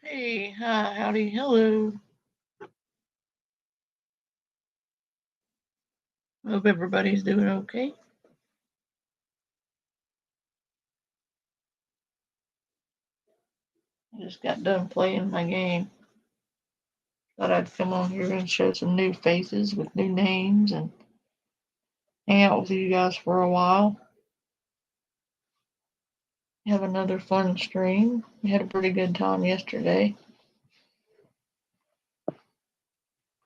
Hey, hi, howdy, hello. Hope everybody's doing okay. I just got done playing my game. Thought I'd come on here and show some new faces with new names and hang out with you guys for a while. Have another fun stream. We had a pretty good time yesterday.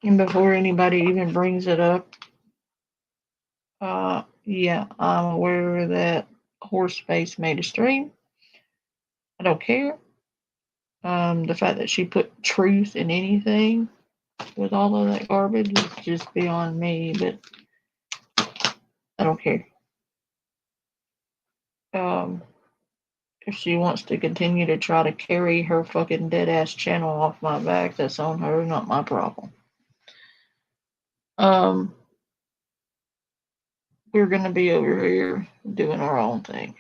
And before anybody even brings it up, yeah, I'm aware that Horseface made a stream. I don't care. The fact that she put truth in anything with all of that garbage is just beyond me, but I don't care. Um, if she wants to continue to try to carry her fucking dead ass channel off my back, that's on her, not my problem. Um, we're gonna be over here doing our own thing.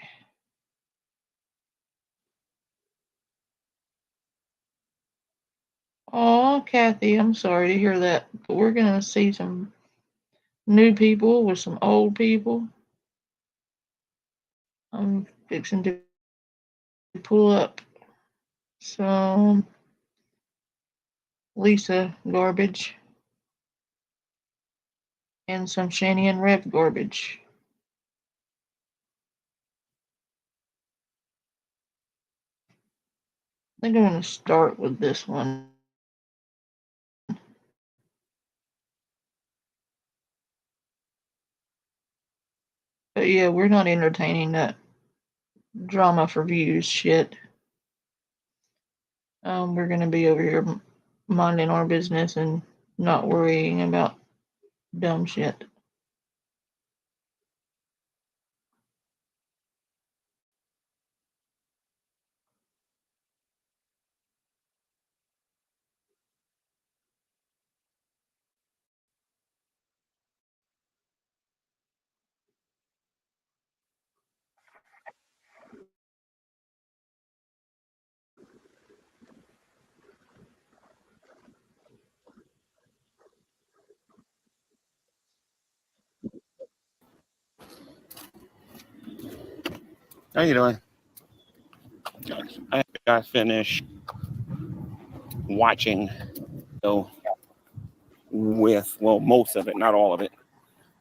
Oh, Kathy, I'm sorry to hear that, but we're gonna see some new people with some old people. I'm fixing to pull up some Lisa garbage and some Shani and Rev garbage. I think I'm gonna start with this one. But yeah, we're not entertaining that drama for views shit. We're gonna be over here minding our business and not worrying about dumb shit. How you doing? I got finished watching with, well, most of it, not all of it,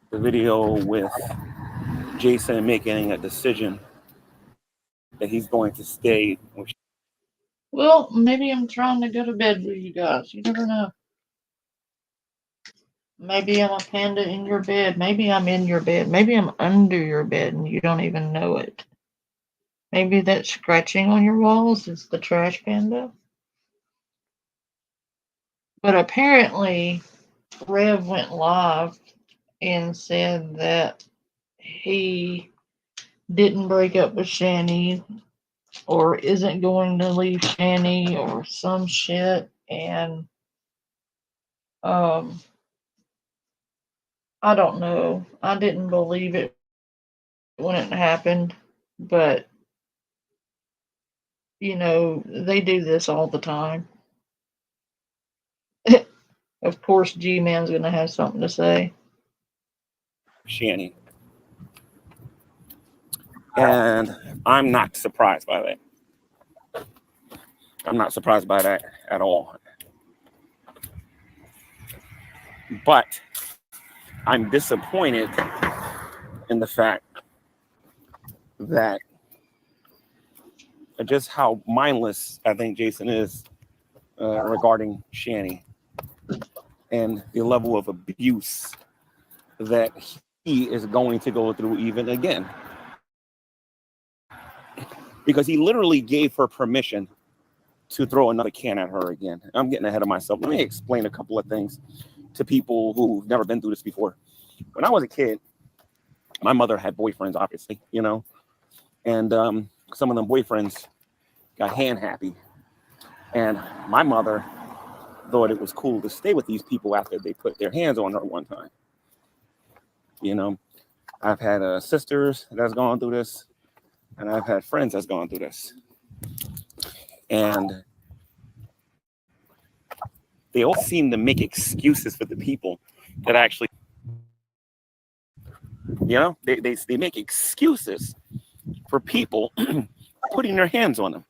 the video with Jason making a decision that he's going to stay with. Well, maybe I'm trying to go to bed with you guys. You never know. Maybe I'm a panda in your bed. Maybe I'm in your bed. Maybe I'm under your bed and you don't even know it. Maybe that scratching on your walls is the trash panda. But apparently, Rev went live and said that he didn't break up with Shani or isn't going to leave Shani or some shit. And um, I don't know. I didn't believe it when it happened, but they do this all the time. Of course, G Man's going to have something to say. Shani. And I'm not surprised by that. I'm not surprised by that at all. But I'm disappointed in the fact that just how mindless I think Jason is regarding Shani and the level of abuse that he is going to go through even again. Because he literally gave her permission to throw another can at her again. I'm getting ahead of myself. Let me explain a couple of things to people who've never been through this before. When I was a kid, my mother had boyfriends, obviously, and some of them boyfriends got hand happy. And my mother thought it was cool to stay with these people after they put their hands on her one time. I've had sisters that's gone through this, and I've had friends that's gone through this. And they all seem to make excuses for the people that actually, they make excuses for people putting their hands on them.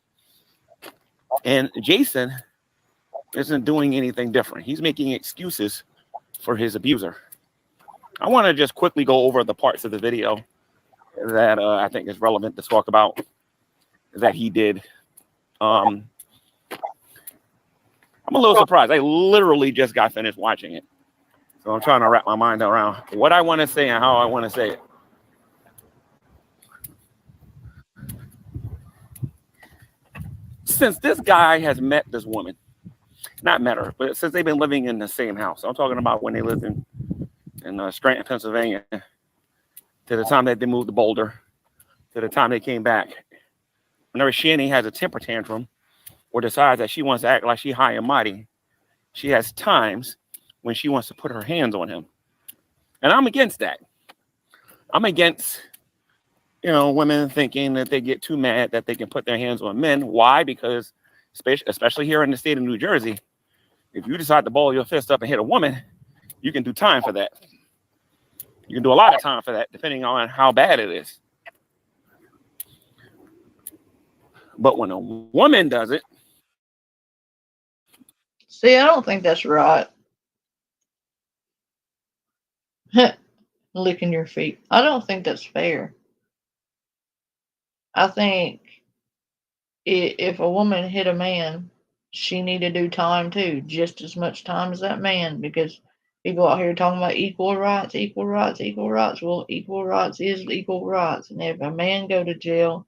And Jason isn't doing anything different. He's making excuses for his abuser. I want to just quickly go over the parts of the video that I think is relevant to talk about that he did. I'm a little surprised. I literally just got finished watching it. So I'm trying to wrap my mind around what I want to say and how I want to say it. Since this guy has met this woman, not met her, but since they've been living in the same house, I'm talking about when they lived in Scranton, Pennsylvania, to the time that they moved to Boulder, to the time they came back. Whenever Shani has a temper tantrum or decides that she wants to act like she high and mighty, she has times when she wants to put her hands on him. And I'm against that. I'm against, women thinking that they get too mad that they can put their hands on men. Why? Because especially here in the state of New Jersey, if you decide to ball your fist up and hit a woman, you can do time for that. You can do a lot of time for that, depending on how bad it is. But when a woman does it, see, I don't think that's right. Licking your feet. I don't think that's fair. I think if a woman hit a man, she need to do time too, just as much time as that man, because people out here talking about equal rights, equal rights, equal rights. Well, equal rights is equal rights, and if a man go to jail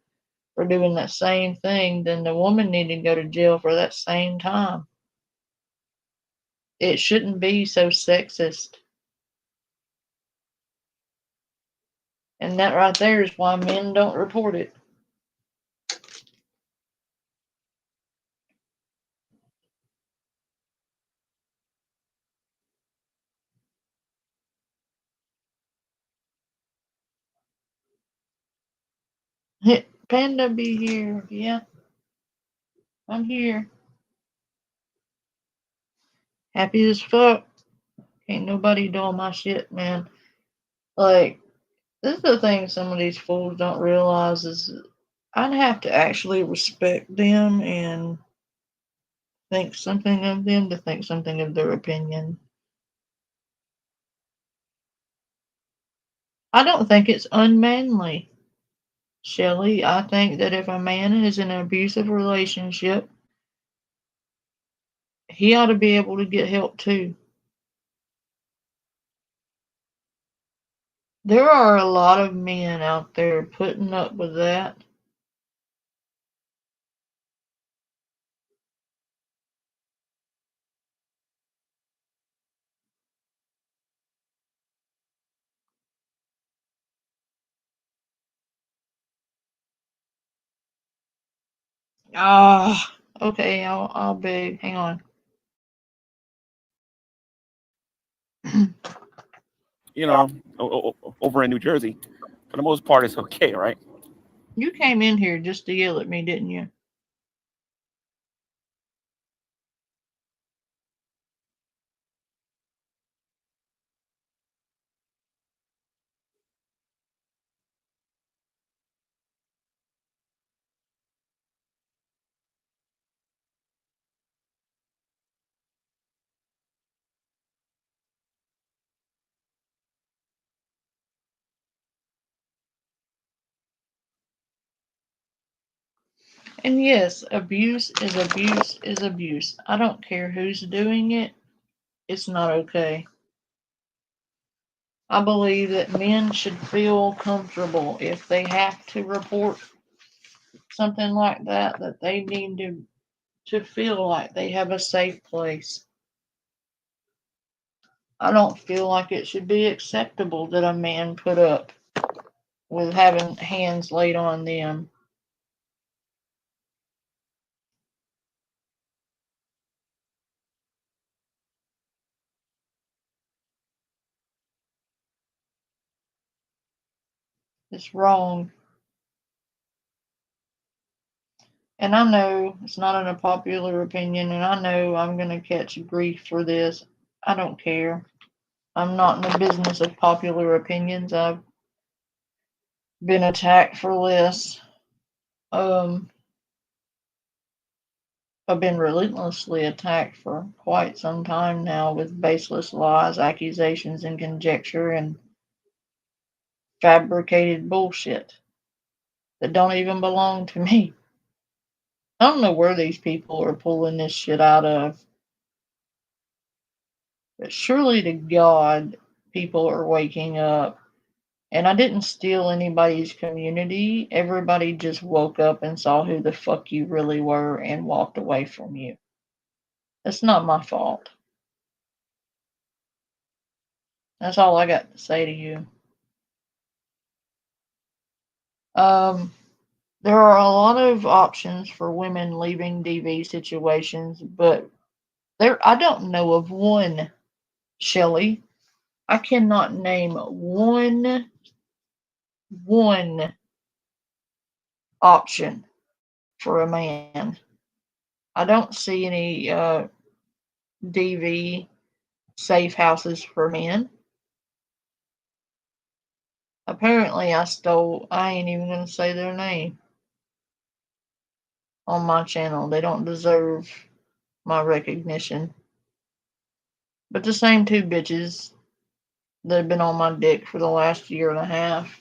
for doing that same thing, then the woman need to go to jail for that same time. It shouldn't be so sexist. And that right there is why men don't report it. Panda be here. Yeah, I'm here. Happy as fuck. Ain't nobody doing my shit, man. Like, this is the thing some of these fools don't realize is I'd have to actually respect them and think something of them to think something of their opinion. I don't think it's unmanly, Shelley. I think that if a man is in an abusive relationship, he ought to be able to get help too. There are a lot of men out there putting up with that. Ah, okay, I'll beg. Hang on. over in New Jersey, for the most part, it's okay, right? You came in here just to yell at me, didn't you? And yes, abuse is abuse is abuse. I don't care who's doing it. It's not okay. I believe that men should feel comfortable if they have to report something like that, that they need to feel like they have a safe place. I don't feel like it should be acceptable that a man put up with having hands laid on them. It's wrong. And I know it's not an unpopular opinion, and I know I'm going to catch grief for this. I don't care. I'm not in the business of popular opinions. I've been attacked for less. Um, I've been relentlessly attacked for quite some time now with baseless lies, accusations, and conjecture and fabricated bullshit that don't even belong to me. I don't know where these people are pulling this shit out of, but surely to God, people are waking up. And I didn't steal anybody's community. Everybody just woke up and saw who the fuck you really were and walked away from you. That's not my fault. That's all I got to say to you. There are a lot of options for women leaving DV situations, but I don't know of one, Shelley. I cannot name one option for a man. I don't see any DV safe houses for men. Apparently, I ain't even going to say their name on my channel. They don't deserve my recognition. But the same two bitches that have been on my dick for the last year and a half,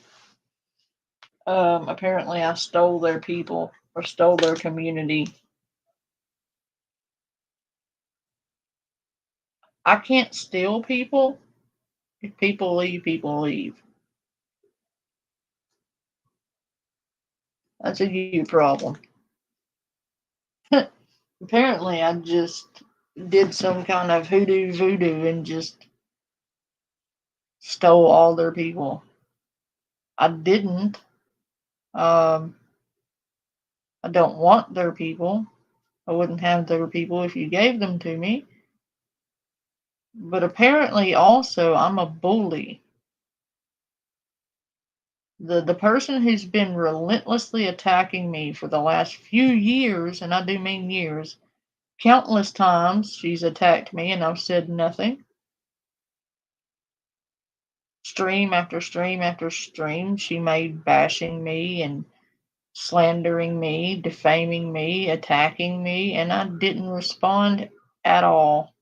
apparently I stole their people or stole their community. I can't steal people. If people leave, people leave. That's a you problem. Apparently, I just did some kind of hoodoo voodoo and just stole all their people. I didn't. I don't want their people. I wouldn't have their people if you gave them to me. But apparently, also, I'm a bully. The person who's been relentlessly attacking me for the last few years, and I do mean years, countless times she's attacked me and I've said nothing. Stream after stream after stream, she made bashing me and slandering me, defaming me, attacking me, and I didn't respond at all.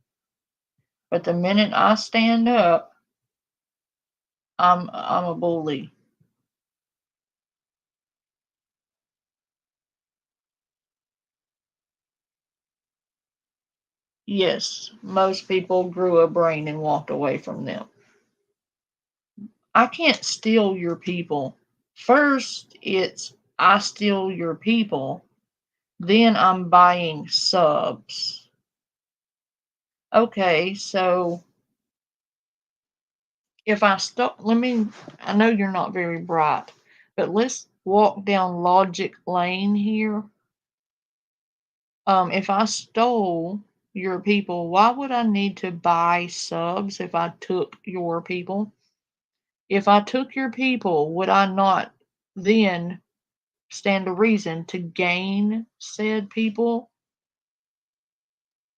But the minute I stand up, I'm a bully. Yes, most people grew a brain and walked away from them. I can't steal your people. First, it's I steal your people, then I'm buying subs. Okay, so if I stop, I know you're not very bright, but let's walk down logic lane here. If I stole your people, why would I need to buy subs if I took your people? If I took your people, would I not then stand a reason to gain said people?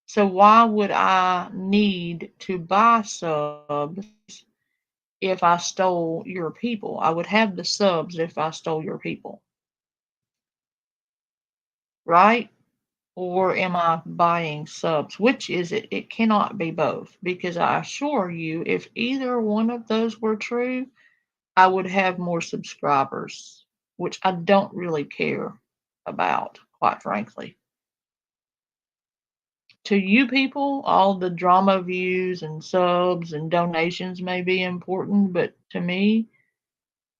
So why would I need to buy subs if I stole your people? I would have the subs if I stole your people. Right? Or am I buying subs? Which is it? It cannot be both, because I assure you, if either one of those were true, I would have more subscribers, which I don't really care about, quite frankly. To you people, all the drama views and subs and donations may be important, but to me,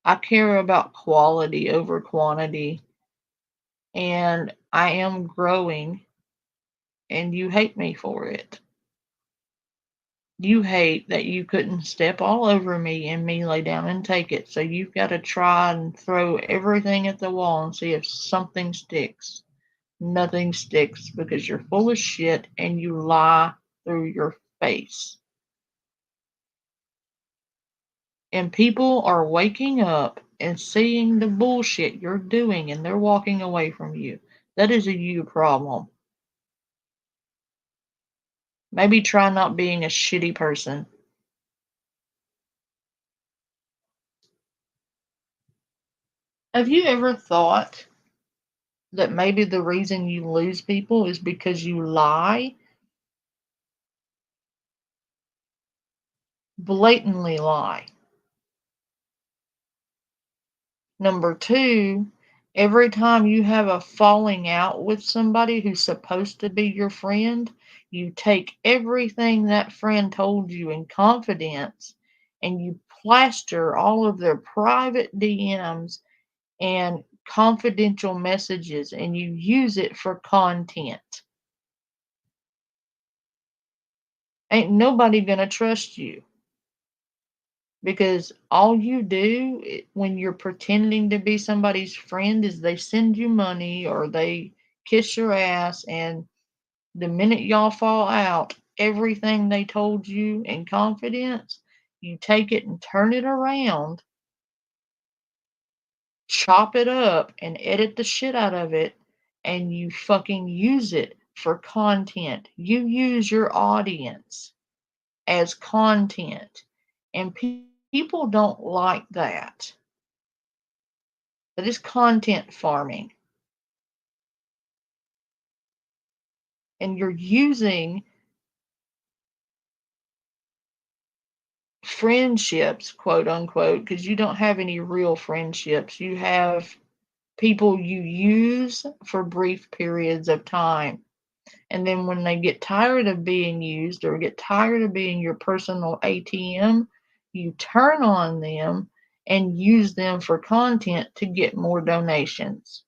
I care about quality over quantity. And I am growing, and you hate me for it. You hate that you couldn't step all over me and me lay down and take it. So you've got to try and throw everything at the wall and see if something sticks. Nothing sticks because you're full of shit and you lie through your face. And people are waking up and seeing the bullshit you're doing and they're walking away from you. That is a you problem. Maybe try not being a shitty person. Have you ever thought that maybe the reason you lose people is because you lie? Blatantly lie. Number two, every time you have a falling out with somebody who's supposed to be your friend, you take everything that friend told you in confidence and you plaster all of their private DMs and confidential messages and you use it for content. Ain't nobody gonna trust you. Because all you do when you're pretending to be somebody's friend is they send you money or they kiss your ass, and the minute y'all fall out, everything they told you in confidence, you take it and turn it around, chop it up, and edit the shit out of it, and you fucking use it for content. You use your audience as content, and people don't like that. That is content farming. And you're using friendships, quote unquote, because you don't have any real friendships. You have people you use for brief periods of time. And then when they get tired of being used or get tired of being your personal ATM, you turn on them and use them for content to get more donations.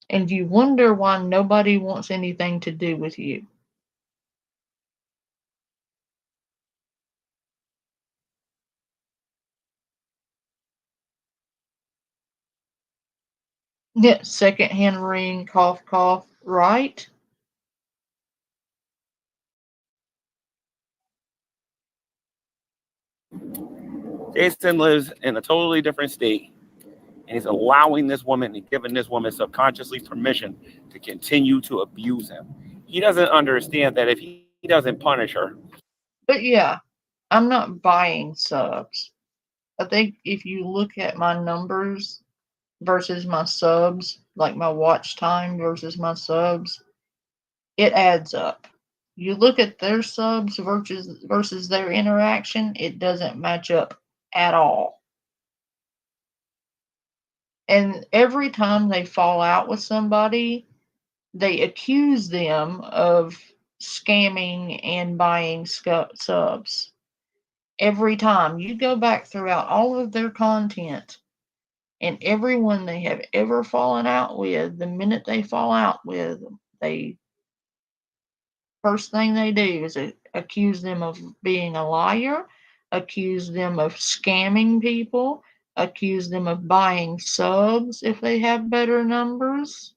And you wonder why nobody wants anything to do with you. Yeah, secondhand ring, cough, cough, right? Jason lives in a totally different state, and he's allowing this woman and giving this woman subconsciously permission to continue to abuse him. He doesn't understand that if he doesn't punish her. But yeah, I'm not buying subs. I think if you look at my numbers versus my subs, like my watch time versus my subs, it adds up. You look at their subs versus their interaction, it doesn't match up at all. And every time they fall out with somebody, they accuse them of scamming and buying subs. Every time you go back throughout all of their content and everyone they have ever fallen out with, the minute they fall out with, they first thing they do is accuse them of being a liar, accuse them of scamming people, accuse them of buying subs if they have better numbers.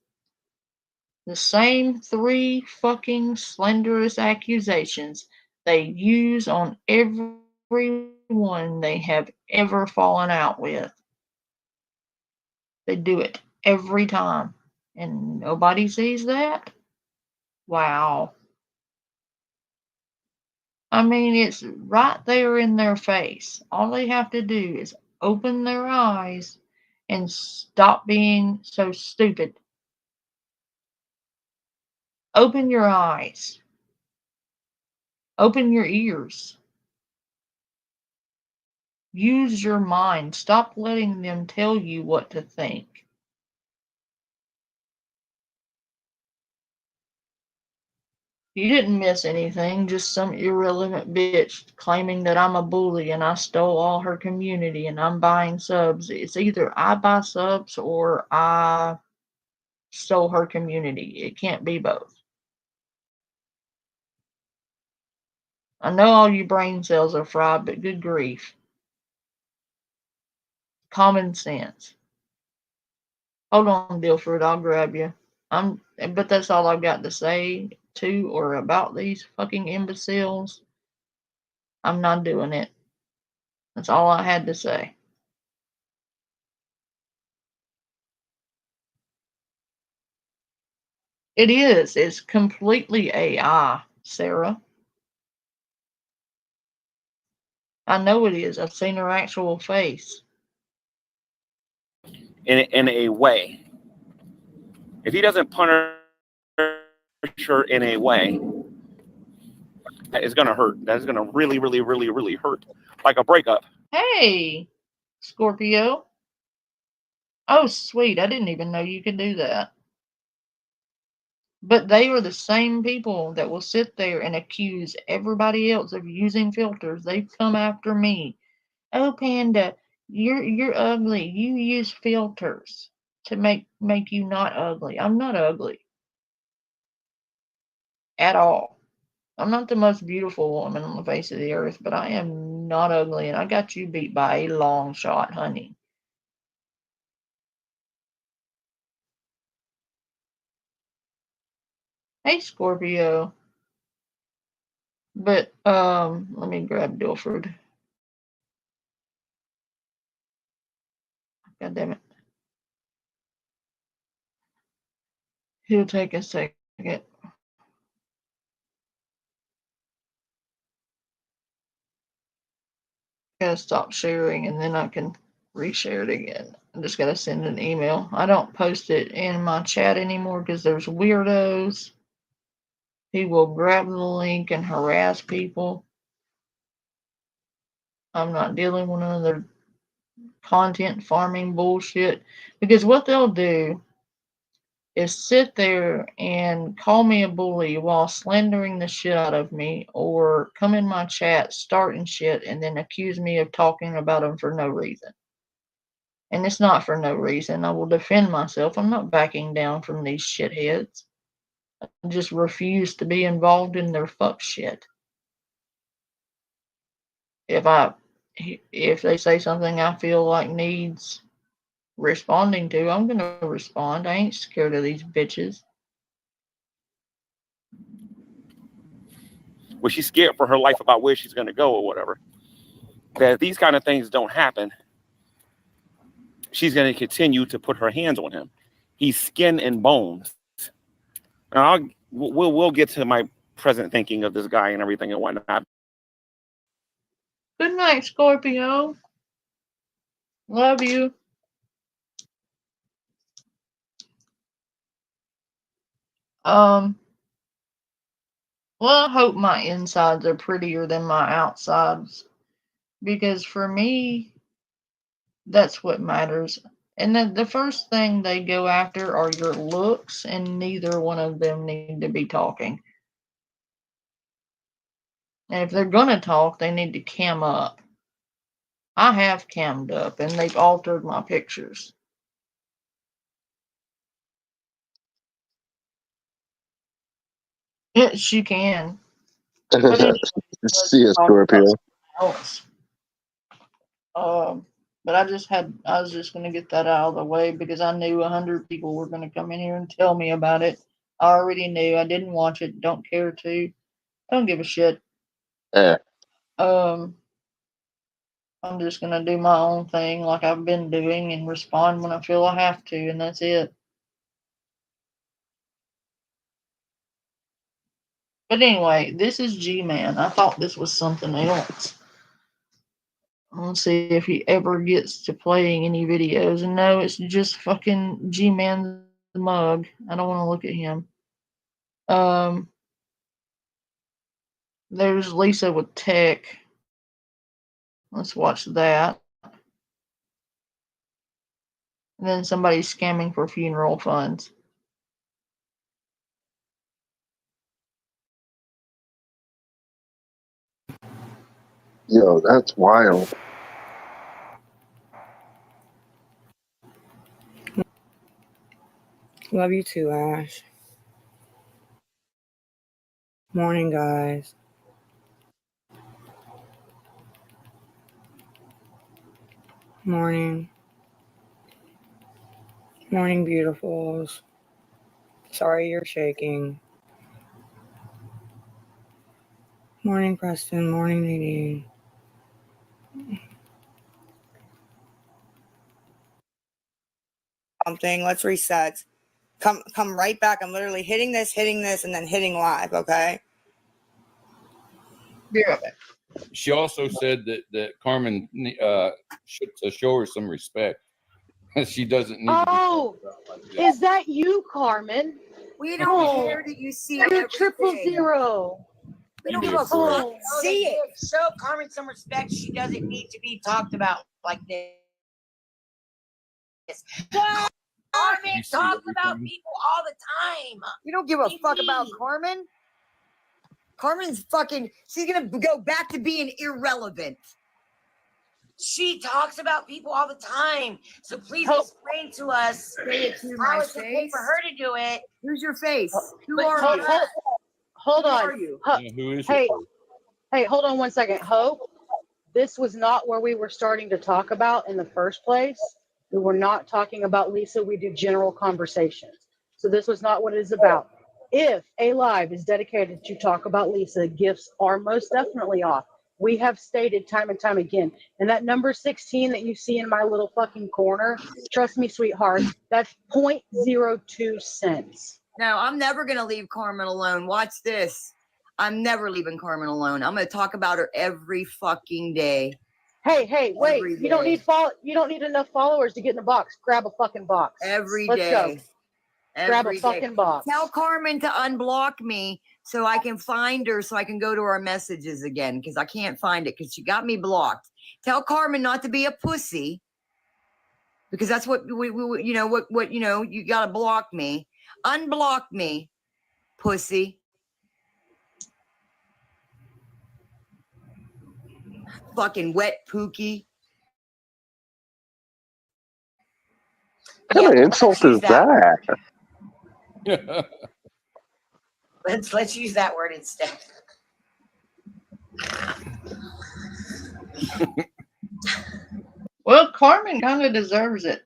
The same three fucking slanderous accusations they use on everyone they have ever fallen out with. They do it every time. And nobody sees that? Wow. I mean, it's right there in their face. All they have to do is open their eyes and stop being so stupid. Open your eyes. Open your ears. Use your mind. Stop letting them tell you what to think. You didn't miss anything, just some irrelevant bitch claiming that I'm a bully and I stole all her community and I'm buying subs. It's either I buy subs or I stole her community. It can't be both. I know all you brain cells are fried, but good grief. Common sense. Hold on, Dilford, I'll grab you. But that's all I've got to say to or about these fucking imbeciles. I'm not doing it. That's all I had to say. It is. It's completely AI, Sarah. I know it is. I've seen her actual face. in a way. If he doesn't punish her in a way, that is gonna hurt. That is gonna really, really, really, really hurt. Like a breakup. Hey, Scorpio. Oh, sweet. I didn't even know you could do that. But they are the same people that will sit there and accuse everybody else of using filters. They've come after me. Oh, Panda, you're ugly. You use filters to make you not ugly. I'm not ugly at all. I'm not the most beautiful woman on the face of the earth, but I am not ugly, and I got you beat by a long shot, honey. Hey, Scorpio. But let me grab Dilford. God damn it. He'll take a second. Gotta stop sharing and then I can reshare it again. I just gotta send an email. I don't post it in my chat anymore because there's weirdos. He will grab the link and harass people. I'm not dealing with another content farming bullshit because what they'll do is sit there and call me a bully while slandering the shit out of me or come in my chat starting shit and then accuse me of talking about them for no reason. And it's not for no reason. I will defend myself. I'm not backing down from these shitheads. I just refuse to be involved in their fuck shit. If I if they say something I feel like needs responding to, I'm gonna respond. I ain't scared of these bitches. Was she scared for her life about where she's gonna go or whatever? That if these kind of things don't happen, she's gonna continue to put her hands on him. He's skin and bones. And we'll get to my present thinking of this guy and everything and whatnot. Good night, Scorpio. Love you. Well, I hope my insides are prettier than my outsides because for me, that's what matters. And then the first thing they go after are your looks, and neither one of them need to be talking. And if they're gonna talk, they need to cam up. I have cammed up, and they've altered my pictures. Yes, you can. But anyway, let's See a talk Scorpio. about something else. But I was just gonna get that out of the way because I knew 100 people were gonna come in here and tell me about it. I already knew. I didn't watch it. Don't care to. Don't give a shit. Yeah. Um, I'm just gonna do my own thing like I've been doing and respond when I feel I have to, and that's it. But anyway, this is G-Man. I thought this was something else. Let's see if he ever gets to playing any videos. And no, it's just fucking G-Man the mug. I don't want to look at him. Um, there's Lisa with tech. Let's watch that. And then somebody scamming for funeral funds. Yo, that's wild. Love you too, Ash. Morning, guys. Morning. Morning, beautifuls. Sorry you're shaking. Morning, Preston. Morning, Nadine. Something. Let's reset. Come right back. I'm literally hitting this, and then hitting live. Okay. Be right back. She also said that Carmen should to show her some respect. She doesn't need. Oh, to be like this. is that you, Carmen? We don't Oh, care that you see You're everything. 000. We don't You give a need a break. fuck. See it. Show Carmen some respect. She doesn't need to be talked about like this. Carmen You see talks about everything. people all the time. You don't give a Maybe. fuck about Carmen. Carmen's fucking. She's gonna go back to being irrelevant. She talks about people all the time. So please Help. explain to us Say it to how my it's okay face. for her to do it. Who's your face? Who But are hold, you? hold Who on. are you? Yeah, who is Hey, your hey, hold on 1 second. Hope, this was not where we were starting to talk about in the first place. We were not talking about Lisa. We do general conversations. So this was not what it is about. If a live is dedicated to talk about Lisa, gifts are most definitely off. We have stated time and time again. And that number 16 that you see in my little fucking corner, trust me, sweetheart, that's 0.02 cents. No, I'm never gonna leave Carmen alone. Watch this. I'm never leaving Carmen alone. I'm gonna talk about her every fucking day. Hey, wait! Every You don't day. need You don't need enough followers to get in the box. Grab a fucking box. Every Let's day. go. Grab a Every day. fucking box. Tell Carmen to unblock me so I can find her, so I can go to her messages again, because I can't find it because she got me blocked. Tell Carmen not to be a pussy, because that's what we you know what you know. You gotta block me. Unblock me, pussy. Fucking wet pookie. What kind of Yeah, insult let's use is that? Let's use that word instead. Well, Carmen kind of deserves it.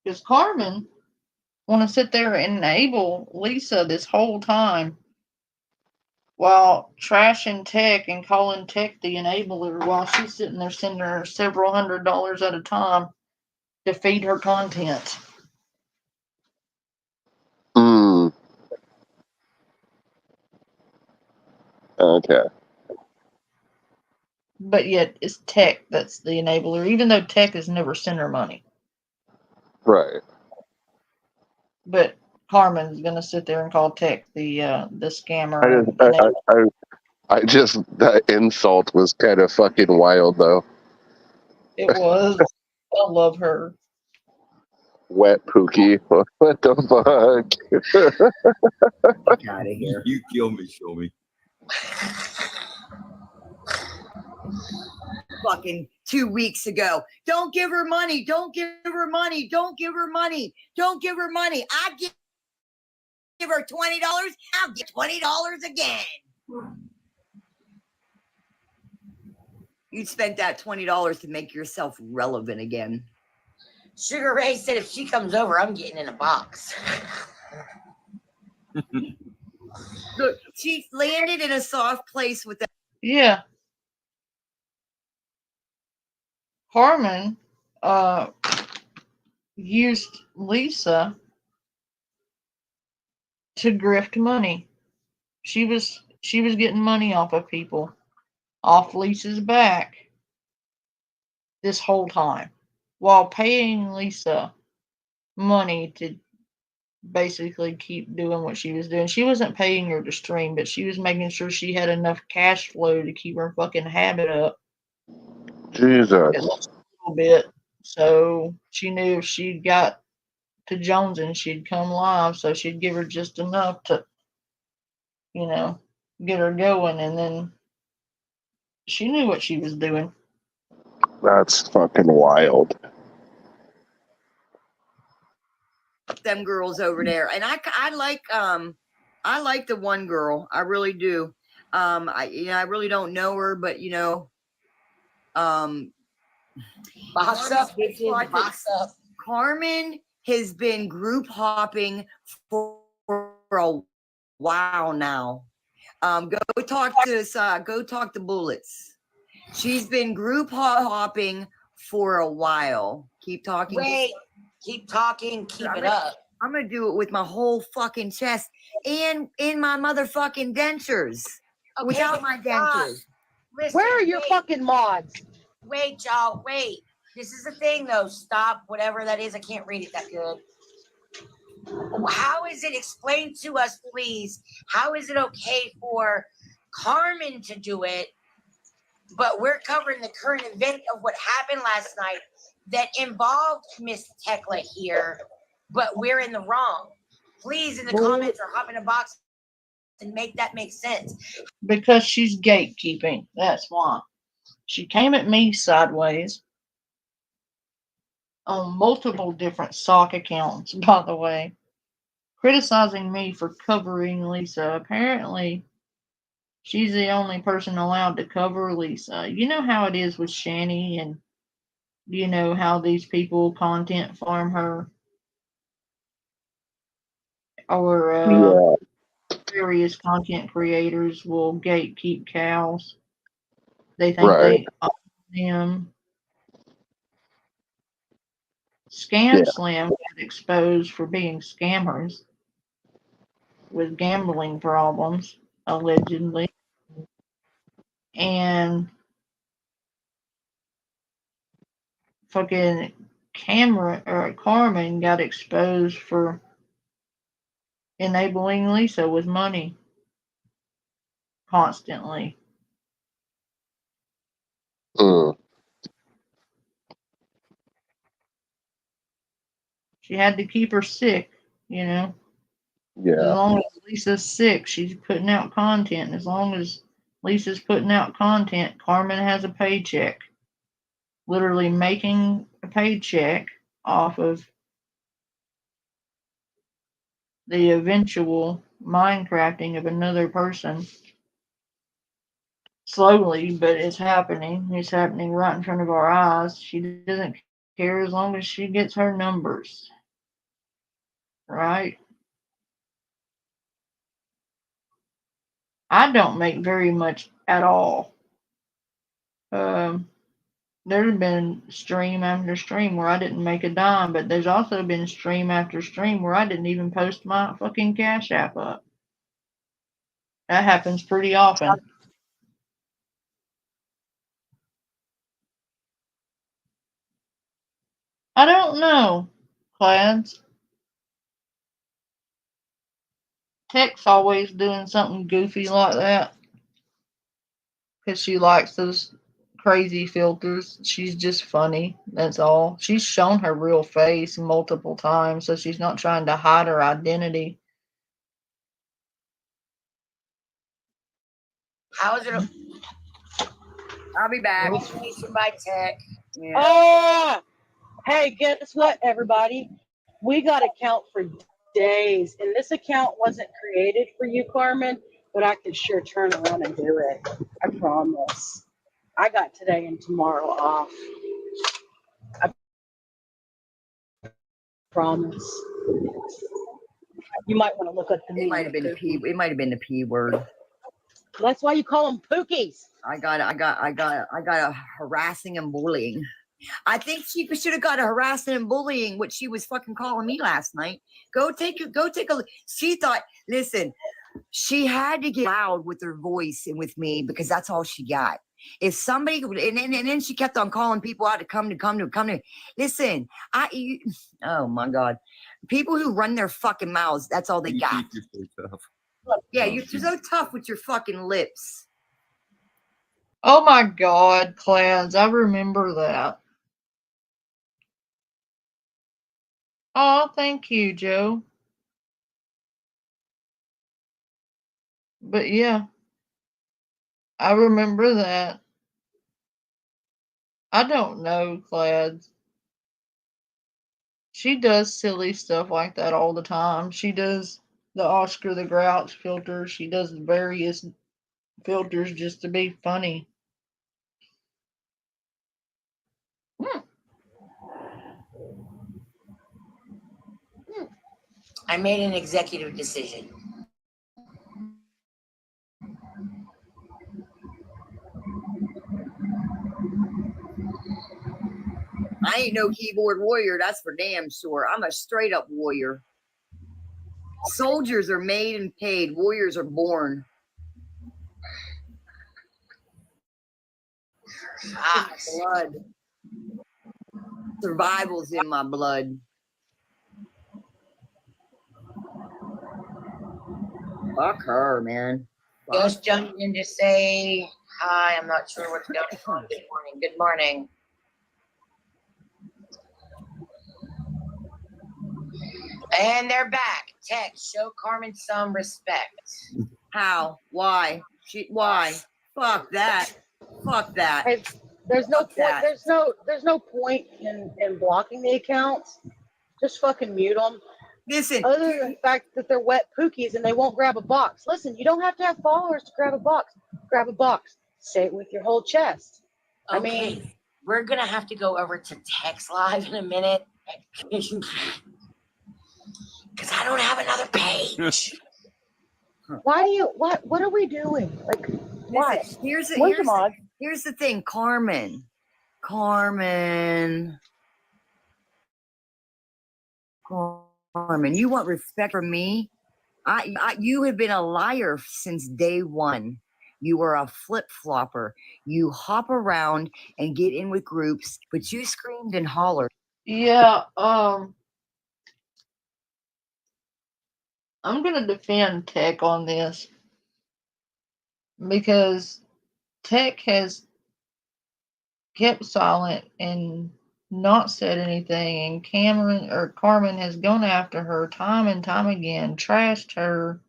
Because Carmen want to sit there and enable Lisa this whole time while trashing Tech and calling Tech the enabler while she's sitting there sending her several $100s at a time to feed her content. Hmm. Okay. But yet it's Tech that's the enabler, even though Tech has never sent her money. Right. But Carmen's gonna sit there and call Tech the scammer. I and just, enabler. I just, that insult was kind of fucking wild, though. It was. I love her. Wet Pookie. What the fuck? Fuck out of here. You kill me, show me. Fucking 2 weeks ago. Don't give her money. Don't give her money. Don't give her money. Don't give her money. I give her $20. I'll get $20 again. You spent that $20 to make yourself relevant again. Sugar Ray said if she comes over, I'm getting in a box. Look, she landed in a soft place with that. Yeah. Carmen used Lisa to grift money. She was getting money off of people, off Lisa's back this whole time, while paying Lisa money to basically keep doing what she was doing. She wasn't paying her to stream, but she was making sure she had enough cash flow to keep her fucking habit up Jesus. at least a little bit. So she knew if she got to Jones and she'd come live, so she'd give her just enough to, get her going, and then she knew what she was doing. That's fucking wild. Them girls over there, and I like the one girl. I really do. I really don't know her, but Box up, bitches, box up. Carmen has been group hopping for a while now. Go talk to Bullets. She's been group hopping for a while. Keep talking. Wait, Keep talking, keep I'm it gonna- up. I'm gonna do it with my whole fucking chest and in my motherfucking dentures. Okay, Without my stop. dentures. Listen, Where are your wait, fucking mods? wait, y'all, wait. This is the thing, though. Stop, whatever that is. I can't read it that good. How is it explained to us, please? How is it okay for Carmen to do it, but we're covering the current event of what happened last night that involved Miss Tekla here, but we're in the wrong? Please, in the comments or hop in a box and make that make sense. Because she's gatekeeping. That's why. She came at me sideways on multiple different sock accounts, by the way, criticizing me for covering Lisa. Apparently, she's the only person allowed to cover Lisa. You know how it is with Shani, and you know how these people content farm her, or Yeah. various content creators will gatekeep cows. They think Right. they own them. Yeah. Scam Slam got exposed for being scammers with gambling problems, allegedly. And fucking Carmen got exposed for enabling Lisa with money constantly. Mm. She had to keep her sick, you know. As Yeah. long as Lisa's sick, she's putting out content. As long as Lisa's putting out content, Carmen has a paycheck. Literally making a paycheck off of the eventual Minecrafting of another person. Slowly, but it's happening. It's happening right in front of our eyes. She doesn't care as long as she gets her numbers. Right? I don't make very much at all. There's been stream after stream where I didn't make a dime, but there's also been stream after stream where I didn't even post my fucking Cash App up. That happens pretty often. I don't know, Clads. Tech's always doing something goofy like that because she likes those crazy filters. She's just funny. That's all. She's shown her real face multiple times, so she's not trying to hide her identity. How is it I'll be back. information by tech? Yeah. Ah! Hey, guess what, everybody? We got a count for days, and this account wasn't created for you, Carmen, but I could sure turn around and do it. I promise. I got today and tomorrow off. I promise. You might want to look up the It meaning might have of been the P. P. It might have been the P word. That's why you call them pookies. I got a harassing and bullying. I think she should have got a harassing and bullying what she was fucking calling me last night. Go take a. She thought, listen, she had to get loud with her voice and with me because that's all she got. If somebody and then she kept on calling people out to come to. Listen, oh my God, people who run their fucking mouths, that's all they got. You're so tough. Yeah, you're so tough with your fucking lips. Oh my God, Clads, I remember that. Oh, thank you, Joe. But yeah, I remember that. I don't know, Clads. She does silly stuff like that all the time. She does the Oscar the Grouch filter. She does various filters just to be funny. I made an executive decision. I ain't no keyboard warrior. That's for damn sure. I'm a straight up warrior. Soldiers are made and paid. Warriors are born. Fox. Blood. Survival's in my blood. Fuck her, man. Fuck Ghost jumped in to say hi. I'm not sure what's going on. Good morning. Good morning. And they're back. Text, show Carmen some respect. How? Why? Why? Fuck that. Fuck that. Hey, there's no Fuck point. that. There's no point in blocking the accounts. Just fucking mute them. Listen, Other than the fact that they're wet pookies and they won't grab a box. Listen, you don't have to have followers to grab a box. Grab a box. Say it with your whole chest. I Okay, mean, we're gonna have to go over to text live in a minute because I don't have another page. why do you? What are we doing? Like, why? listen, here's Where's the mod? here's the thing, Carmen. Carmen, you want respect from me? You have been a liar since day one. You are a flip-flopper. You hop around and get in with groups, but you screamed and hollered. Yeah, I'm gonna defend Tech on this because Tech has kept silent and not said anything, and Carmen has gone after her time and time again, trashed her,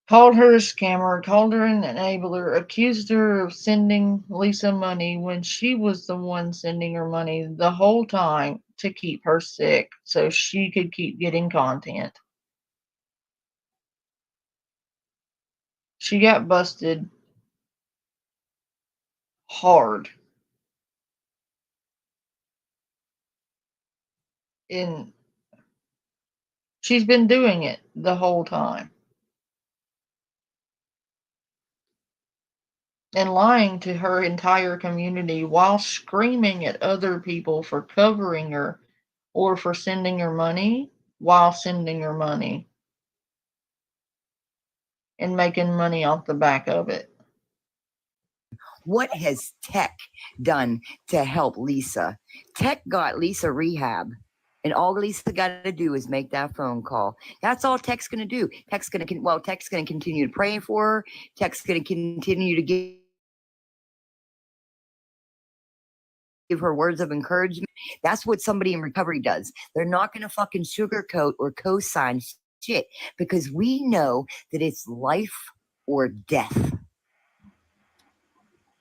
called her a scammer, called her an enabler, accused her of sending Lisa money when she was the one sending her money the whole time to keep her sick so she could keep getting content. She got busted hard. And she's been doing it the whole time. And lying to her entire community while screaming at other people for covering her or for sending her money while sending her money and making money off the back of it. What has Tech done to help Lisa? Tech got Lisa rehab. And all Lisa got to do is make that phone call. That's all Tech's going to do. Tech's going to continue to pray for her. Tech's going to continue to give her words of encouragement. That's what somebody in recovery does. They're not going to fucking sugarcoat or co-sign shit because we know that it's life or death.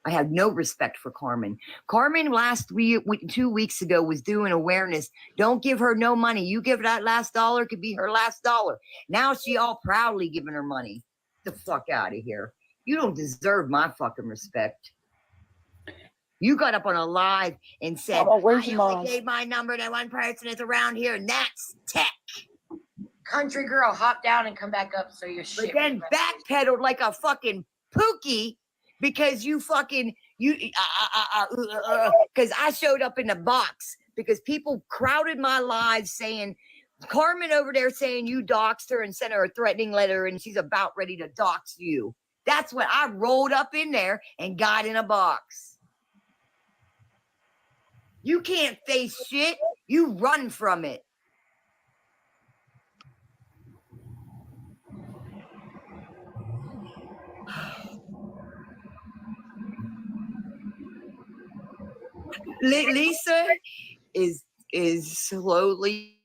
I have no respect for Carmen. Carmen last 2 weeks ago was doing awareness. Don't give her no money. You give her that last dollar, could be her last dollar. Now she all proudly giving her money. Get the fuck out of here. You don't deserve my fucking respect. You got up on a live and said, where's I your only mom? gave my number to one person that's around here, and that's Tech. Country girl, hop down and come back up so your shit. But then backpedaled like a fucking pookie because you fucking because I showed up in the box because people crowded my live saying Carmen over there saying you doxed her and sent her a threatening letter and she's about ready to dox you. That's when I rolled up in there and got in a box. You can't face shit. You run from it. Lisa is slowly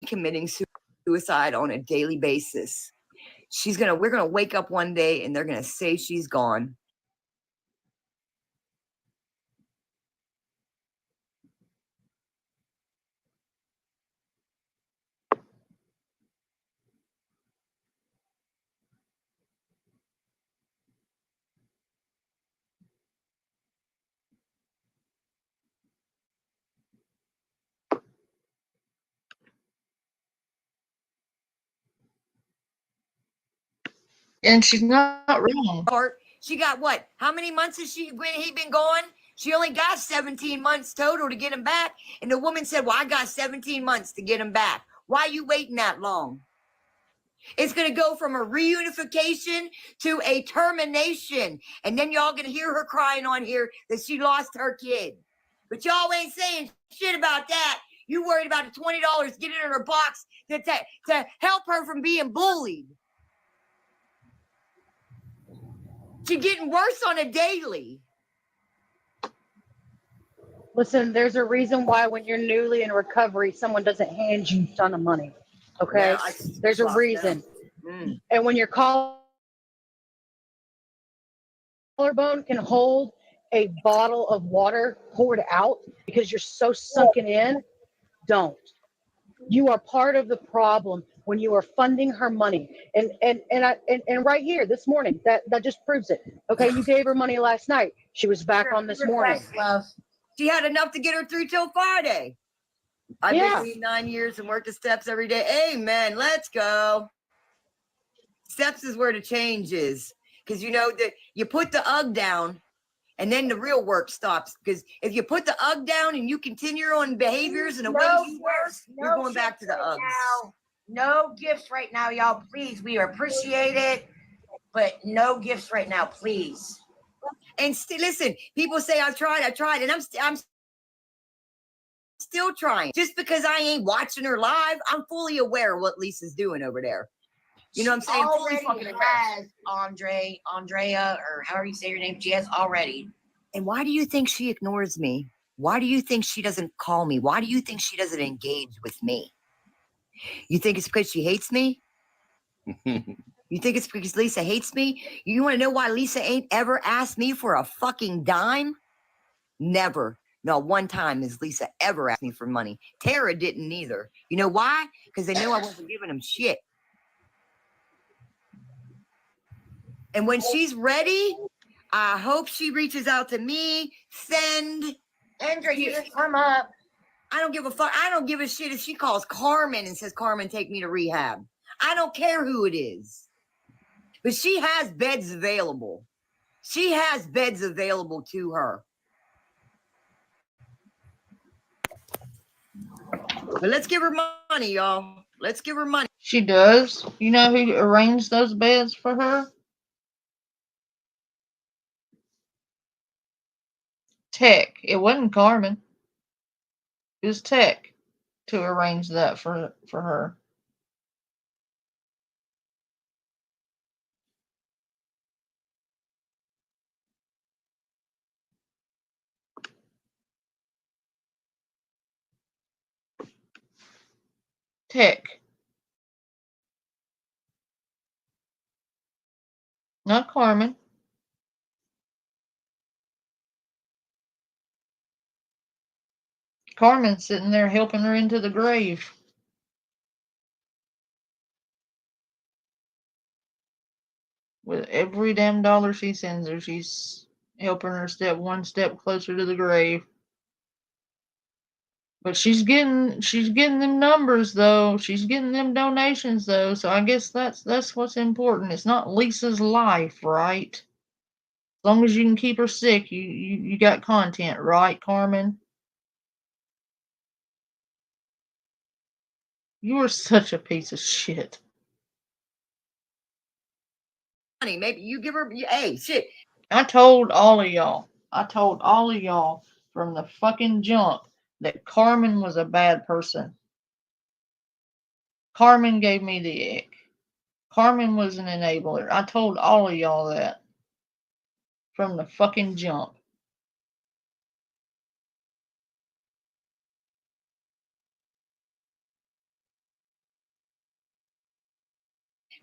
committing suicide on a daily basis. We're gonna wake up one day and they're gonna say she's gone. And she's not wrong. She got what? How many months has he been gone? She only got 17 months total to get him back. And the woman said, well, I got 17 months to get him back. Why are you waiting that long? It's going to go from a reunification to a termination. And then y'all going to hear her crying on here that she lost her kid. But y'all ain't saying shit about that. You worried about the $20 getting in her box to help her from being bullied. She's getting worse on a daily. Listen, there's a reason why when you're newly in recovery, someone doesn't hand you a ton of money. Okay? Yeah, There's a reason. And when your collarbone can hold a bottle of water poured out because you're so sunken in, don't. You are part of the problem when you are funding her money. And right here this morning, that just proves it. Okay, you gave her money last night. She was back on this morning. Love. She had enough to get her through till Friday. I've been here 9 years and worked the steps every day. Amen. Let's go. Steps is where the change is. Because you know that you put the UGG down and then the real work stops. Because if you put the UGG down and you continue on behaviors and the way you work, you're going back to the UGGs. No gifts right now, y'all. Please, we appreciate it, but no gifts right now, please. And listen, people say I've tried, and I'm still trying. Just because I ain't watching her live, I'm fully aware of what Lisa's doing over there. You know what I'm saying? Already has Andrea, or however you say your name. She has already. And why do you think she ignores me? Why do you think she doesn't call me? Why do you think she doesn't engage with me? You think it's because she hates me? You think it's because Lisa hates me? You want to know why Lisa ain't ever asked me for a fucking dime? Never. Not one time has Lisa ever asked me for money. Tara didn't either. You know why? Because they knew I wasn't giving them shit. And when she's ready, I hope she reaches out to me. Send. Andrea, you just come up. I don't give a fuck. I don't give a shit if she calls Carmen and says, Carmen, take me to rehab. I don't care who it is. But she has beds available. She has beds available to her. But let's give her money, y'all. Let's give her money. She does. You know who arranged those beds for her? Tech. It wasn't Carmen. It was Tech to arrange that for her. Tech. Not Carmen. Carmen's sitting there helping her into the grave. With every damn dollar she sends her, she's helping her one step closer to the grave. But she's getting them numbers though. She's getting them donations though. So I guess that's what's important. It's not Lisa's life, right? As long as you can keep her sick, you got content, right, Carmen? You are such a piece of shit. Maybe you give her, hey, shit. I told all of y'all from the fucking jump that Carmen was a bad person. Carmen gave me the ick. Carmen was an enabler. I told all of y'all that from the fucking jump.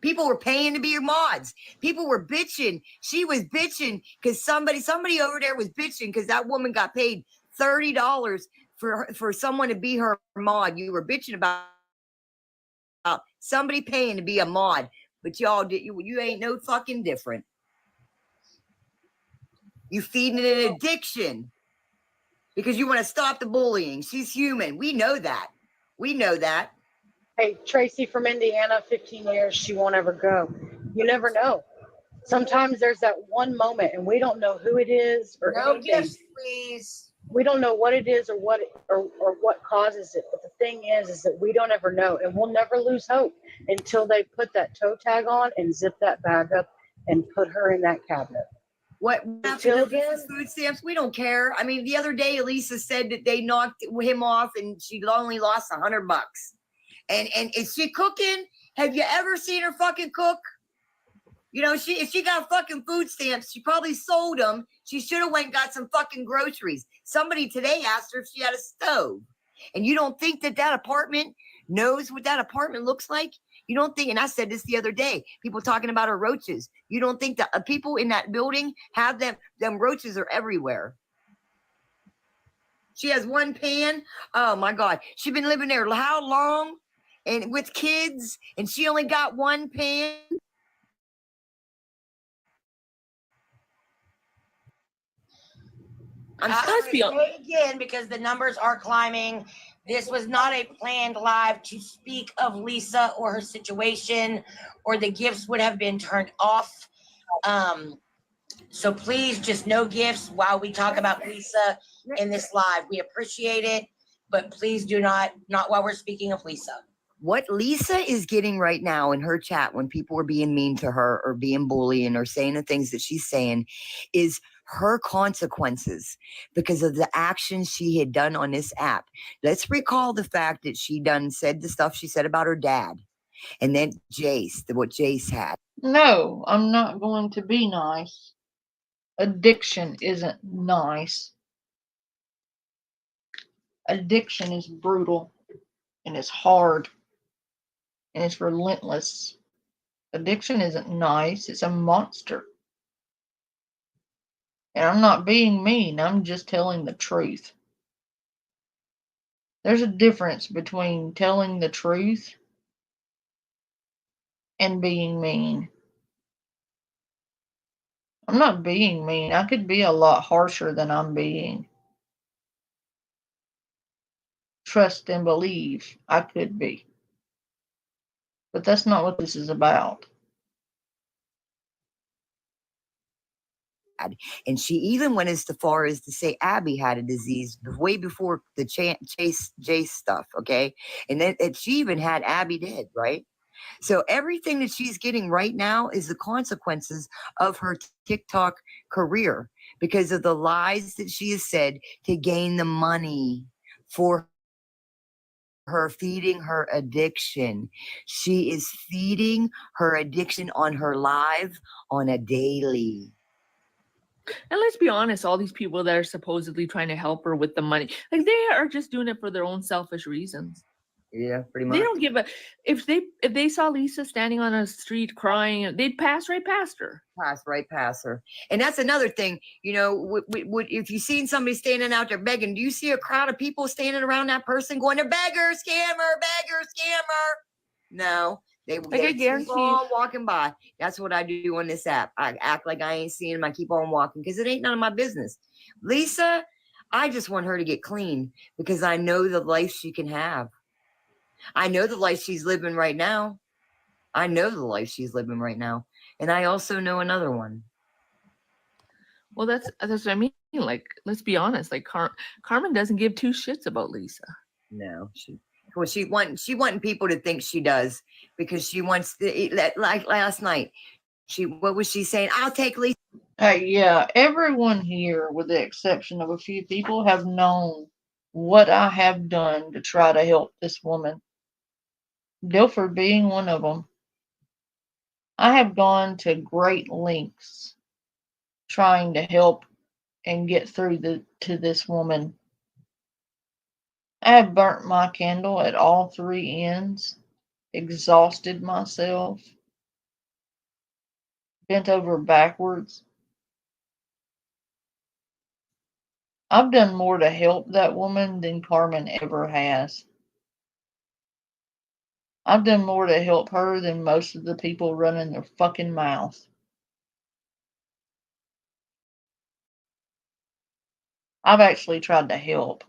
People were paying to be your mods. People were bitching. She was bitching because somebody over there was bitching because that woman got paid $30 for someone to be her mod. You were bitching about somebody paying to be a mod, but y'all did you ain't no fucking different. You feeding it an addiction because you want to stop the bullying. She's human. We know that. We know that. Hey, Tracy from Indiana, 15 years, she won't ever go. You never know. Sometimes there's that one moment and we don't know who it is or No anything. gifts, please. We don't know what it is or what causes it. But the thing is that we don't ever know, and we'll never lose hope until they put that toe tag on and zip that bag up and put her in that cabinet. What Until happened to then- Lisa's food stamps? We don't care. I mean, the other day, Elisa said that they knocked him off and she only lost $100. And is she cooking? Have you ever seen her fucking cook? You know, if she got fucking food stamps, she probably sold them. She should have went and got some fucking groceries. Somebody today asked her if she had a stove. And you don't think that apartment knows what that apartment looks like? You don't think, and I said this the other day, people talking about her roaches. You don't think that people in that building have them roaches are everywhere. She has one pan. Oh my God. She's been living there how long? And with kids, and she only got one pan. I'm Let's sorry. say it again because the numbers are climbing. This was not a planned live to speak of Lisa or her situation, or the gifts would have been turned off. So please, just no gifts while we talk about Lisa in this live. We appreciate it, but please do not while we're speaking of Lisa. What Lisa is getting right now in her chat when people are being mean to her or being bullying or saying the things that she's saying is her consequences because of the actions she had done on this app. Let's recall the fact that she said the stuff she said about her dad and then what Jace had. No, I'm not going to be nice. Addiction isn't nice. Addiction is brutal and it's hard and it's relentless. Addiction isn't nice, it's a monster. And I'm not being mean, I'm just telling the truth. There's a difference between telling the truth and being mean. I'm not being mean. I could be a lot harsher than I'm being. Trust and believe I could be. But that's not what this is about. And she even went as far as to say Abby had a disease way before the Jace stuff, okay? And then she even had Abby dead, right? So everything that she's getting right now is the consequences of her TikTok career because of the lies that she has said to gain the money for her feeding her addiction. She is feeding her addiction on her live on a daily. And let's be honest, all these people that are supposedly trying to help her with the money, like they are just doing it for their own selfish reasons. Yeah, pretty much. They don't give a if they saw Lisa standing on a street crying, they'd pass right past her. Pass right past her. And that's another thing, you know, if you've seen somebody standing out there begging, do you see a crowd of people standing around that person going, "They're beggar, scammer, beggar, scammer"? No. They I guarantee all walking by. That's what I do on this app. I act like I ain't seeing them. I keep on walking because it ain't none of my business. Lisa, I just want her to get clean because I know the life she can have. I know the life she's living right now. I know the life she's living right now. And I also know another one. Well, that's what I mean. Like, let's be honest. Like, Carmen doesn't give two shits about Lisa. No, she wanting people to think she does because she wants to, like last night. What was she saying? I'll take Lisa. Yeah, everyone here, with the exception of a few people, have known what I have done to try to help this woman. Dilfer being one of them. I have gone to great lengths trying to help and get through to this woman. I have burnt my candle at all three ends, exhausted myself, bent over backwards. I've done more to help that woman than Carmen ever has. I've done more to help her than most of the people running their fucking mouth. I've actually tried to help.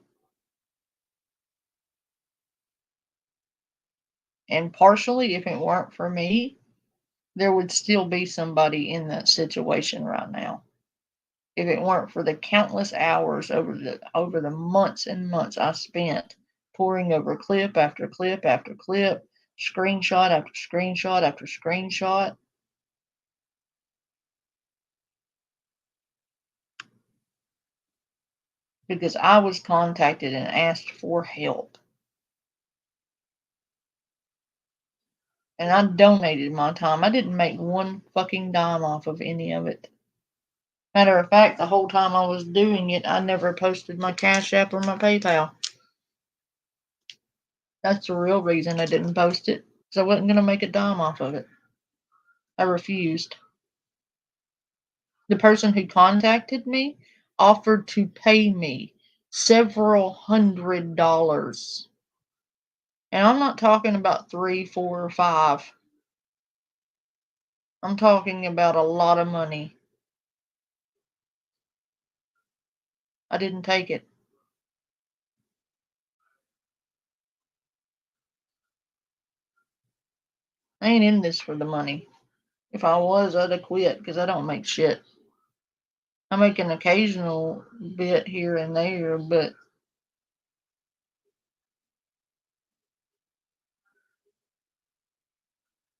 And partially, if it weren't for me, there would still be somebody in that situation right now. If it weren't for the countless hours over the months and months I spent pouring over clip after clip after clip, screenshot after screenshot after screenshot. Because I was contacted and asked for help. And I donated my time. I didn't make one fucking dime off of any of it. Matter of fact, the whole time I was doing it, I never posted my Cash App or my PayPal. That's the real reason I didn't post it. Because I wasn't going to make a dime off of it. I refused. The person who contacted me offered to pay me several $100s. And I'm not talking about 3, 4, or 5. I'm talking about a lot of money. I didn't take it. I ain't in this for the money. If I was, I'd have quit because I don't make shit. I make an occasional bit here and there, but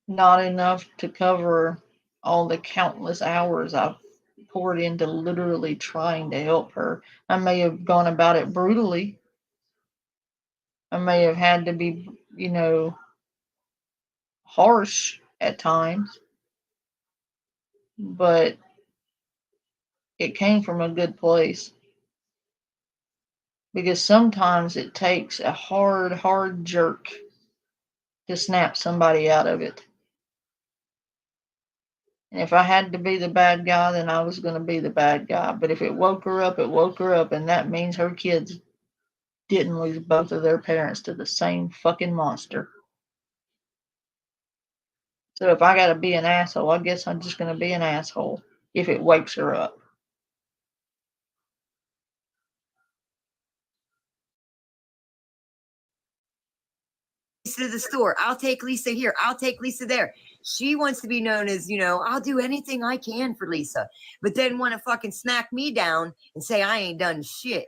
not enough to cover all the countless hours I've poured into literally trying to help her. I may have gone about it brutally. I may have had to be, harsh at times, but it came from a good place. Because sometimes it takes a hard jerk to snap somebody out of it. And if I had to be the bad guy, then I was going to be the bad guy. But if it woke her up, it woke her up. And that means her kids didn't lose both of their parents to the same fucking monster. So if I got to be an asshole, I guess I'm just going to be an asshole if it wakes her up. To the store. I'll take Lisa here. I'll take Lisa there. She wants to be known as, I'll do anything I can for Lisa, but then want to fucking smack me down and say I ain't done shit.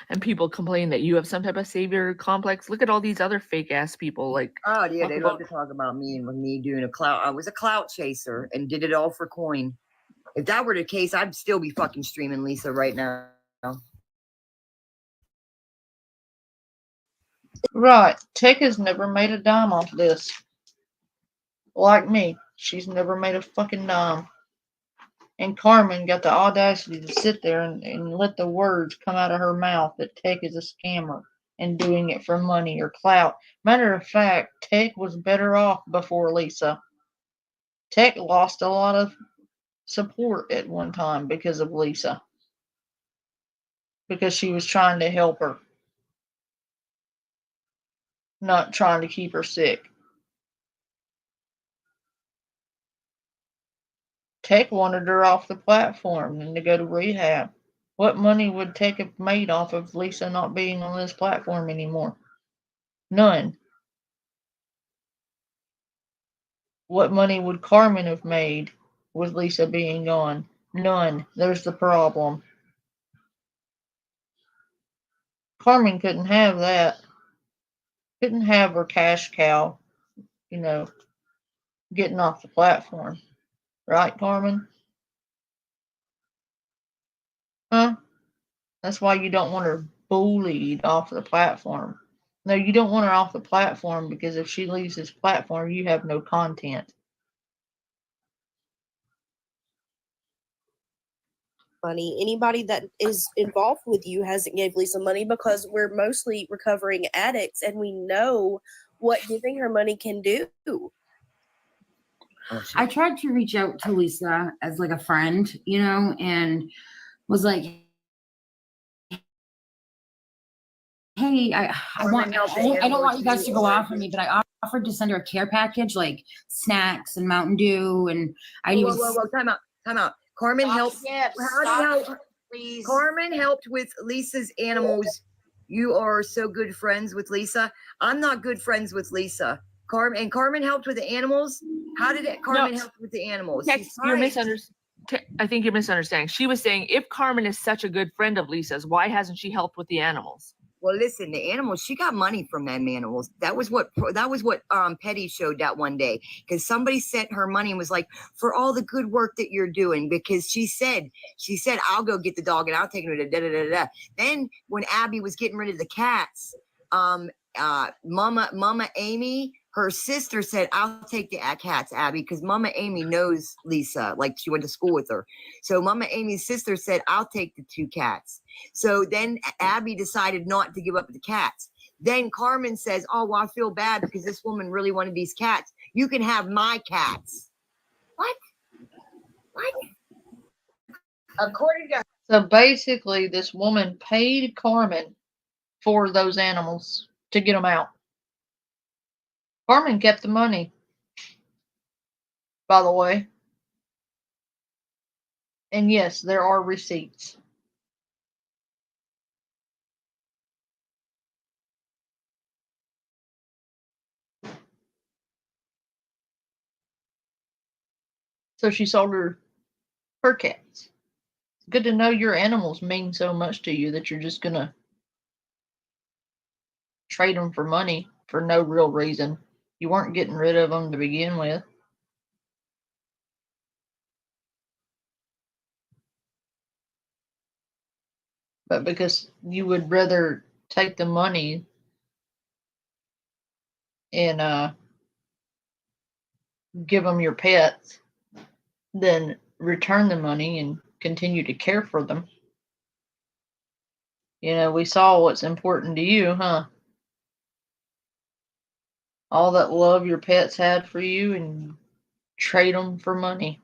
And people complain that you have some type of savior complex. Look at all these other fake ass people. Like, oh yeah, they love to talk about me and me doing a clout. I was a clout chaser and did it all for coin. If that were the case, I'd still be fucking streaming Lisa right now. Right. Tech has never made a dime off this. Like me, she's never made a fucking dime. And Carmen got the audacity to sit there and let the words come out of her mouth that Tech is a scammer and doing it for money or clout. Matter of fact, Tech was better off before Lisa. Tech lost a lot of support at one time because of Lisa. Because she was trying to help her. Not trying to keep her sick. Tech wanted her off the platform and to go to rehab. What money would Tech have made off of Lisa not being on this platform anymore? None. What money would Carmen have made with Lisa being gone? None. There's the problem. Carmen couldn't have that. Couldn't have her cash cow, getting off the platform. Right, Carmen? Huh? That's why you don't want her bullied off the platform. No, you don't want her off the platform because if she leaves this platform, you have no content. Money. Anybody that is involved with you hasn't gave Lisa money because we're mostly recovering addicts and we know what giving her money can do. I tried to reach out to Lisa as like a friend, and was like, hey, I don't want you guys to go off on me, but I offered to send her a care package, like snacks and Mountain Dew, and Whoa, time out. Carmen helped. Please. Carmen helped with Lisa's animals. You are so good friends with Lisa. I'm not good friends with Lisa. Carmen helped with the animals. How did Carmen No. help with the animals? Heck, She's you're fine. misunderstanding. I think you're misunderstanding. She was saying if Carmen is such a good friend of Lisa's, why hasn't she helped with the animals? Well, listen, the animals, she got money from them animals. That was what Petty showed that one day, because somebody sent her money and was like, for all the good work that you're doing, because she said, I'll go get the dog and I'll take him to da da da da. Then when Abby was getting rid of the cats, Mama Amy, her sister said, I'll take the cats, Abby, because Mama Amy knows Lisa, like she went to school with her. So Mama Amy's sister said, I'll take the 2 cats. So then Abby decided not to give up the cats. Then Carmen says, oh, well, I feel bad because this woman really wanted these cats. You can have my cats. What? According to her, So basically, this woman paid Carmen for those animals to get them out. Carmen kept the money, by the way. And yes, there are receipts. So she sold her cats. It's good to know your animals mean so much to you that you're just gonna trade them for money for no real reason. You weren't getting rid of them to begin with. But because you would rather take the money and give them your pets than return the money and continue to care for them. You know, we saw what's important to you, huh? All that love your pets had for you, and trade them for money.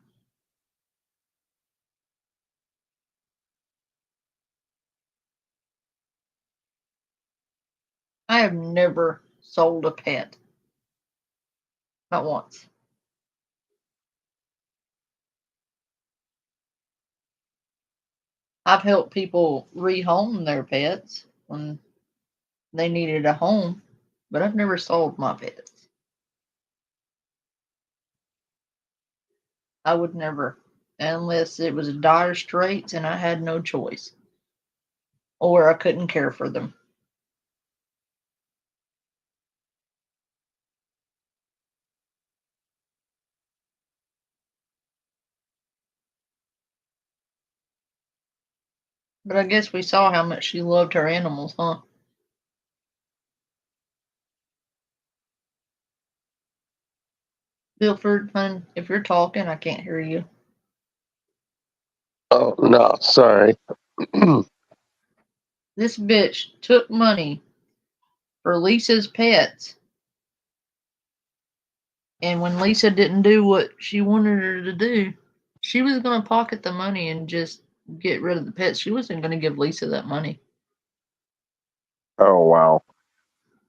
I have never sold a pet. Not once. I've helped people rehome their pets when they needed a home, but I've never sold my pets. I would never, unless it was dire straits and I had no choice, or I couldn't care for them. But I guess we saw how much she loved her animals, huh? Bilford, hon, if you're talking, I can't hear you. Oh, no, sorry. This bitch took money for Lisa's pets. And when Lisa didn't do what she wanted her to do, she was going to pocket the money and just get rid of the pets. She wasn't going to give Lisa that money. Oh, wow.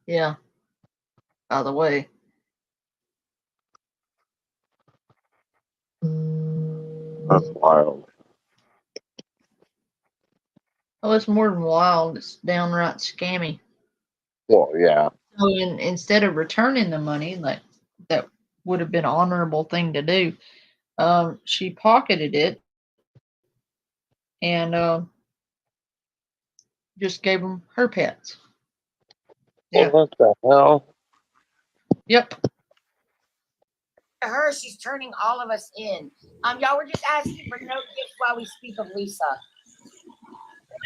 Yeah. By the way. That's wild. Oh, it's more than wild. It's downright scammy. Well, yeah. So instead of returning the money, like that would have been an honorable thing to do, she pocketed it and just gave them her pets. Yeah. What the hell? Yep. to her, she's turning all of us in. Y'all were just asking for no gifts while we speak of Lisa.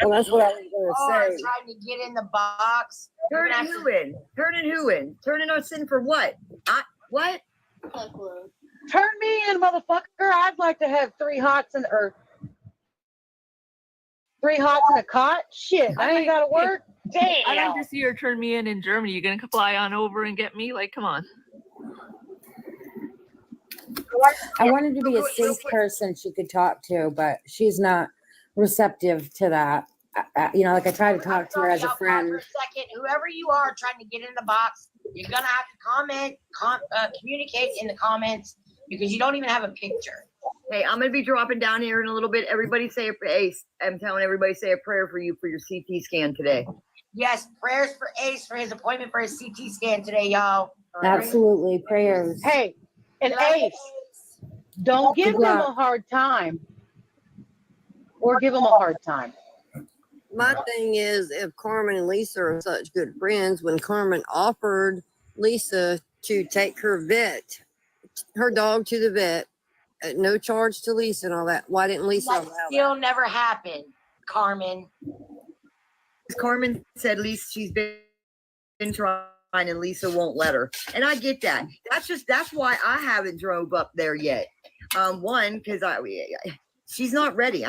Well, that's what I was going to say. Trying to get in the box. Turning who in? Turning who in? Turning us in for what? What? Turn me in, motherfucker. I'd like to have 3 hots and a cot. Shit, I ain't got to work. Damn. I'd like to see her turn me in Germany. You gonna fly on over and get me? Like, come on. I wanted to be a safe person she could talk to, but she's not receptive to that. Like I try to talk to her as a friend. For a second, whoever you are trying to get in the box, you're gonna have to communicate in the comments because you don't even have a picture. Hey, I'm gonna be dropping down here in a little bit. Everybody say I'm telling everybody say a prayer for you for your CT scan today. Yes, prayers for Ace for his appointment for his CT scan today, y'all. All right? Absolutely. Prayers. Hey, and Ace, don't give Good them luck. a hard time. Or give them a hard time. My thing is, if Carmen and Lisa are such good friends, when Carmen offered Lisa to take her dog to the vet, at no charge to Lisa and all that, why didn't Lisa That allow still that? never happened, Carmen. Carmen said Lisa, she's been trying and Lisa won't let her. And I get that. That's why I haven't drove up there yet. One, because she's not ready.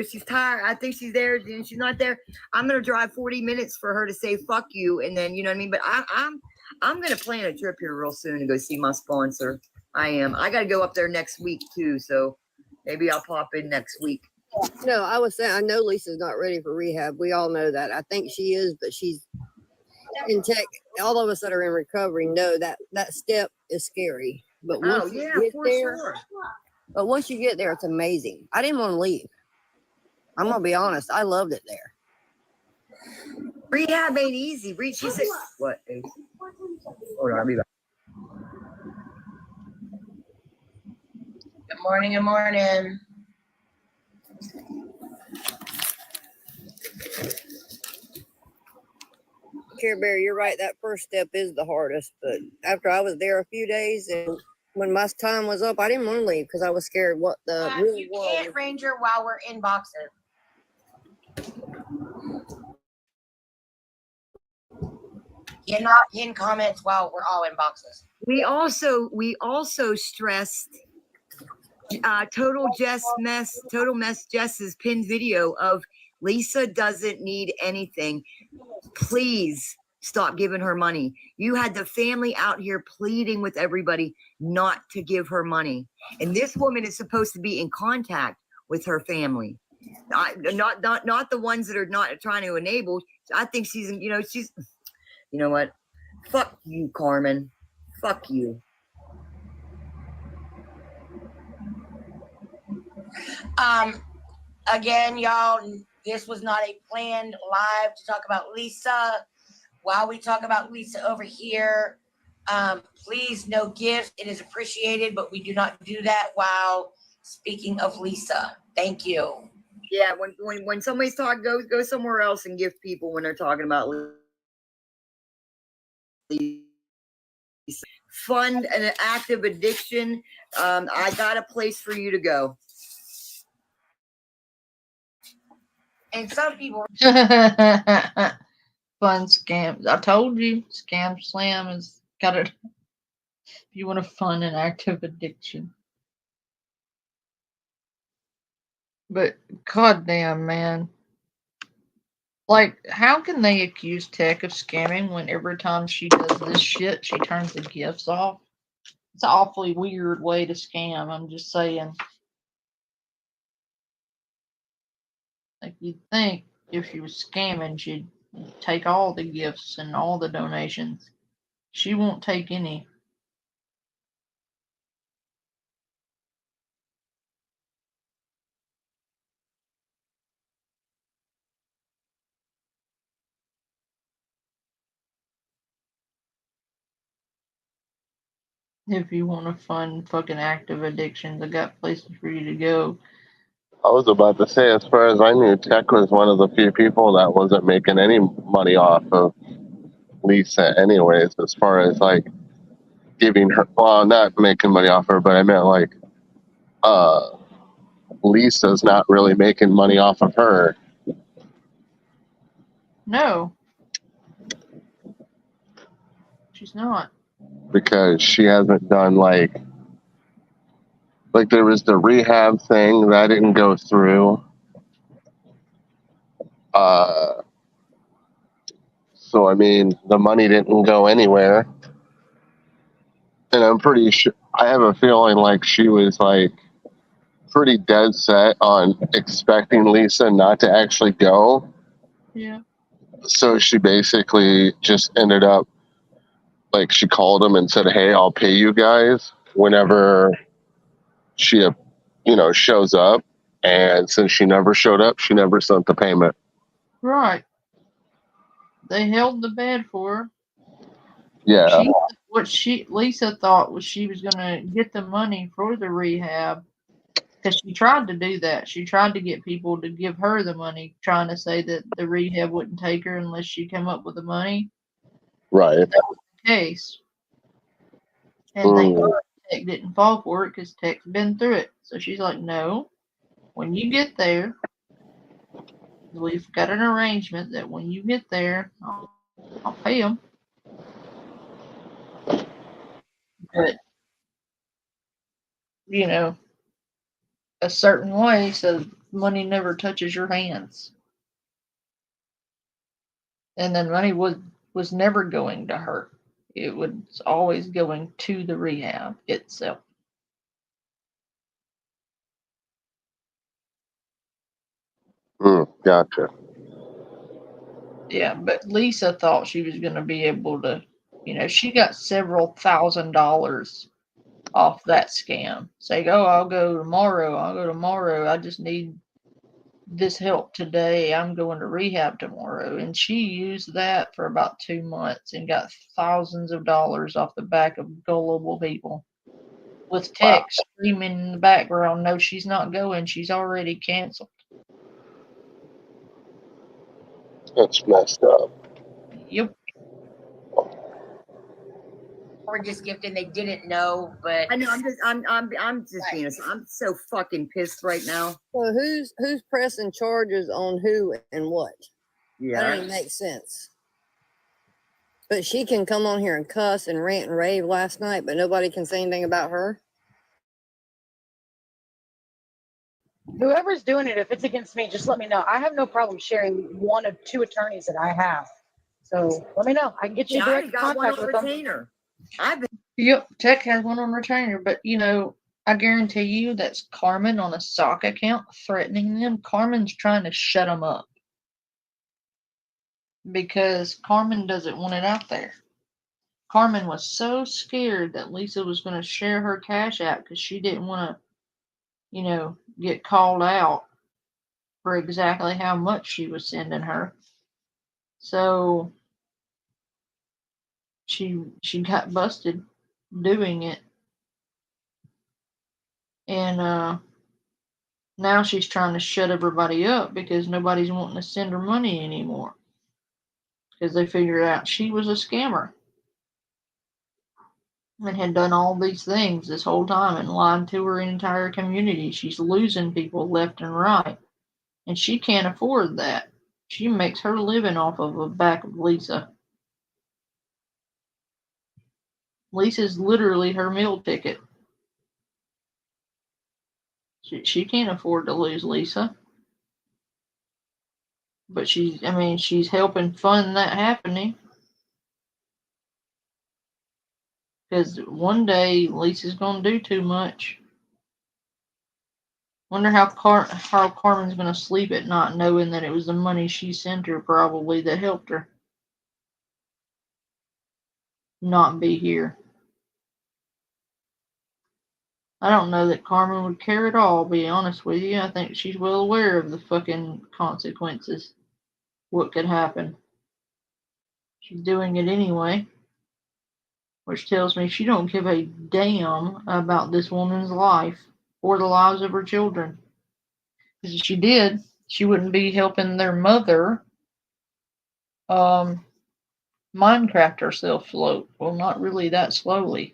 She's tired. I think she's there and she's not there. I'm gonna drive 40 minutes for her to say fuck you, and then you know what I mean. But I'm gonna plan a trip here real soon to go see my sponsor. I am. I gotta go up there next week too, so maybe I'll pop in next week. No, I was saying, I know Lisa's not ready for rehab. We all know that. I think she is, but she's in tech. All of us that are in recovery know that that step is scary. But once you get there, but once you get there, it's amazing. I didn't want to leave. I'm gonna be honest. I loved it there. Rehab ain't easy. She said, what? Hold on, I'll be back. Good morning, good morning. Care Bear, you're right. That first step is the hardest. But after I was there a few days, and when my time was up, I didn't want to leave because I was scared what the real You world can't was. Ranger while we're in boxing. You're not in comments while we're all in boxes. We also stressed Total Mess Jess's pinned video of Lisa doesn't need anything. Please stop giving her money. You had the family out here pleading with everybody not to give her money. And this woman is supposed to be in contact with her family. Not the ones that are not trying to enable. I think she's you know what? Fuck you, Carmen. Fuck you. Again, y'all, this was not a planned live to talk about Lisa. While we talk about Lisa over here, please no gifts. It is appreciated, but we do not do that while speaking of Lisa. Thank you. Yeah, when somebody's talking, go somewhere else and give people when they're talking about Lisa. Fund an active addiction. I got a place for you to go. And some people Fun scams. I told you, Scam Slam has got it. If you want to fund an active addiction. But goddamn, man. Like, how can they accuse Tech of scamming when every time she does this shit, she turns the gifts off? It's an awfully weird way to scam. I'm just saying. Like, you'd think if she was scamming, she'd take all the gifts and all the donations. She won't take any. If you want to fund fucking active addictions, I got places for you to go. I was about to say, as far as I knew, Tech was one of the few people that wasn't making any money off of Lisa anyways, as far as like giving her, well, not making money off her, but I meant like Lisa's not really making money off of her. No. She's not. Because she hasn't done like there was the rehab thing that didn't go through. So I mean, the money didn't go anywhere, and I'm pretty sure. I have a feeling like she was like pretty dead set on expecting Lisa not to actually go. Yeah. So she basically just ended up like she called him and said, "Hey, I'll pay you guys whenever she, shows up." And since she never showed up, she never sent the payment. Right. They held the bed for her. Yeah. Lisa thought was she was gonna get the money for the rehab because she tried to do that. She tried to get people to give her the money, trying to say that the rehab wouldn't take her unless she come up with the money. Right. That was the case. And thank Mm. God Tech didn't fall for it because Tech's been through it. So she's like, no, when you get there, we've got an arrangement that when you get there, I'll pay them. But, you know, a certain way so money never touches your hands. And then money was never going to her. It was always going to the rehab itself. Gotcha. Yeah, but Lisa thought she was going to be able to, she got several $1,000s off that scam. Say, oh, I'll go tomorrow. I just need this help today. I'm going to rehab tomorrow. And she used that for about 2 months and got thousands of dollars off the back of gullible people. With Tech screaming in the background, no, she's not going. She's already canceled. That's messed up. Yep. Or just gifting they didn't know, but I know. I'm just being. I'm so fucking pissed right now. So who's pressing charges on who and what? That Yeah. don't even make sense. But she can come on here and cuss and rant and rave last night, but nobody can say anything about her. Whoever's doing it, if it's against me, just let me know. I have no problem sharing one of 2 attorneys that I have. So let me know. I can get you Yeah, I direct got one contact on with them. retainer. I've been. Yep. Tech has one on retainer, but I guarantee you that's Carmen on a sock account threatening them. Carmen's trying to shut them up because Carmen doesn't want it out there. Carmen was so scared that Lisa was going to share her Cash App because she didn't want to, get called out for exactly how much she was sending her. So she got busted doing it. And now she's trying to shut everybody up because nobody's wanting to send her money anymore. Because they figured out she was a scammer. And had done all these things this whole time and lied to her entire community. She's losing people left and right. And she can't afford that. She makes her living off of the back of Lisa. Lisa's literally her meal ticket. She can't afford to lose Lisa. But she's helping fund that happening. Because one day Lisa's going to do too much. Wonder how Carmen's going to sleep at night knowing that it was the money she sent her probably that helped her not be here. I don't know that Carmen would care at all, be honest with you. I think she's well aware of the fucking consequences. What could happen. She's doing it anyway. Which tells me she don't give a damn about this woman's life or the lives of her children. Because if she did, she wouldn't be helping their mother Minecraft herself slow. Well, not really that slowly.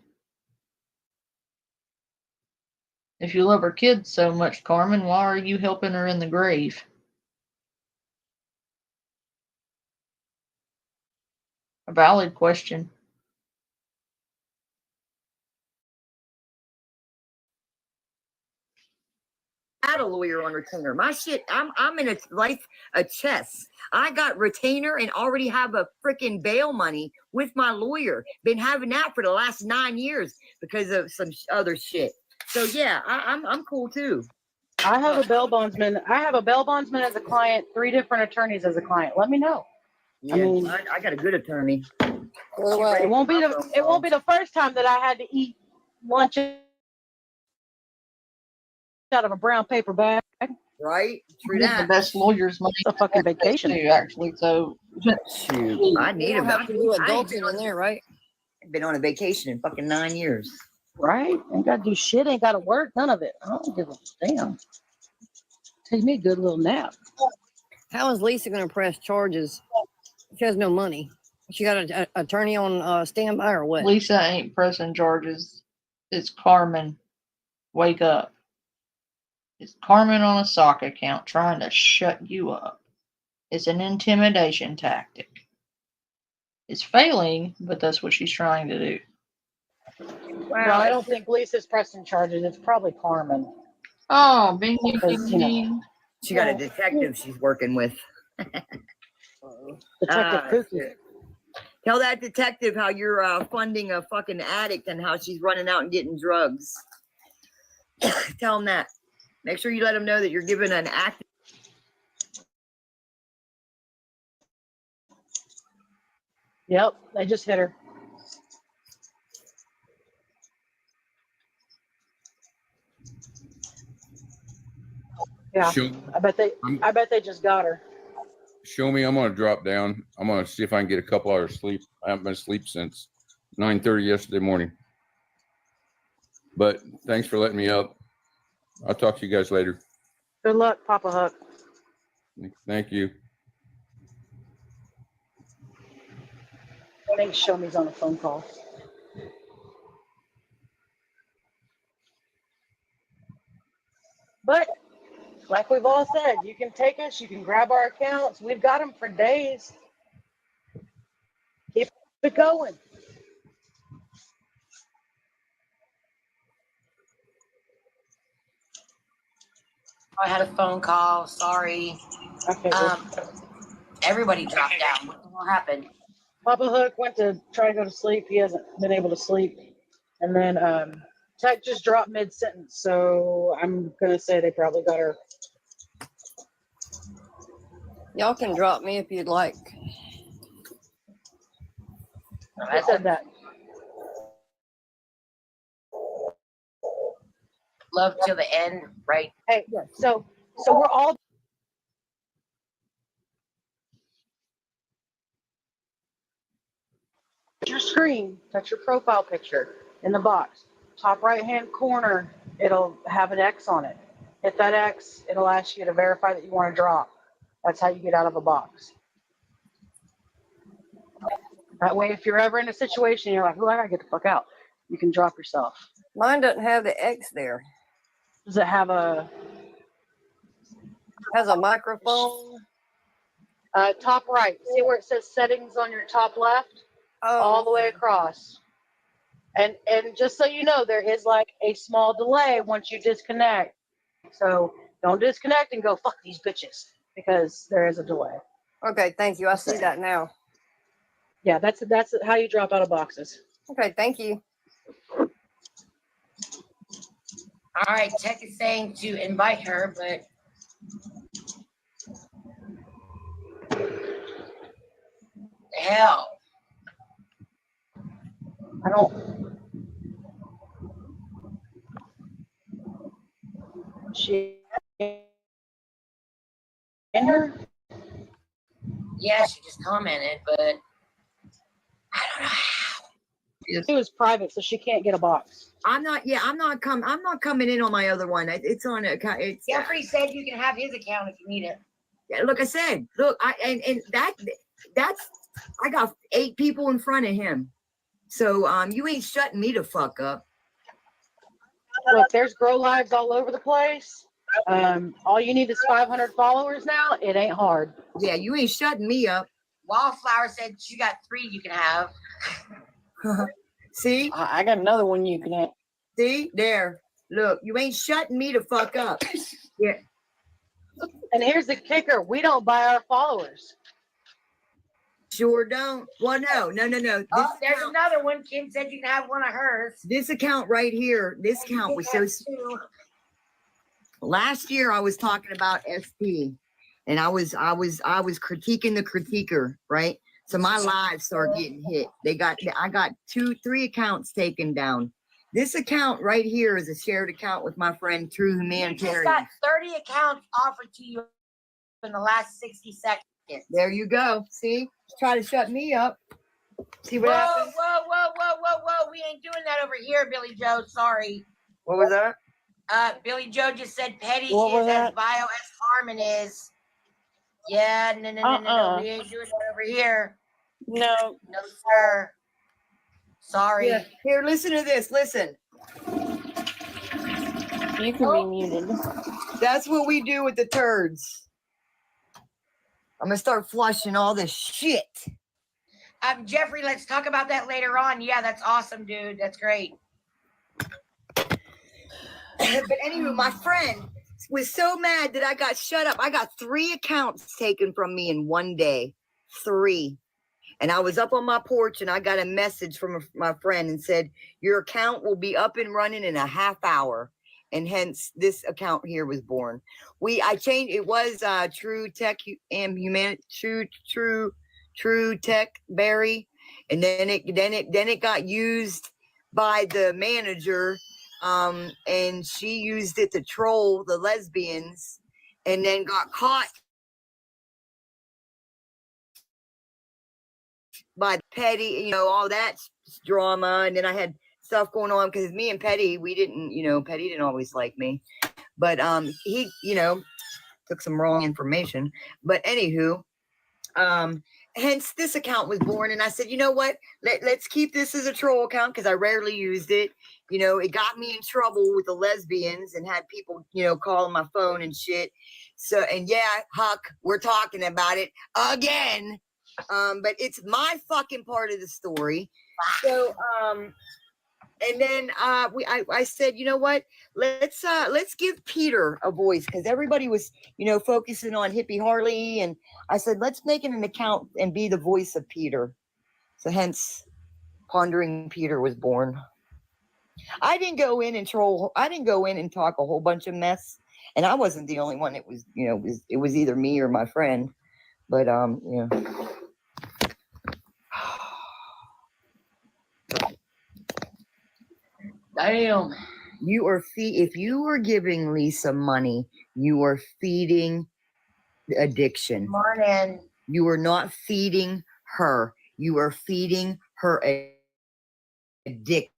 If you love her kids so much, Carmen, why are you helping her in the grave? A valid question. Had a lawyer on retainer. My shit, I'm in a chess. I got retainer and already have a freaking bail money with my lawyer. Been having that for the last 9 years because of some other shit. So yeah, I'm cool too. I have a bail bondsman. I have a bail bondsman as a client, 3 different attorneys as a client. Let me know. Yeah, I mean, I got a good attorney. it won't be the first time that I had to eat lunch out of a brown paper bag. Right? True The that. best lawyers money. It's a fucking vacation. Too, actually. So Shoot, I need You him. don't have to do adulting in there, right? Been on a vacation in fucking 9 years. Right? Ain't got to do shit. Ain't got to work. None of it. I don't give a damn. Take me a good little nap. How is Lisa going to press charges? She has no money. She got an attorney on standby or what? Lisa ain't pressing charges. It's Carmen. Wake up. It's Carmen on a sock account trying to shut you up. It's an intimidation tactic. It's failing, but that's what she's trying to do. No, I don't think Lisa's pressing charges. It's probably Carmen. Oh, bing, bing, Because, bing, you know, bing. She got a detective she's working with. Detective Cookie. Shit. Tell that detective how you're funding a fucking addict and how she's running out and getting drugs. Tell him that. Make sure you let him know that you're giving an active. Yep, they just hit her. Yeah, Show, I bet they just got her. show me. I'm gonna drop down. I'm gonna see if I can get a couple hours sleep. I haven't been asleep since 9:30 yesterday morning. But thanks for letting me up. I'll talk to you guys later. Good luck, Papa Hook. Thank you. I think Show Me's on a phone call. But like we've all said, you can take us, you can grab our accounts. We've got them for days. Keep it going. I had a phone call. Sorry. Okay. Everybody dropped down. What the hell happened? Papa Hook went to try to go to sleep. He hasn't been able to sleep. And then Tech just dropped mid-sentence. So I'm going to say they probably got her. Y'all can drop me if you'd like. I said that. Love till the end, right? Hey, so we're all your screen, touch your profile picture in the box. Top right hand corner, it'll have an X on it. Hit that X, it'll ask you to verify that you want to drop. That's how you get out of a box. That way, if you're ever in a situation, you're like, oh, I gotta get the fuck out, you can drop yourself. Mine doesn't have the X there. Does it have a Has a microphone. top right? See where it says settings on your top left? Oh, All the way across. And just so you know, there is like a small delay once you disconnect. So don't disconnect and go, fuck these bitches, because there is a delay. okay. Thank you. I see that now. Yeah, that's how you drop out of boxes. Okay. Thank you. All right, Tech is saying to invite her, but the hell. I don't. She in here? Yeah, she just commented, but I don't know how. It was private, so she can't get a box. I'm not coming in on my other one. It's on a, it's, Jeffrey said you can have his account if you need it. yeah, look, I said, look, that's, I got 8 people in front of him. So, you ain't shutting me the fuck up. Look, there's Grow Lives all over the place. All you need is 500 followers now. It ain't hard. Yeah, you ain't shutting me up. Wallflower said she got 3 you can have. See? I got another one you can have. See? There. Look, you ain't shutting me the fuck up. Yeah. And here's the kicker. We don't buy our followers. Sure don't. Well, no. Oh, there's another one. Kim said you can have one of hers. This account right here, this account was so. Last year I was talking about SP, and I was critiquing the critiquer, right? So my lives start getting hit. I got 2-3 accounts taken down. This account right here is a shared account with my friend True You just Humanitarian. got 30 accounts offered to you in the last 60 seconds. There you go. See, try to shut me up. See what Whoa, happens? whoa. We ain't doing that over here, Billy Joe. Sorry. What was that? Billy Joe just said Petty What was is as that? vile as Carmen is. Yeah, no. We ain't doing that over here. No. No, sir. Sorry. Yeah. Here, listen to this. Listen. You can be muted. That's what we do with the turds. I'm gonna start flushing all this shit. Jeffrey, let's talk about that later on. Yeah, that's awesome, dude. That's great. But anyway, my friend was so mad that I got shut up. I got 3 accounts taken from me in one day. 3. And I was up on my porch and I got a message from my friend and said, your account will be up and running in a half hour. And hence this account here was born. I changed, it was True Tech and Humanity, True Tech Berry. And then it got used by the manager. And she used it to troll the lesbians and then got caught by Petty, all that drama. And then I had stuff going on because me and Petty, Petty didn't always like me, but he, took some wrong information. But anywho, hence this account was born. And I said, you know what? Let's keep this as a troll account because I rarely used it. It got me in trouble with the lesbians and had people, calling my phone and shit. So, and yeah, Huck, we're talking about it again. But it's my fucking part of the story. So, and then I said, you know what? Let's give Peter a voice because everybody was, focusing on Hippie Harley, and I said, let's make it an account and be the voice of Peter. So hence, Pondering Peter was born. I didn't go in and troll. I didn't go in and talk a whole bunch of mess, and I wasn't the only one. It was, it was either me or my friend. But Damn. If you are giving Lisa money, you are feeding addiction. Morning. You are not feeding her. You are feeding her addiction.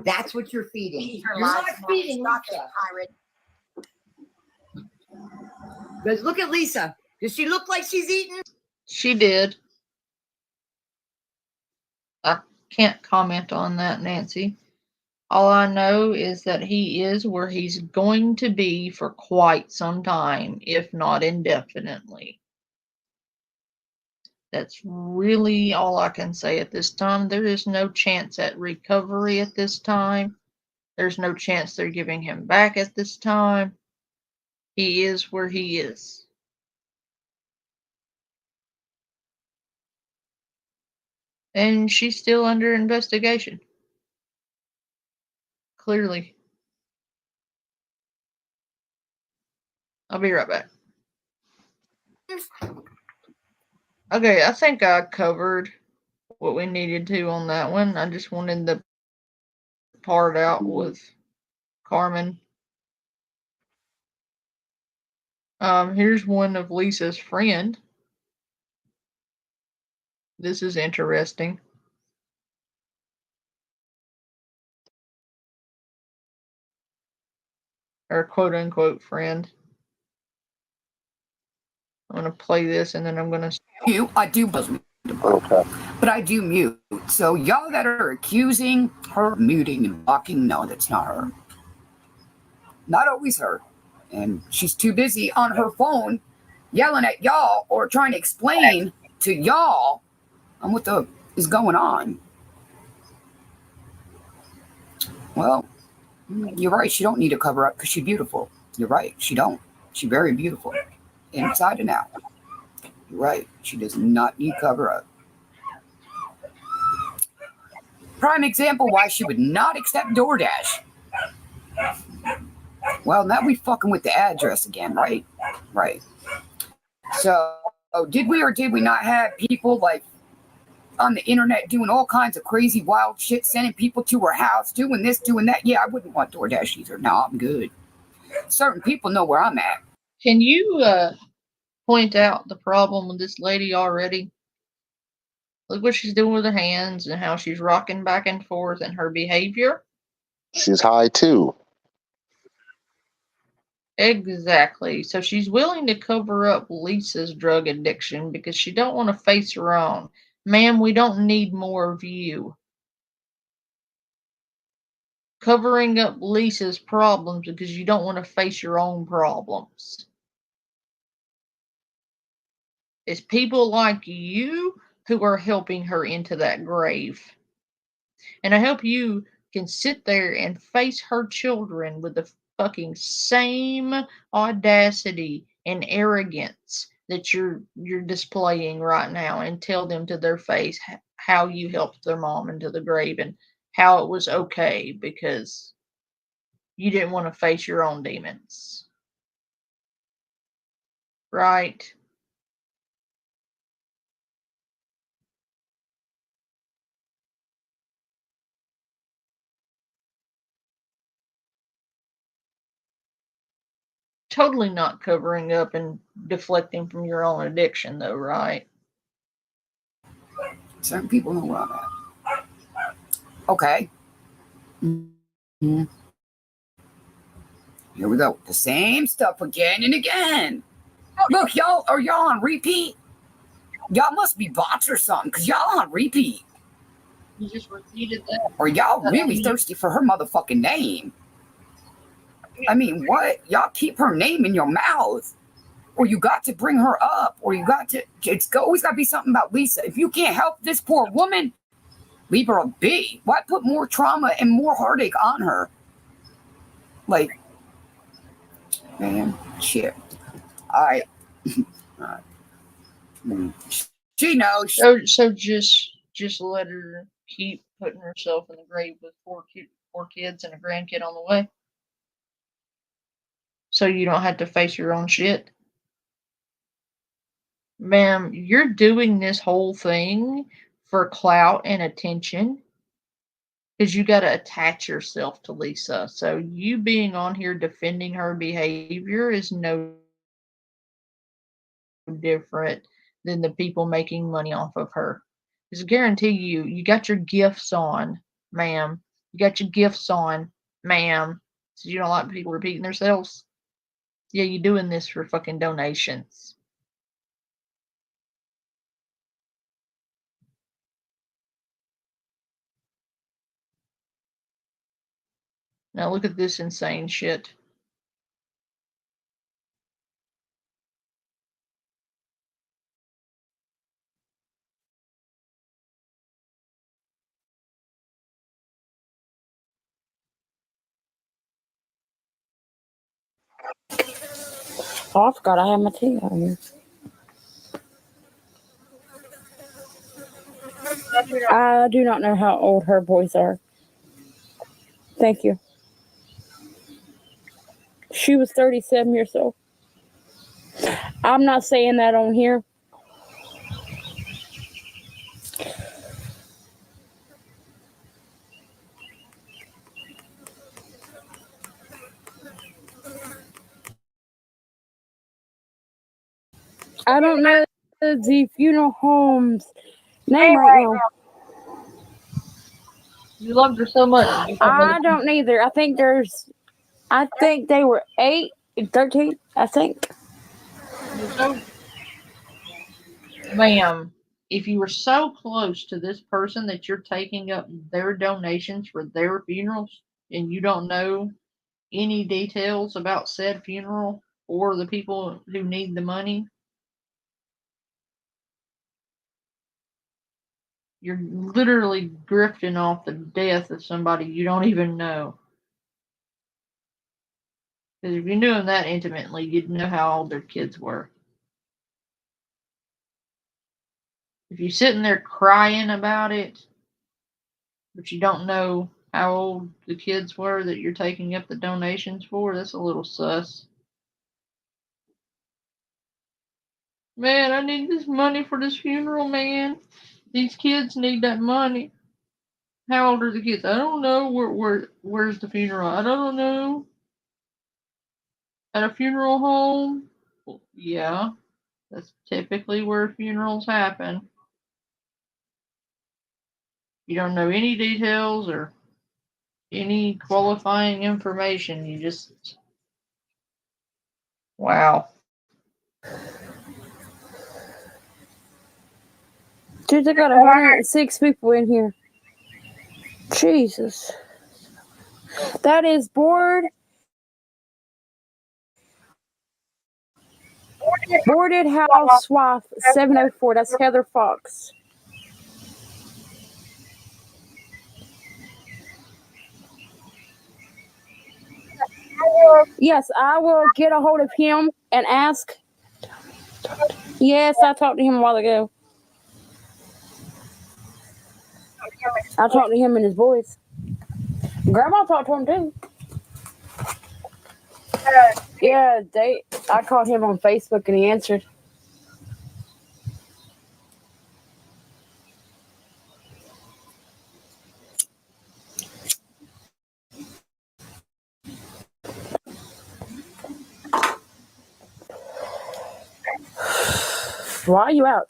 That's what you're feeding. You're not feeding Lisa. Because look at Lisa. Does she look like she's eating? She did. I can't comment on that, Nancy. All I know is that he is where he's going to be for quite some time, if not indefinitely. That's really all I can say at this time. There is no chance at recovery at this time. There's no chance they're giving him back at this time. He is where he is. And she's still under investigation. Clearly. I'll be right back. Okay, I think I covered what we needed to on that one. I just wanted the part out with Carmen. Here's one of Lisa's friend. This is interesting. Her quote unquote friend. I'm going to play this and then I'm going to. I do buzz mute, but I do mute. So y'all that are accusing her of muting and blocking, no, that's not her. Not always her. And she's too busy on her phone yelling at y'all or trying to explain to y'all on what is going on. Well, you're right. She don't need a cover up because she's beautiful. You're right. She don't. She's very beautiful inside and out. You're right. She does not need cover up. Prime example why she would not accept DoorDash. Well, now we fucking with the address again, right? Right. So, did we or did we not have people like on the internet doing all kinds of crazy, wild shit, sending people to her house, doing this, doing that? Yeah, I wouldn't want DoorDash either. No, I'm good. Certain people know where I'm at. Can you point out the problem with this lady already? Look what she's doing with her hands and how she's rocking back and forth and her behavior. She's high too. Exactly. So she's willing to cover up Lisa's drug addiction because she don't want to face her own. Ma'am, we don't need more of you. Covering up Lisa's problems because you don't want to face your own problems. It's people like you who are helping her into that grave. And I hope you can sit there and face her children with the fucking same audacity and arrogance that you're displaying right now, and tell them to their face how you helped their mom into the grave and how it was okay because you didn't want to face your own demons. Right? Totally not covering up and deflecting from your own addiction, though, right? Certain people know where I'm at. Okay. Mm-hmm. Here we go. The same stuff again and again. Look, y'all, are y'all on repeat? Y'all must be bots or something, because y'all on repeat. You just repeated that. Or y'all really thirsty for her motherfucking name. I mean, what? Y'all keep her name in your mouth. Or you got to bring her up. Or you got to, it's always got to be something about Lisa. If you can't help this poor woman, leave her be. Why put more trauma and more heartache on her? Like, man, shit. All right. All right. She knows. So just let her keep putting herself in the grave with four kids and a grandkid on the way. So you don't have to face your own shit. Ma'am, you're doing this whole thing for clout and attention because you got to attach yourself to Lisa. So you being on here defending her behavior is no different than the people making money off of her. Because I guarantee you got your gifts on, ma'am. You got your gifts on, ma'am. So you don't like people repeating themselves? Yeah, you doing this for fucking donations. Now look at this insane shit. Oh, I forgot I had my tea out here. I do not know how old her boys are. Thank you. She was 37 years old. I'm not saying that on here. I don't know the funeral home's name right now. You loved her so much. I don't either. I think they were 8 and 13, I think. Ma'am, if you were so close to this person that you're taking up their donations for their funerals and you don't know any details about said funeral or the people who need the money, you're literally grifting off the death of somebody you don't even know. Because if you knew them that intimately, you'd know how old their kids were. If you're sitting there crying about it, but you don't know how old the kids were that you're taking up the donations for, that's a little sus. Man, I need this money for this funeral, man. These kids need that money. How old are the kids? I don't know. Where's the funeral? I don't know. At a funeral home? Well, yeah, that's typically where funerals happen. You don't know any details or any qualifying information. You just, wow. Dude, they got 106 people in here. Jesus. That is boarded housewife 704. That's Heather Fox. Yes, I will get a hold of him and ask. Yes, I talked to him a while ago. I talked to him in his voice. Grandma talked to him too. Yeah, I called him on Facebook and he answered. Why are you out?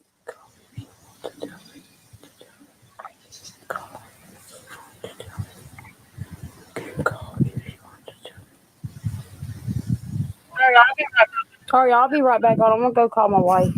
Sorry, I'll be right back on. I'm gonna go call my wife.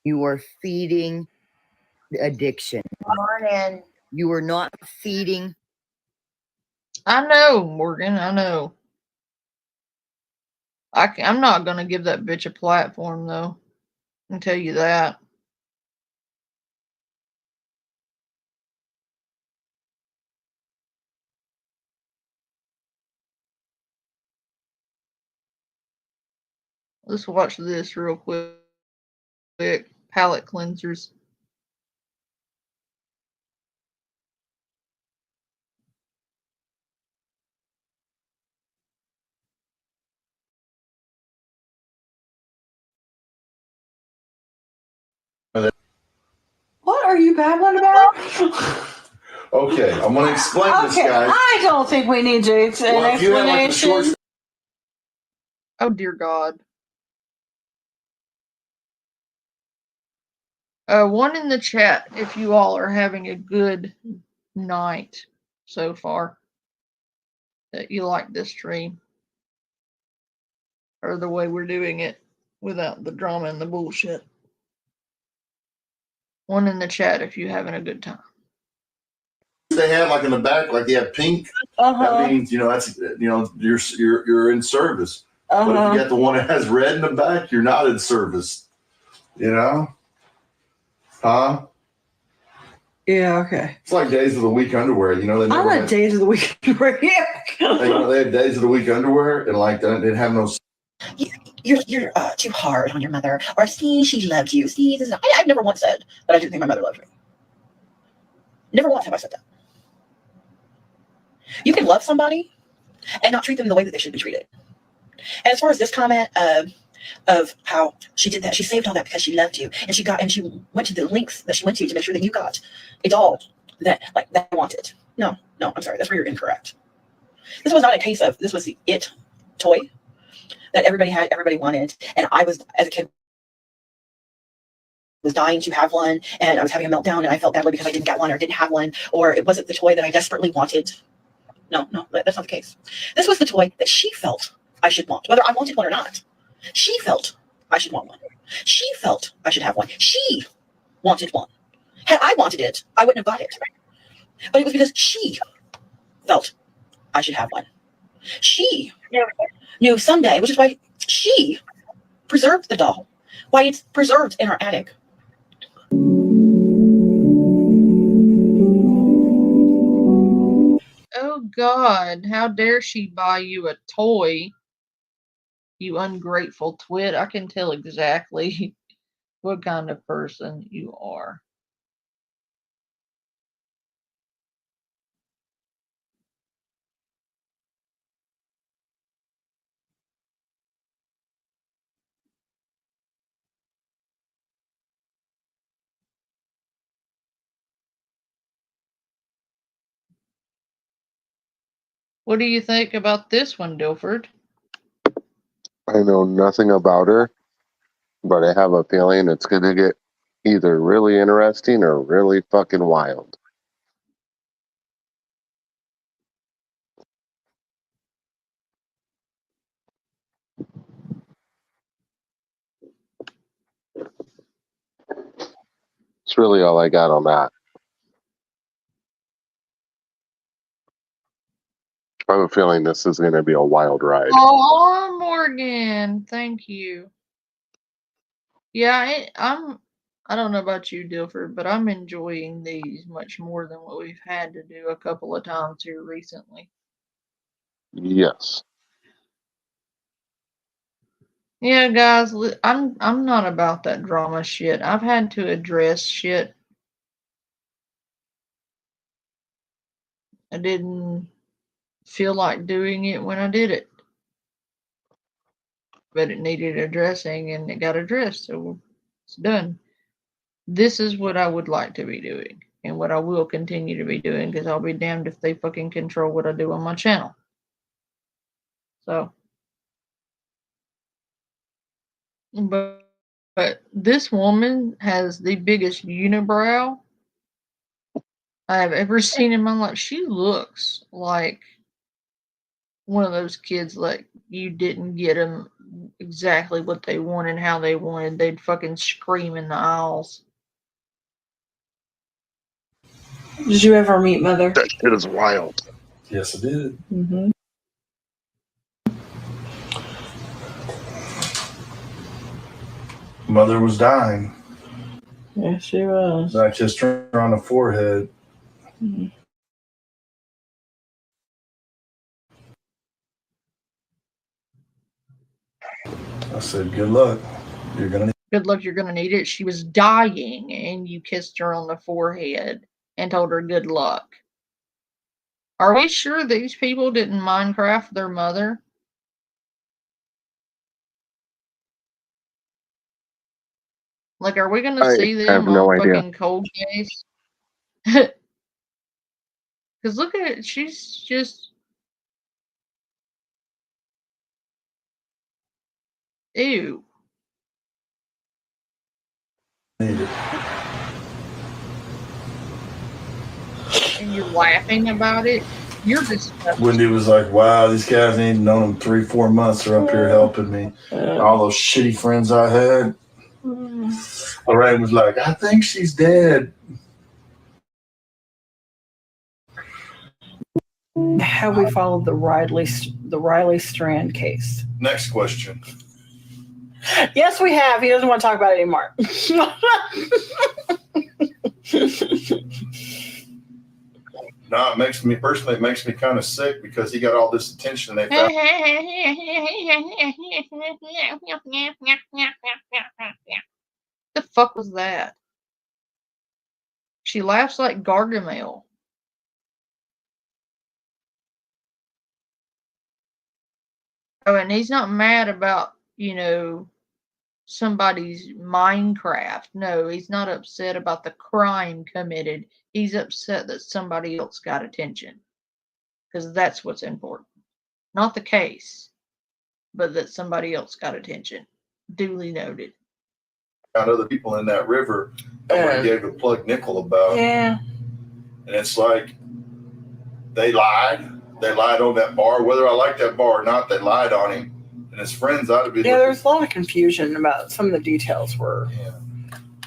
You are feeding the addiction. Morning. You are not feeding. I know, Morgan. I know. I'm not going to give that bitch a platform, though. I can tell you that. Let's watch this real quick. Palette cleansers. What are you babbling about? Okay, I'm going to explain this, Okay, guys. I don't think we need to an Well, if you have like a short explanation. Oh, dear God. One in the chat if you all are having a good night so far. That you like this stream. Or the way we're doing it without the drama and the bullshit. One in the chat if you're having a good time. They have like in the back, like they have pink. That means that's you're in service. But if you got the one that has red in the back, you're not in service. Huh? Yeah, okay. It's like days of the week underwear. They never I'm had, at days of the week right here. they had days of the week underwear, and like they didn't have no. You're too hard on your mother, or see, she loved you. See, this is I've never once said that I didn't think my mother loved me. Never once have I said that. You can love somebody and not treat them the way that they should be treated. And as far as this comment of how she did that, she saved all that because she loved you, and she went to the lengths that she went to make sure that you got it all that I wanted. No, I'm sorry, that's where you're incorrect. This was not a case of this was the it toy that everybody had, everybody wanted, and I was as a kid was dying to have one, and I was having a meltdown, and I felt badly because I didn't get one or didn't have one, or it wasn't the toy that I desperately wanted. No, that's not the case. This was the toy that she felt I should want, whether I wanted one or not. She felt I should want one. She felt I should have one. She wanted one. Had I wanted it, I wouldn't have got it. But it was because she felt I should have one. She knew someday, which is why she preserved the doll, why it's preserved in our attic. Oh God, how dare she buy you a toy, you ungrateful twit. I can tell exactly what kind of person you are. What do you think about this one, Dilford? I know nothing about her, but I have a feeling it's going to get either really interesting or really fucking wild. It's really all I got on that. I have a feeling this is going to be a wild ride. Oh, Morgan, thank you. Yeah, I don't know about you, Dilford, but I'm enjoying these much more than what we've had to do a couple of times here recently. Yes. Yeah, guys, I'm not about that drama shit. I've had to address shit. I didn't feel like doing it when I did it. But it needed addressing and it got addressed, so it's done. This is what I would like to be doing and what I will continue to be doing because I'll be damned if they fucking control what I do on my channel. So, but this woman has the biggest unibrow I have ever seen in my life. She looks like one of those kids like you didn't get them exactly what they wanted, how they wanted. They'd fucking scream in the aisles. Did you ever meet Mother? That shit is wild. Yes, I did. Mm-hmm. Mother was dying. Yes, she was. I kissed her on the forehead. Mhm. I said, "Good luck. You're gonna." Good luck, you're gonna need it. She was dying, and you kissed her on the forehead and told her good luck. Are we sure these people didn't Minecraft their mother? Like, are we gonna see I have them no on idea. fucking Cold Case? Because look at it, she's just... Ew. Need it. And you're laughing about it? You're disgusting. Wendy was like, "Wow, these guys ain't known them 3-4 months. They're up here helping me. All those shitty friends I had." Lorraine was like, "I think she's dead." Have we followed the Riley Strand case? Next question. Yes, we have. He doesn't want to talk about it anymore. No, it makes me kind of sick because he got all this attention. They found The fuck was that? She laughs like Gargamel. Oh, and he's not mad about, somebody's Minecraft. No, he's not upset about the crime committed. He's upset that somebody else got attention. Because that's what's important. Not the case, but that somebody else got attention. Duly noted. other people in that river that we gave a plug nickel about. Yeah. And it's like they lied. They lied on that bar. Whether I like that bar or not, they lied on him. And his friends ought to be Yeah, there's a lot of confusion about some of the details were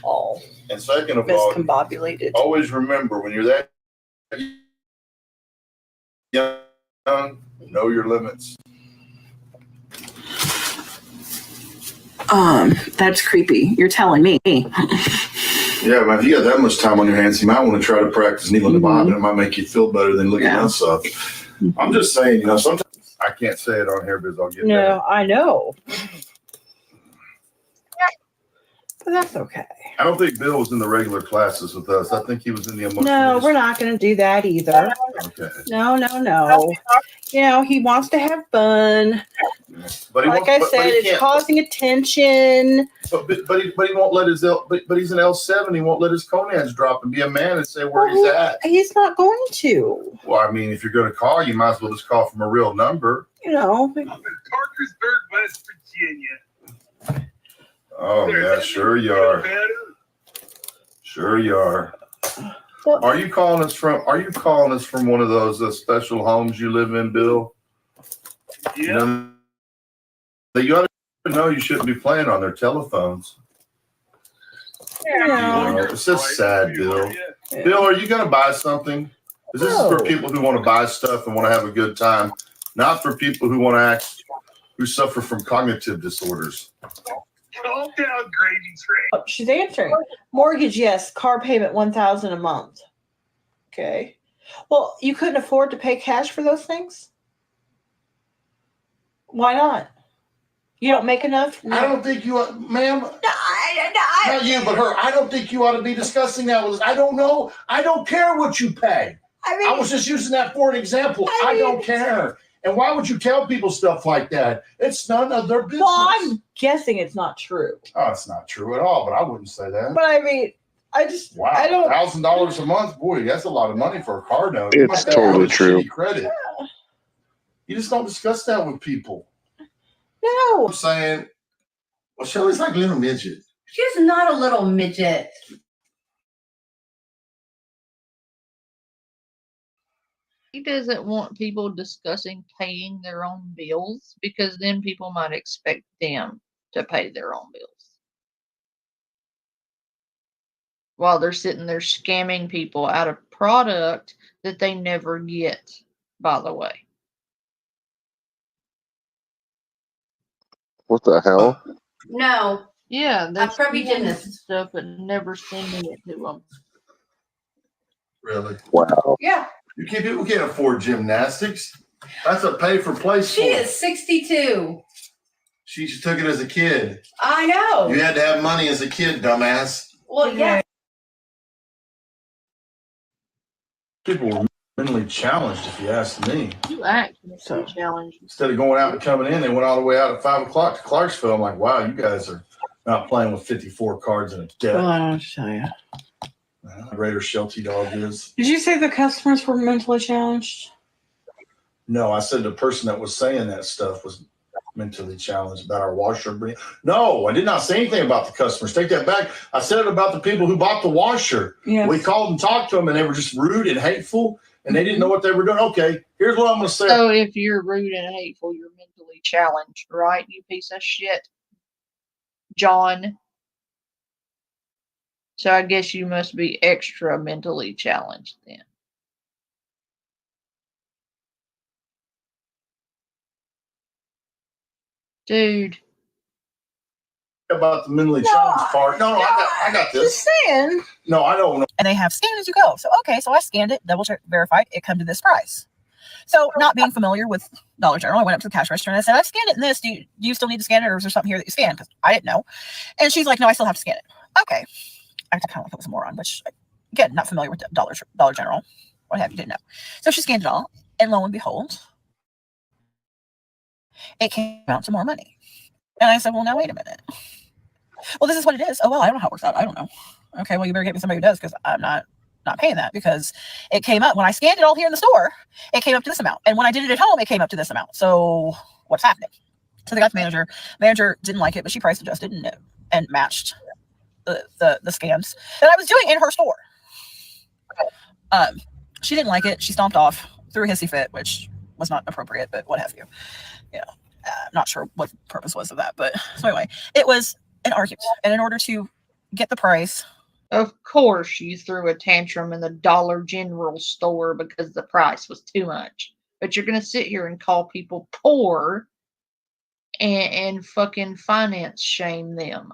all And second of all, miscombobulated. always remember when you're that young, know your limits. That's creepy. You're telling me. Yeah, but if you got that much time on your hands, you might want to try to practice kneeling the Bible. It might make you feel better than looking us up. I'm just saying, sometimes I can't say it on here because I'll get No, I know. But that's okay. I don't think Bill was in the regular classes with us. I think he was in the emotional. No, we're not going to do that either. Okay. No. You know, he wants to have fun. But he Like won't, I but said, he it's can't- causing attention. But he won't let his but he's an L7. He won't let his conads drop and be a man and say where he's at. He's not going to. Well, I mean, if you're going to call, you might as well just call from a real number. You know. Parkersburg, West Virginia. Oh yeah, sure you are. Sure you are. Are you calling us from one of those special homes you live in, Bill? Yeah. You know, that you ought to know you shouldn't be playing on their telephones. You know, it's just sad, Bill. Bill, are you going to buy something? Because this is for people who want to buy stuff and want to have a good time, not for people who want to who suffer from cognitive disorders. Calm down, Grady Trey. Oh, she's answering. Mortgage, yes. Car payment, $1,000 a month. Okay. Well, you couldn't afford to pay cash for those things? Why not? You don't make enough? I don't think you, ma'am. Not you, but her. I don't think you ought to be discussing that with us. I don't know. I don't care what you pay. I was just using that for an example. I don't care. And why would you tell people stuff like that? It's none of their business. Well, I'm guessing it's not true. Oh, it's not true at all, but I wouldn't say that. But I mean, I don't. $1,000 a month, boy, that's a lot of money for a car note. It's totally true. Credit. You just don't discuss that with people. No. I'm saying, well, Shelly's like a little midget. She's not a little midget. He doesn't want people discussing paying their own bills because then people might expect them to pay their own bills. While they're sitting there scamming people out of product that they never get, by the way. What the hell? No. Yeah, I'm probably gymnast. Stuff but never sending it to them. Really? Wow. Yeah. People can't afford gymnastics. That's a pay for play sport. She is 62. She took it as a kid. I know. You had to have money as a kid, dumbass. Well, yeah. People were mentally challenged, if you ask me. You act so challenged. Instead of going out and coming in, they went all the way out at 5 o'clock to Clarksville. I'm like, wow, you guys are not playing with 54 cards in a deck. Well, I don't know what to tell you. Greater Sheltie Dog is. Did you say the customers were mentally challenged? No, I said the person that was saying that stuff was mentally challenged about our washer. No, I did not say anything about the customers. Take that back. I said it about the people who bought the washer. Yes. We called and talked to them, and they were just rude and hateful, and they didn't know what they were doing. Okay, here's what I'm going to say. So if you're rude and hateful, you're mentally challenged, right? You piece of shit. John. So I guess you must be extra mentally challenged then. Dude. About the mentally challenged part. No, I got this. Just saying. No, I don't know. And they have scan as you go. So, okay, so I scanned it, double check, verified, it come to this price. So not being familiar with Dollar General, I went up to the cash register and I said, I've scanned it in this. Do you still need to scan it, or is there something here that you scan? Because I didn't know. And she's like, no, I still have to scan it. Okay. I kind of like it was a moron, which, again, not familiar with Dollar General, what have you, didn't know. So she scanned it all, and lo and behold, it came out to more money. And I said, well, now wait a minute. Well, this is what it is. Oh, well, I don't know how it works out. I don't know. Okay, well, you better get me somebody who does, because I'm not paying that, because it came up when I scanned it all here in the store, it came up to this amount. And when I did it at home, it came up to this amount. So what's happening? So they got the manager. Manager didn't like it, but she price adjusted and matched the scans that I was doing in her store. She didn't like it. She stomped off, threw a hissy fit, which was not appropriate, but what have you. You know, not sure what the purpose was of that. But so anyway, it was an argument. And in order to get the price. Of course you threw a tantrum in the Dollar General store because the price was too much. But you're going to sit here and call people poor and fucking finance shame them.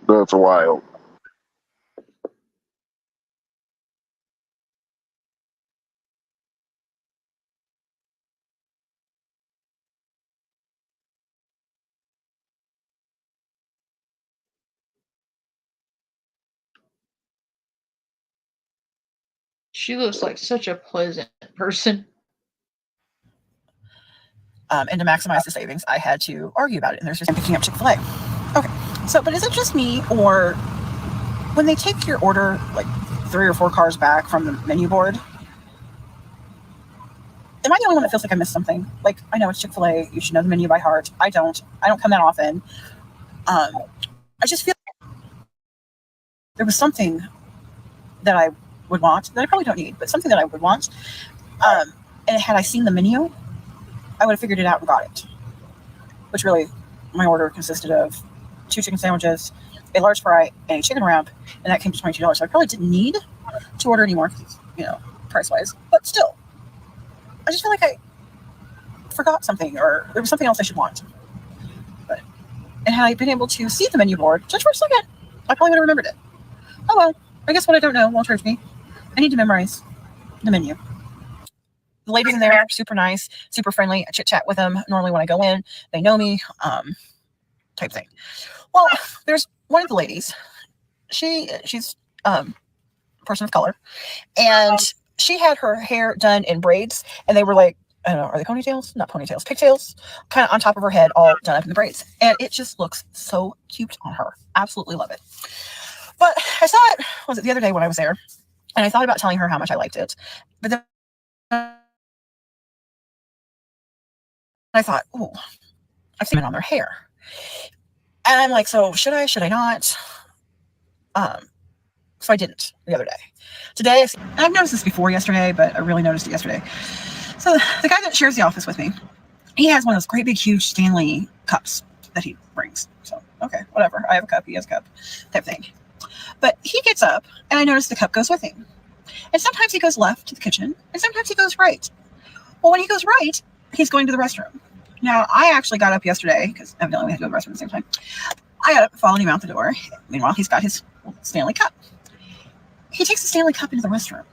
That's wild. She looks like such a pleasant person. And to maximize the savings, I had to argue about it. And there's just picking up Chick-fil-A. Okay. So, but is it just me, or when they take your order like 3 or 4 cars back from the menu board, am I the only one that feels like I missed something? Like, I know it's Chick-fil-A. You should know the menu by heart. I don't come that often. I just feel like there was something that I would want that I probably don't need, but something that I would want. And had I seen the menu, I would have figured it out and got it. Which really, my order consisted of 2 chicken sandwiches, a large fry, and a chicken wrap, and that came to $22. So I probably didn't need to order anymore, you know, price-wise. But still, I just feel like I forgot something, or there was something else I should want. And had I been able to see the menu board just for a second, I probably would have remembered it. Oh well, I guess what I don't know won't hurt me. I need to memorize the menu. The ladies in there are super nice, super friendly. I chit chat with them. Normally when I go in, they know me, type thing. Well, there's one of the ladies. She's a person of color, and she had her hair done in braids, and they were like, I don't know, are they ponytails? Not ponytails, pigtails, kind of on top of her head, all done up in the braids. And it just looks so cute on her. Absolutely love it. But I saw it, was it the other day when I was there, and I thought about telling her how much I liked it. But then I thought, oh, I've seen it on their hair. And I'm like, so should I not? So I didn't the other day. Today, and I've noticed this before yesterday, but I really noticed it yesterday. So the guy that shares the office with me, he has one of those great big huge Stanley cups that he brings. So, okay, whatever. I have a cup, he has a cup, type thing. But he gets up, and I notice the cup goes with him. And sometimes he goes left to the kitchen, and sometimes he goes right. Well, when he goes right, he's going to the restroom. Now, I actually got up yesterday, because evidently we had to go to the restroom at the same time. I got up, followed him out the door. Meanwhile, he's got his Stanley cup. He takes the Stanley cup into the restroom,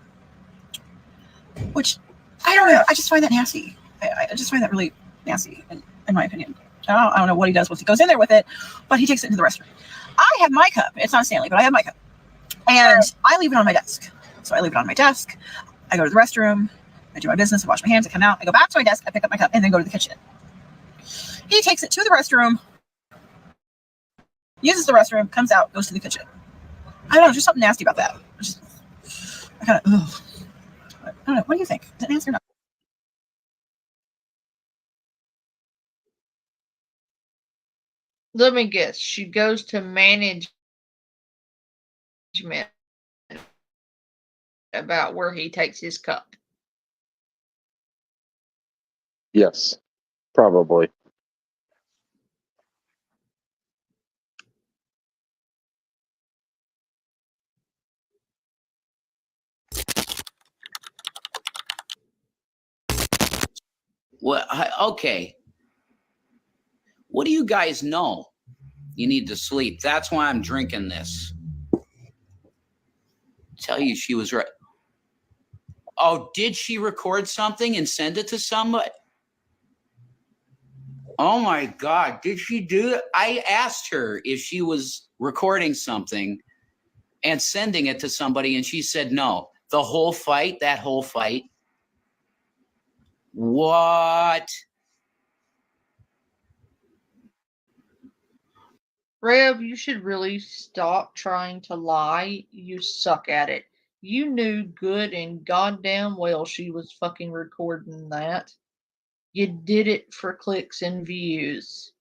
which, I don't know, I just find that nasty. I just find that really nasty, in my opinion. I don't know what he does once he goes in there with it, but he takes it into the restroom. I have my cup. It's not Stanley, but I have my cup. And I leave it on my desk. So I leave it on my desk. I go to the restroom. I do my business. I wash my hands. I come out. I go back to my desk. I pick up my cup and then go to the kitchen. He takes it to the restroom, uses the restroom, comes out, goes to the kitchen. I don't know. Just something nasty about that. I kind of, I don't know. What do you think? Is it nasty or not? Let me guess. She goes to management about where he takes his cup. Yes, probably. Well, okay. What do you guys know? You need to sleep. That's why I'm drinking this. Tell you she was right. Oh, did she record something and send it to somebody? Oh my God, did she do it? I asked her if she was recording something and sending it to somebody, and she said no. The whole fight, that whole fight. What? Rev, you should really stop trying to lie. You suck at it. You knew good and goddamn well she was fucking recording that. You did it for clicks and views.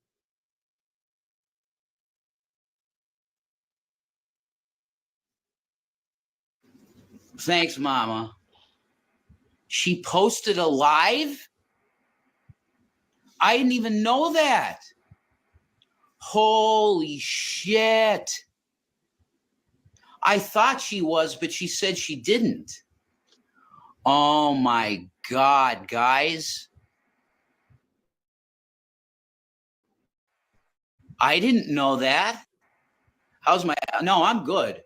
Thanks, Mama. She posted a live? I didn't even know that. Holy shit. I thought she was, but she said she didn't. Oh my God, guys. I didn't know that. How's my, no, I'm good.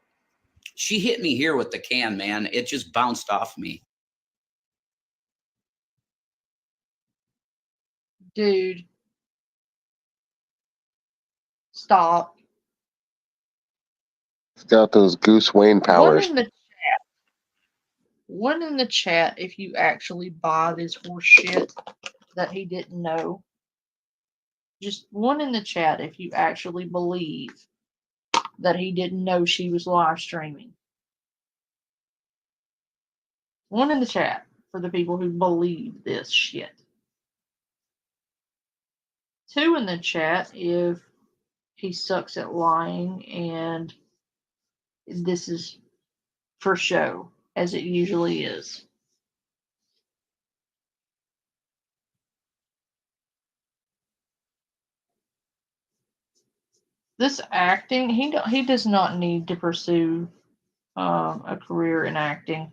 She hit me here with the can, man. It just bounced off me. Dude. Stop. It's got those Goose Wayne One powers. in the chat. One in the chat if you actually buy this horse shit that he didn't know. Just one in the chat if you actually believe that he didn't know she was live streaming. One in the chat for the people who believe this shit. Two in the chat if he sucks at lying and this is for show, as it usually is. This acting, he does not need to pursue a career in acting.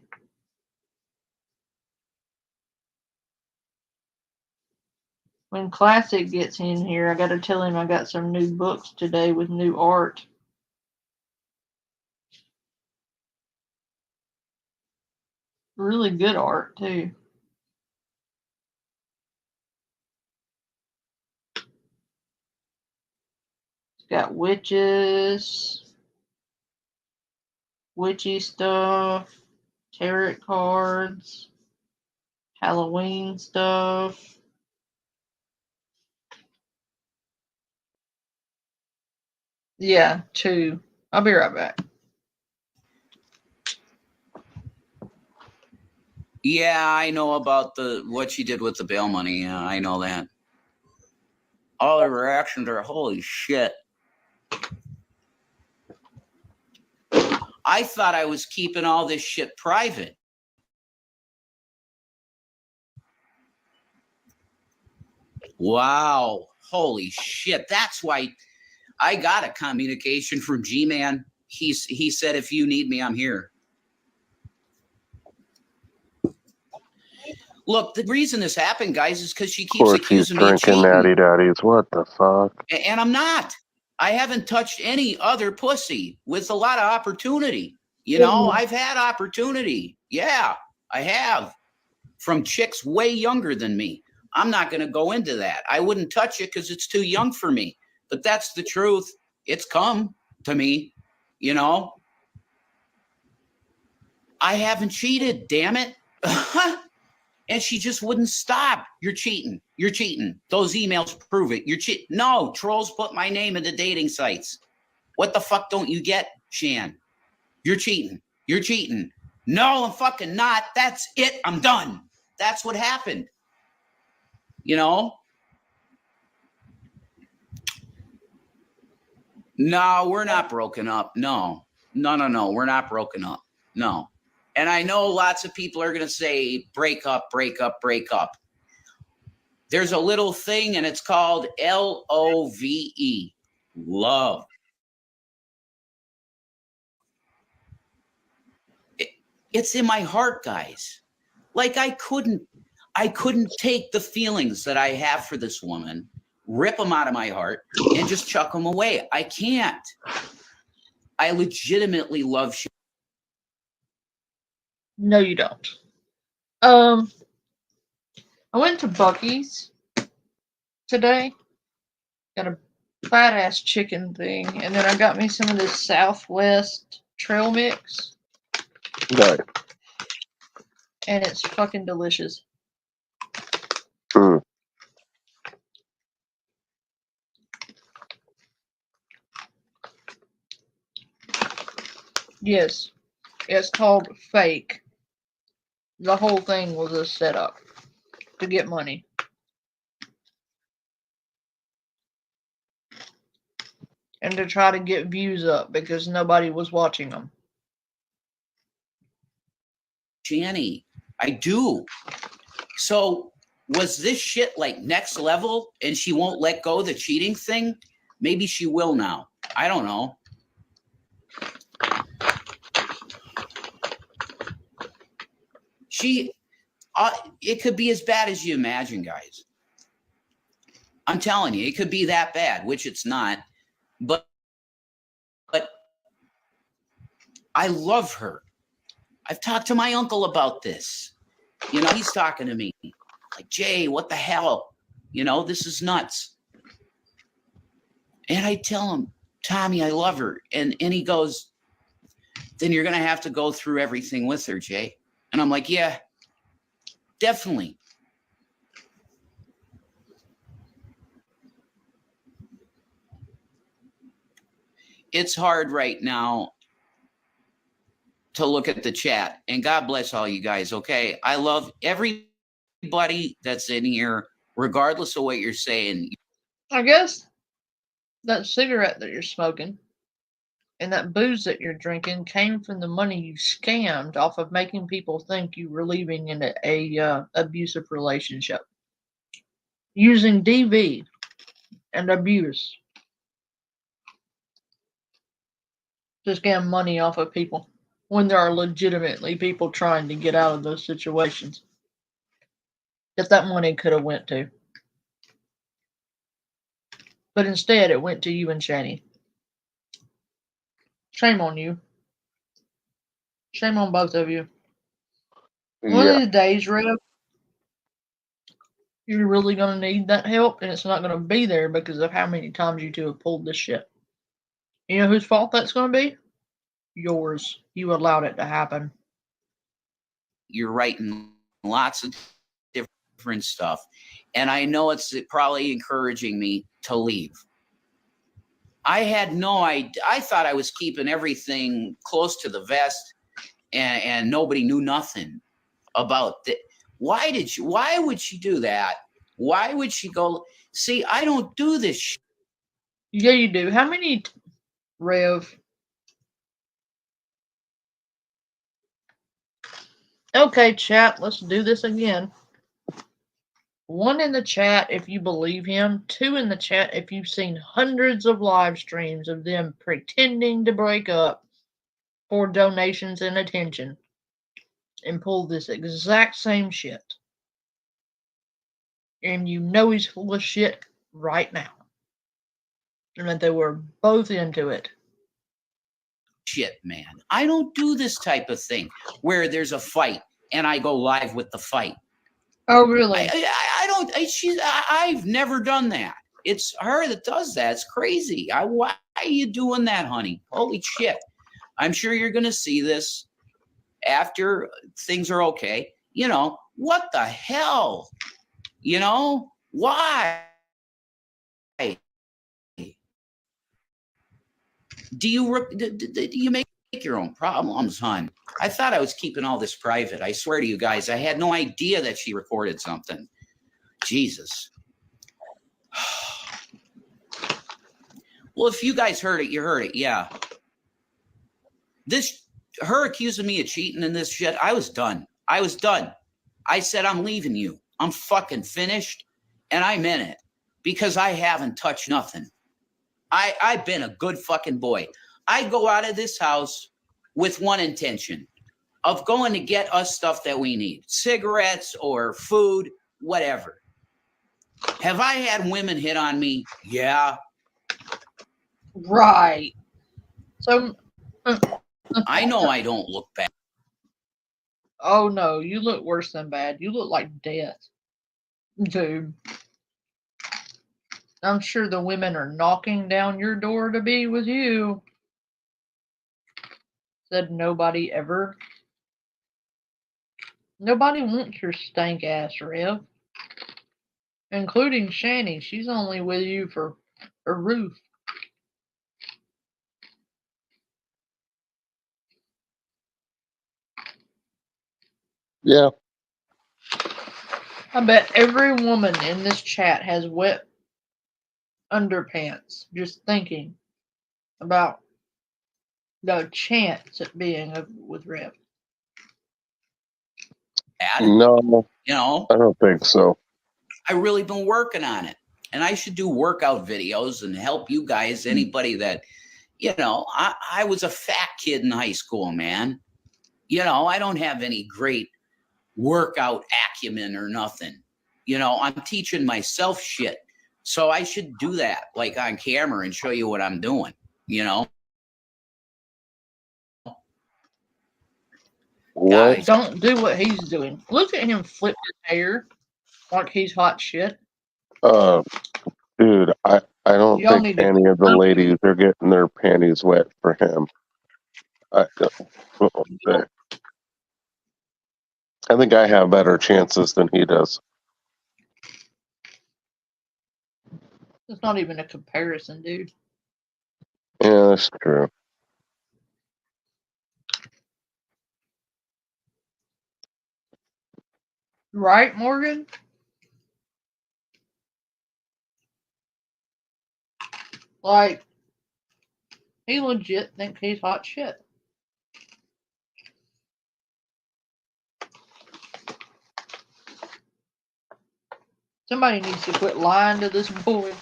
When Classic gets in here, I got to tell him I got some new books today with new art. Really good art, too. It's got witches, witchy stuff, tarot cards, Halloween stuff. Yeah, 2. I'll be right back. Yeah, I know about what she did with the bail money. Yeah, I know that. All the reactions are holy shit. I thought I was keeping all this shit private. Wow. Holy shit. That's why I got a communication from G-Man. He said, if you need me, I'm here. Look, the reason this happened, guys, is because she Of keeps course he's accusing me of drinking cheating. natty daddies. What the fuck? And I'm not. I haven't touched any other pussy with a lot of opportunity. You know, I've had opportunity. Yeah, I have. From chicks way younger than me. I'm not going to go into that. I wouldn't touch it because it's too young for me. But that's the truth. It's come to me, you know. I haven't cheated, damn it. And she just wouldn't stop. You're cheating. You're cheating. Those emails prove it. You're cheating. No, trolls put my name into dating sites. What the fuck don't you get, Shan? You're cheating. You're cheating. No, I'm fucking not. That's it. I'm done. That's what happened. You know? No, we're not broken up. No. No. We're not broken up. No. And I know lots of people are going to say, break up, break up, break up. There's a little thing, and it's called LOVE, love. It's in my heart, guys. Like I couldn't take the feelings that I have for this woman, rip them out of my heart, and just chuck them away. I can't. I legitimately love she. No, you don't. I went to Buc-ee's today. Got a fat ass chicken thing, and then I got me some of this Southwest trail mix. Right. And it's fucking delicious. Mm. Yes. It's called Fake. The whole thing was a setup to get money. And to try to get views up because nobody was watching them. Janny, I do. So was this shit like next level and she won't let go of the cheating thing? Maybe she will now. I don't know. It could be as bad as you imagine, guys. I'm telling you, it could be that bad, which it's not. But I love her. I've talked to my uncle about this. You know, he's talking to me like, Jay, what the hell? You know, this is nuts. And I tell him, Tommy, I love her. And he goes, then you're going to have to go through everything with her, Jay. And I'm like, yeah, definitely. It's hard right now to look at the chat, and God bless all you guys. Okay. I love everybody that's in here, regardless of what you're saying. I guess that cigarette that you're smoking and that booze that you're drinking came from the money you scammed off of making people think you were leaving in a abusive relationship. Using DV and abuse to scam money off of people when there are legitimately people trying to get out of those situations that money could have went to. But instead it went to you and Shani. Shame on you. Shame on both of you. One of Yeah. these days, Rev, you're really going to need that help, and it's not going to be there because of how many times you two have pulled this shit. You know whose fault that's going to be? Yours. You allowed it to happen. You're writing lots of different stuff. And I know it's probably encouraging me to leave. I had no idea. I thought I was keeping everything close to the vest, and nobody knew nothing about it. Why would she do that? Why would she go? See, I don't do this shit. Yeah, you do. How many, Rev? Okay, chat, let's do this again. 1 in the chat if you believe him. 2 in the chat if you've seen hundreds of live streams of them pretending to break up for donations and attention and pull this exact same shit. And you know he's full of shit right now. And that they were both into it. Shit, man. I don't do this type of thing where there's a fight and I go live with the fight. Oh, really? I don't. I've never done that. It's her that does that. It's crazy. Why are you doing that, honey? Holy shit. I'm sure you're going to see this after things are okay. You know, what the hell? You know, why? Do you make your own problems, hon? I thought I was keeping all this private. I swear to you guys, I had no idea that she recorded something. Jesus. Well, if you guys heard it, you heard it. Yeah. Her accusing me of cheating and this shit, I was done. I was done. I said, I'm leaving you. I'm fucking finished. And I meant it because I haven't touched nothing. I've been a good fucking boy. I go out of this house with one intention of going to get us stuff that we need. Cigarettes or food, whatever. Have I had women hit on me? Yeah. Right. So I know I don't look bad. Oh no, you look worse than bad. You look like death. Dude. I'm sure the women are knocking down your door to be with you. Said nobody ever. Nobody wants your stank ass, Rev. Including Shani. She's only with you for a roof. Yeah. I bet every woman in this chat has wet underpants just thinking about the chance at being with Rev. No. You know? I don't think so. I really been working on it. And I should do workout videos and help you guys, anybody that, you know, I was a fat kid in high school, man. You know, I don't have any great workout acumen or nothing. You know, I'm teaching myself shit. So I should do that, like on camera, and show you what I'm doing, you know? What? Guys, Don't do what he's doing. Look at him flip his hair like he's hot shit. Dude, I don't Y'all need think to any of the ladies are getting their panties wet for him. I don't. I think I have better chances than he does. It's not even a comparison, dude. Yeah, that's true. Right, Morgan? Like, he legit thinks he's hot shit. Somebody needs to quit lying to this boy.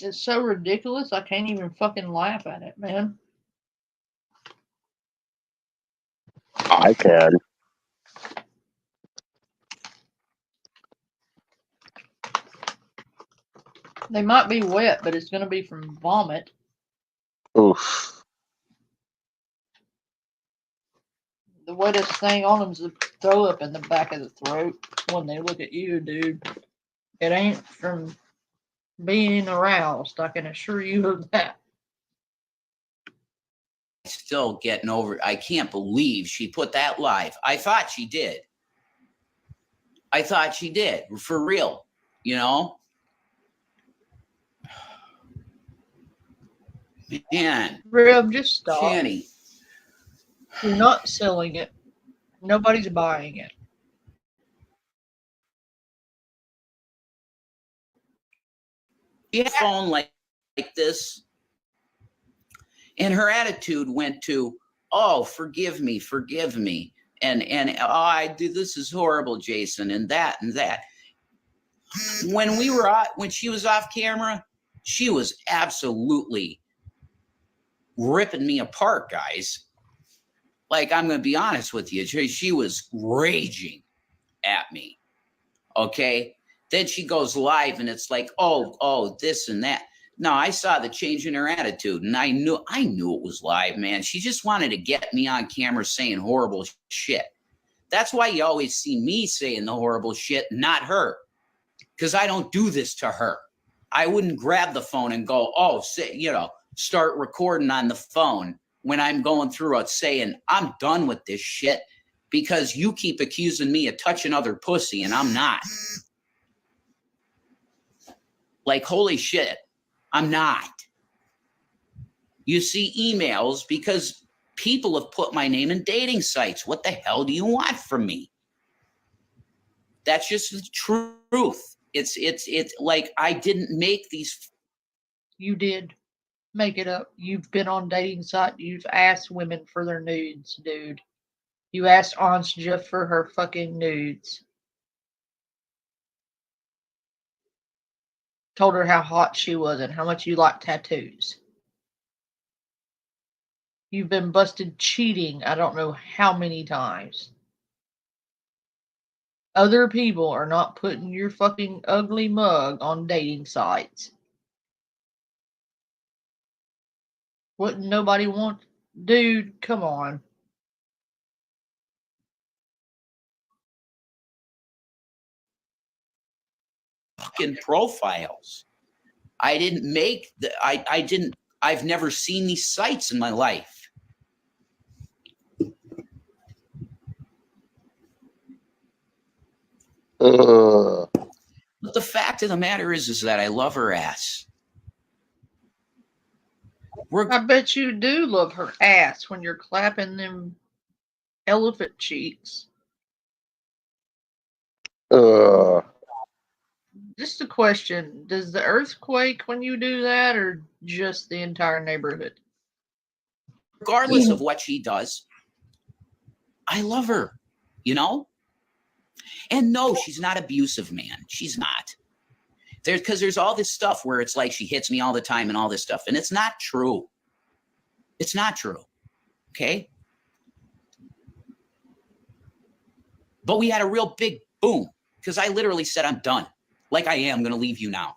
It's so ridiculous, I can't even fucking laugh at it, man. I can. They might be wet, but it's going to be from vomit. Oof. The wettest thing on them is the throw up in the back of the throat when they look at you, dude. It ain't from being aroused, I can assure you of that. Still getting over it. I can't believe she put that live. I thought she did. I thought she did. For real. You know? Man. Rib, just stop. Channy. You're not selling it. Nobody's buying it. She had a phone like this, and her attitude went to, oh, forgive me, and oh, I do, this is horrible, Jason, and that. When we were when she was off camera, she was absolutely ripping me apart, guys. Like, I'm going to be honest with you, she was raging at me. Okay. Then she goes live and it's like, oh, this and that. No, I saw the change in her attitude and I knew it was live, man. She just wanted to get me on camera saying horrible shit. That's why you always see me saying the horrible shit, not her. Because I don't do this to her. I wouldn't grab the phone and go, start recording on the phone when I'm going through it saying, I'm done with this shit because you keep accusing me of touching other pussy and I'm not. Like, holy shit, I'm not. You see emails because people have put my name in dating sites. What the hell do you want from me? That's just the truth. It's like I didn't make these. You did make it up. You've been on dating site. You've asked women for their nudes, dude. You asked Anja for her fucking nudes. Told her how hot she was and how much you like tattoos. You've been busted cheating I don't know how many times. Other people are not putting your fucking ugly mug on dating sites. Wouldn't nobody want? Dude, come on. Fucking profiles. I didn't make I've never seen these sites in my life. But the fact of the matter is that I love her ass. I bet you do love her ass when you're clapping them elephant cheeks. Just a question. Does the earth quake when you do that or just the entire neighborhood? Regardless of what she does, I love her, you know? And no, she's not abusive, man. She's not. Because there's all this stuff where it's like she hits me all the time and all this stuff. And it's not true. It's not true. Okay? But we had a real big boom because I literally said, I'm done. Like I am going to leave you now.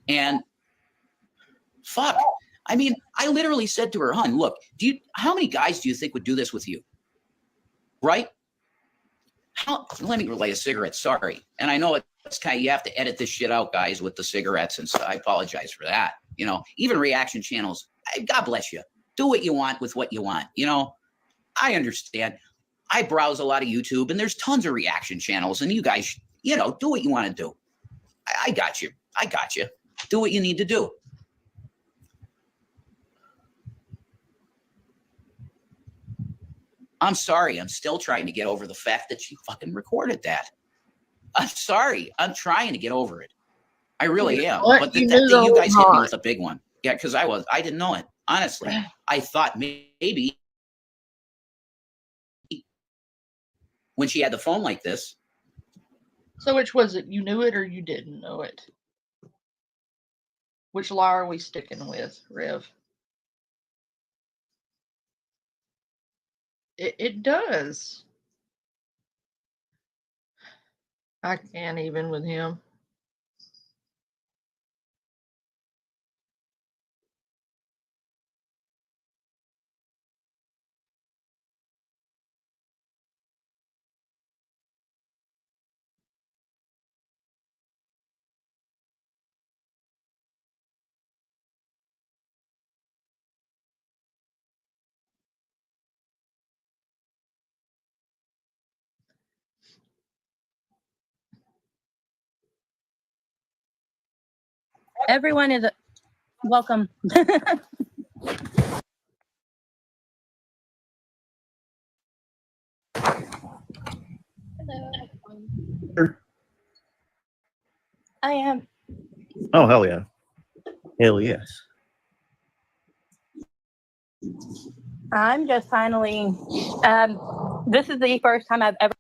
And fuck. I mean, I literally said to her, hon, look, how many guys do you think would do this with you? Right? let me relay a cigarette. Sorry. And I know it's kind of, you have to edit this shit out, guys, with the cigarettes and stuff. I apologize for that. You know, even reaction channels, God bless you. Do what you want with what you want. You know, I understand. I browse a lot of YouTube and there's tons of reaction channels, and you guys, you know, do what you want to do. I got you. I got you. Do what you need to do. I'm sorry. I'm still trying to get over the fact that she fucking recorded that. I'm sorry. I'm trying to get over it. I really am. What? But You knew the you whole guys hit me time. with a big one. Yeah, because I didn't know it. Honestly, I thought maybe when she had the phone like this. So which was it? You knew it or you didn't know it? Which lie are we sticking with, Rev? It does. I can't even with him. Everyone is welcome. I am. Oh, hell yeah. Hell yes. I'm just finally. This is the first time I've ever.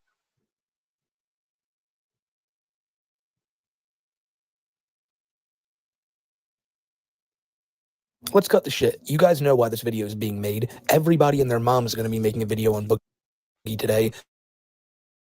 Let's cut the shit. You guys know why this video is being made. Everybody and their mom is going to be making a video on Boogie today.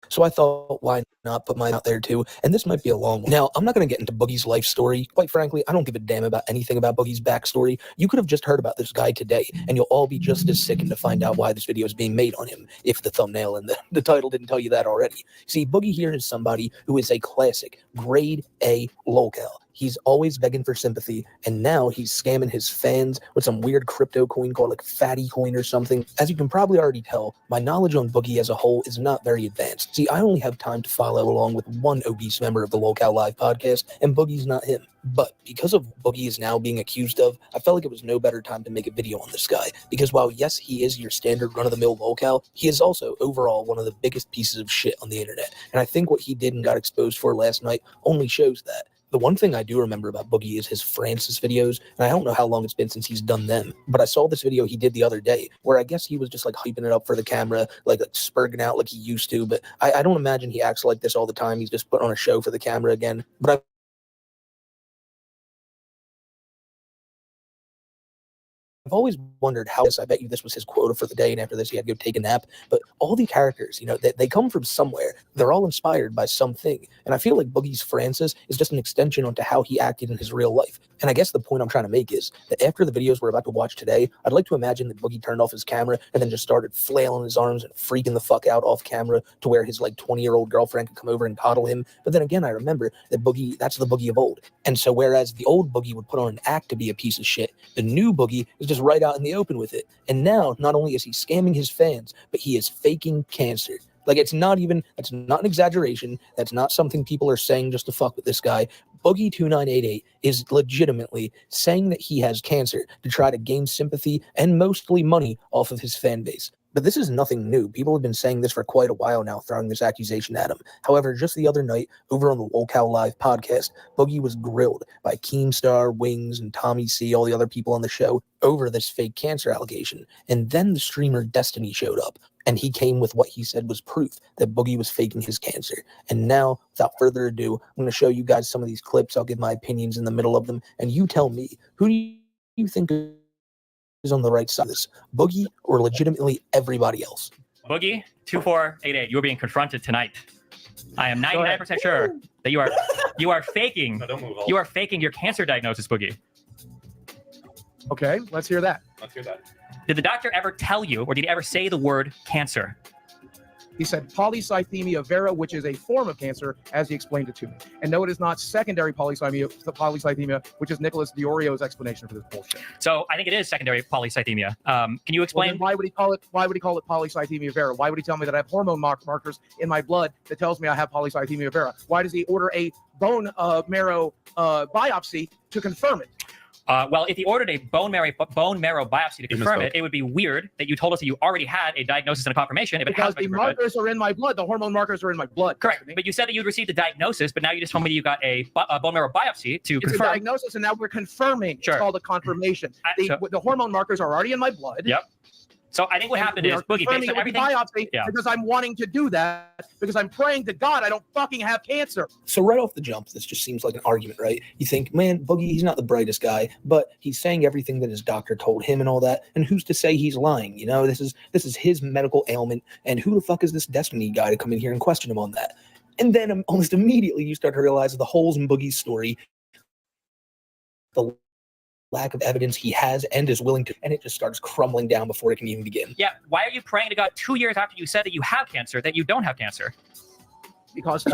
So I thought, why not put mine out there too? And this might be a long one. Now, I'm not going to get into Boogie's life story. Quite frankly, I don't give a damn about anything about Boogie's backstory. You could have just heard about this guy today, and you'll all be just as sickened to find out why this video is being made on him, if the thumbnail and the title didn't tell you that already. See, Boogie here is somebody who is a classic, grade A lolcow. He's always begging for sympathy, and now he's scamming his fans with some weird crypto coin called like Fatty Coin or something. As you can probably already tell, my knowledge on Boogie as a whole is not very advanced. See, I only have time to follow along with one obese member of the Lolcow Live podcast, and Boogie's not him. But because of Boogie is now being accused of, I felt like it was no better time to make a video on this guy. Because while yes, he is your standard run-of-the-mill lolcow, he is also overall one of the biggest pieces of shit on the internet. And I think what he did and got exposed for last night only shows that. The one thing I do remember about Boogie is his Francis videos, and I don't know how long it's been since he's done them, but I saw this video he did the other day, where I guess he was just like hyping it up for the camera, like spurging out like he used to, but I don't imagine he acts like this all the time. He's just put on a show for the camera again. But I've always wondered how this, I bet you this was his quota for the day, and after this he had to go take a nap. But all the characters, you know, they come from somewhere. They're all inspired by something. And I feel like Boogie's Francis is just an extension onto how he acted in his real life. And I guess the point I'm trying to make is that after the videos we're about to watch today, I'd like to imagine that Boogie turned off his camera and then just started flailing his arms and freaking the fuck out off camera to where his like 20-year-old girlfriend could come over and coddle him. But then again, I remember that Boogie, that's the Boogie of old. And so whereas the old Boogie would put on an act to be a piece of shit, the new Boogie is just right out in the open with it. And now, not only is he scamming his fans, but he is faking cancer. Like, it's not even, that's not an exaggeration. That's not something people are saying just to fuck with this guy. Boogie2988 is legitimately saying that he has cancer to try to gain sympathy and mostly money off of his fan base. But this is nothing new. People have been saying this for quite a while now, throwing this accusation at him. However, just the other night, over on the Lolcow Live podcast, Boogie was grilled by Keemstar, Wings, and Tommy C, all the other people on the show, over this fake cancer allegation. And then the streamer Destiny showed up, and he came with what he said was proof that Boogie was faking his cancer. And now, without further ado, I'm going to show you guys some of these clips. I'll give my opinions in the middle of them, and you tell me, who do you think is on the right side of this, Boogie or legitimately everybody else? Boogie 2488, you are being confronted tonight. I am 99% sure that you are faking. No, don't move. You are faking your cancer diagnosis, Boogie. Okay, let's hear that. Let's hear that. Did the doctor ever tell you, or did he ever say the word cancer? He said polycythemia vera, which is a form of cancer, as he explained it to me. And no, it is not secondary polycythemia, which is Nicholas Diorio's explanation for this bullshit. So I think it is secondary polycythemia. Can you Well, explain? then why would he call it polycythemia vera? Why would he tell me that I have hormone markers in my blood that tells me I have polycythemia vera? Why does he order a bone marrow biopsy to confirm it? Well, if he ordered a bone marrow biopsy to confirm it, it would be weird that you told us that you already had a diagnosis and a confirmation. If it Because has the markers are in my blood, the hormone markers are in my blood. Correct, but you said that you'd received a diagnosis, but now you just told me you got a bone marrow biopsy to It's confirm. a diagnosis, and now we're confirming. Sure. It's called a confirmation. The hormone markers are already in my blood. Yep. So I think what happened We is are Boogie, confirming based on it with the everything. biopsy because I'm wanting to do that because I'm praying to God I don't fucking have cancer. So right off the jump, this just seems like an argument, right? You think, man, Boogie, he's not the brightest guy, but he's saying everything that his doctor told him and all that. And who's to say he's lying? You know, this is his medical ailment. And who the fuck is this Destiny guy to come in here and question him on that? And then almost immediately you start to realize the holes in Boogie's story, the lack of evidence he has and is willing to, and it just starts crumbling down before it can even begin. Yeah. Why are you praying to God 2 years after you said that you have cancer that you don't have cancer? Because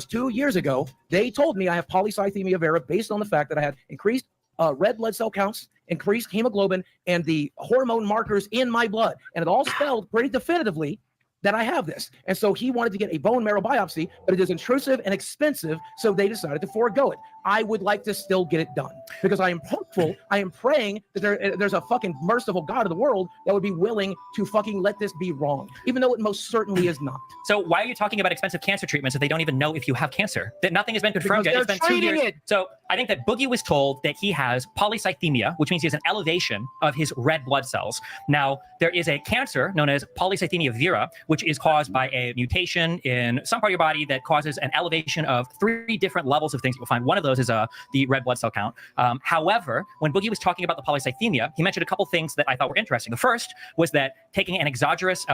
2 years ago, they told me I have polycythemia vera based on the fact that I had increased red blood cell counts, increased hemoglobin, and the hormone markers in my blood. And it all spelled pretty definitively that I have this. And so he wanted to get a bone marrow biopsy, but it is intrusive and expensive, so they decided to forego it. I would like to still get it done because I am hopeful, I am praying that there's a fucking merciful God of the world that would be willing to fucking let this be wrong, even though it most certainly is not. So why are you talking about expensive cancer treatments if they don't even know if you have cancer? That nothing has been confirmed Because yet. they're It's been 2 years. treating it. So I think that Boogie was told that he has polycythemia, which means he has an elevation of his red blood cells. Now, there is a cancer known as polycythemia vera, which is caused by a mutation in some part of your body that causes an elevation of 3 different levels of things you'll find. One of those is the red blood cell count. However, when Boogie was talking about the polycythemia, he mentioned a couple things that I thought were interesting. The first was that taking an exogenous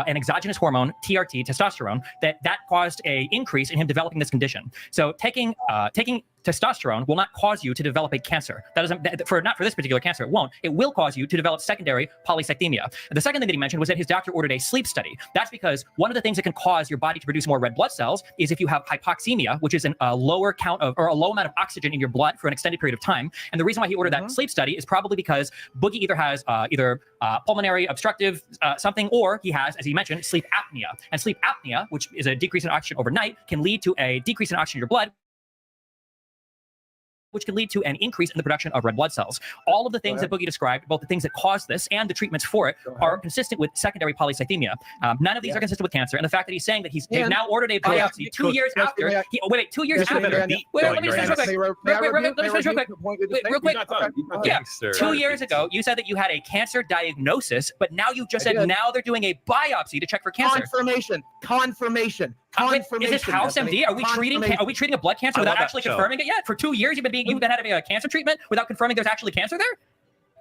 hormone, TRT, testosterone, that caused a increase in him developing this condition. So taking testosterone will not cause you to develop a cancer. That doesn't, not for this particular cancer, it won't. It will cause you to develop secondary polycythemia. The second thing that he mentioned was that his doctor ordered a sleep study. That's because one of the things that can cause your body to produce more red blood cells is if you have hypoxemia, which is a lower count of, or a low amount of oxygen in your blood for an extended period of time. And the reason why he ordered that sleep study is probably because Boogie either has pulmonary obstructive something, or he has, as he mentioned, sleep apnea. And sleep apnea, which is a decrease in oxygen overnight, can lead to a decrease in oxygen in your blood, which can lead to an increase in the production of red blood cells. All of the things that Boogie described, both the things that cause this and the treatments for it, are consistent with secondary polycythemia. None of these are consistent with cancer. And the fact that he's saying that they've now ordered a biopsy 2 years after. Wait, 2 years after. Let me finish real quick. Real quick. Yeah. 2 years ago, you said that you had a cancer diagnosis, but now you just said now they're doing a biopsy to check for cancer. Confirmation. Is this House MD? Are we treating a blood cancer without actually confirming it yet? For 2 years, you've been having a cancer treatment without confirming there's actually cancer there?